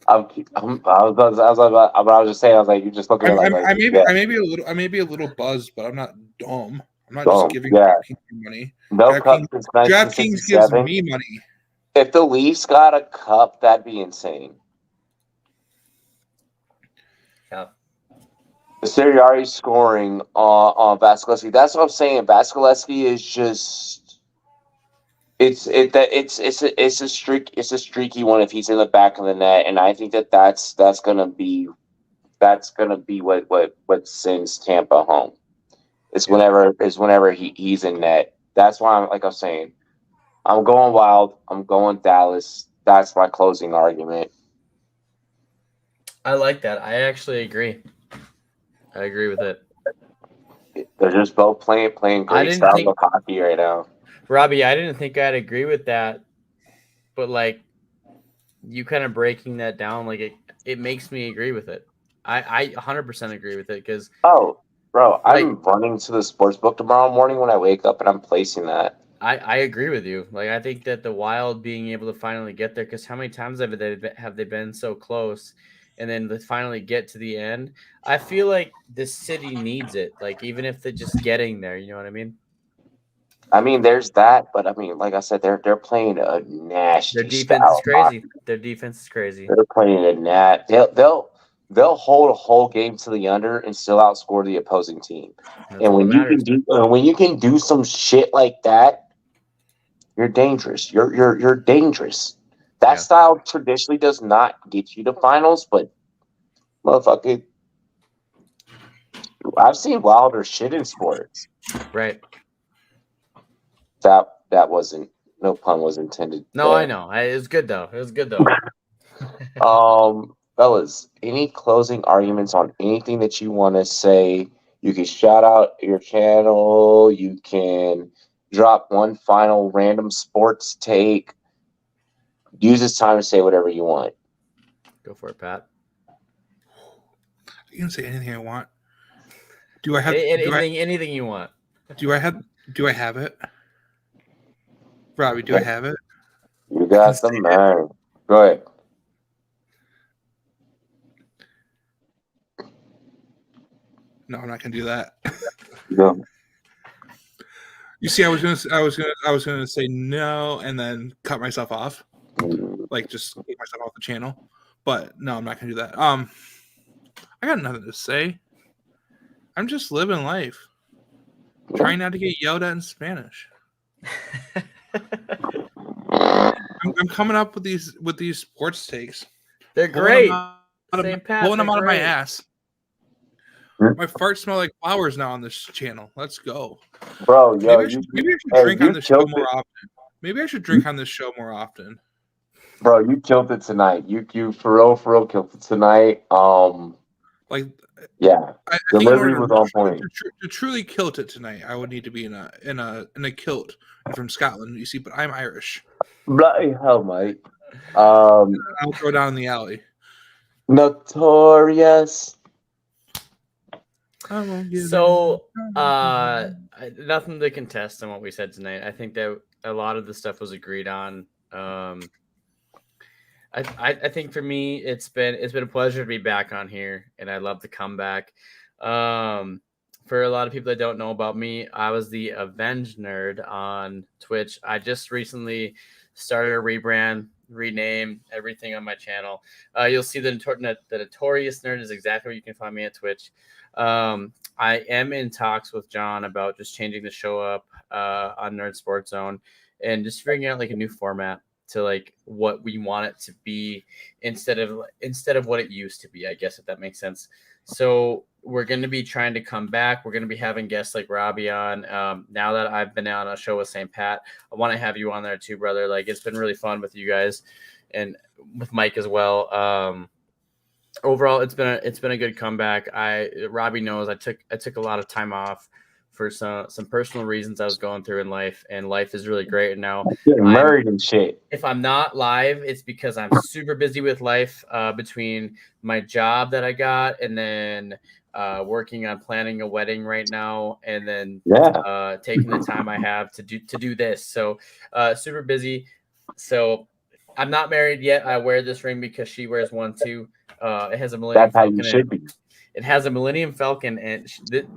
I was just saying. I was like, you're just looking. I may be a little buzzed, but I'm not dumb. I'm not just giving DraftKings money. No DraftKings gives me money. If the Leafs got a cup, that'd be insane. Yeah. Siriarri scoring on Vasilevsky. That's what I'm saying. Vasilevsky is just. It's a streaky one if he's in the back of the net, and I think that's gonna be what sends Tampa home. It's whenever he's in net. That's why I'm saying, I'm going Wild. I'm going Dallas. That's my closing argument. I like that. I actually agree. I agree with it. They're just both playing great style of hockey right now. Robbie, I didn't think I'd agree with that, but like you kind of breaking that down, like it makes me agree with it. I 100% agree with it because Bro, I'm running to the sports book tomorrow morning when I wake up, and I'm placing that. I agree with you. Like, I think that the Wild being able to finally get there, because how many times have they been so close, and then to finally get to the end? I feel like this city needs it. Like, even if they're just getting there, you know what I mean? I mean, there's that, but I mean, like I said, they're playing a Their nasty defense is style hockey. crazy. Their defense is crazy. They're playing a they'll hold a whole game to the under and still outscore the opposing team. That's And all that matters. when you can do some shit like that, you're dangerous. You're dangerous. That style traditionally does not get you to finals, but motherfucker, I've seen wilder shit in sports. Right. That wasn't, no pun was intended. No, I know. It was good though. It was good though. Fellas, any closing arguments on anything that you want to say? You can shout out your channel. You can drop one final random sports take. Use this time to say whatever you want. Go for it, Pat. You can say anything I want. Do I have anything you want? Do I have it? Robbie, do I have it? You got the man. Go ahead. No, I'm not gonna do that. No. You see, I was gonna say no and then cut myself off, like just take myself off the channel. But no, I'm not gonna do that. I got nothing to say. I'm just living life, trying not to get yelled at in Spanish. I'm coming up with these sports takes. They're great. Pulling them out of my ass. My farts smell like flowers now on this channel. Let's go, bro. Yo, maybe I should drink on this show more often. Maybe I should drink on this show more often. Bro, you killed it tonight. You for real killed it tonight. Yeah, delivery was on point. To truly kill it tonight, I would need to be in a kilt from Scotland. You see, but I'm Irish. Bloody hell, mate. I'll throw down in the alley. Notorious. So, nothing to contest on what we said tonight. I think that a lot of the stuff was agreed on. I think for me, it's been a pleasure to be back on here, and I love the comeback. For a lot of people that don't know about me, I was the Avenged Nerd on Twitch. I just recently started a rebrand, rename everything on my channel. You'll see the Notorious Nerd is exactly where you can find me at Twitch. I am in talks with John about just changing the show up on Nerd Sports Zone and just figuring out like a new format to like what we want it to be instead of what it used to be, I guess, if that makes sense. So we're going to be trying to come back. We're going to be having guests like Robbie on. Now that I've been on a show with St. Pat, I want to have you on there too, brother. Like, it's been really fun with you guys and with Mike as well. Overall, it's been a good comeback. Robbie knows I took a lot of time off for some personal reasons I was going through in life, and life is really great. And now getting married and shit. If I'm not live, it's because I'm super busy with life between my job that I got and then working on planning a wedding right now, and then taking the time I have to do this. So super busy. So I'm not married yet. I wear this ring because she wears one too. It has a Millennium Falcon. That's how you should be. It has a Millennium Falcon, and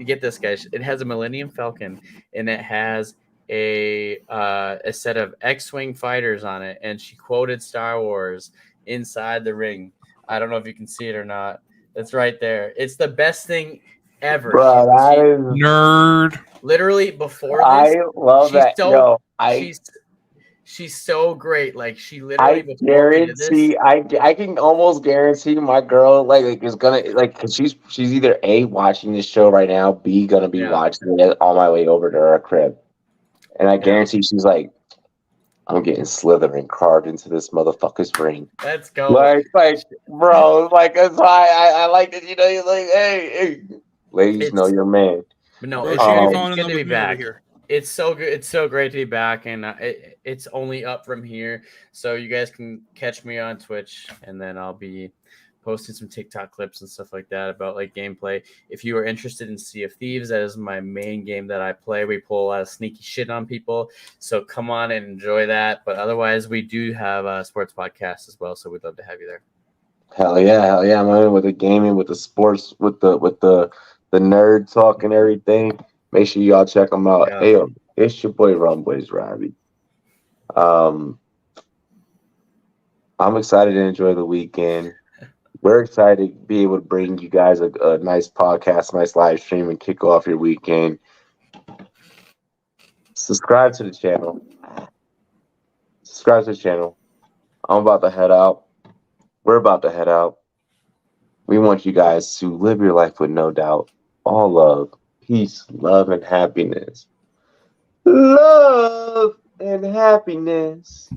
get this, guys. It has a Millennium Falcon, and it has a set of X-wing fighters on it. And she quoted Star Wars inside the ring. I don't know if you can see it or not. It's right there. It's the best thing ever. Bro, that is nerd. Literally before this, I love that. She's so great. Like, she literally. I can almost guarantee my girl like is gonna like, cause she's either A, watching this show right now, B, gonna be watching it on my way over to her crib, and I guarantee she's like, I'm getting Slytherin carved into this motherfucker's ring. Let's go. Like, bro, like, that's why I like that. You know, you're like, hey, ladies, know your man. But no, it's good to be back. It's so good. It's so great to be back, and it's only up from here. So you guys can catch me on Twitch, and then I'll be posting some TikTok clips and stuff like that about like gameplay. If you are interested in Sea of Thieves, that is my main game that I play. We pull a lot of sneaky shit on people, so come on and enjoy that. But otherwise, we do have a sports podcast as well, so we'd love to have you there. Hell yeah, man! With the gaming, with the sports, with the nerd talk and everything. Make sure y'all check them out. Yeah. Hey, yo, it's your boy Rumboyz Robbie. I'm excited to enjoy the weekend. We're excited to be able to bring you guys a nice podcast, nice live stream, and kick off your weekend. Subscribe to the channel. I'm about to head out. We're about to head out. We want you guys to live your life with no doubt. All love, peace, love, and happiness. Love and happiness.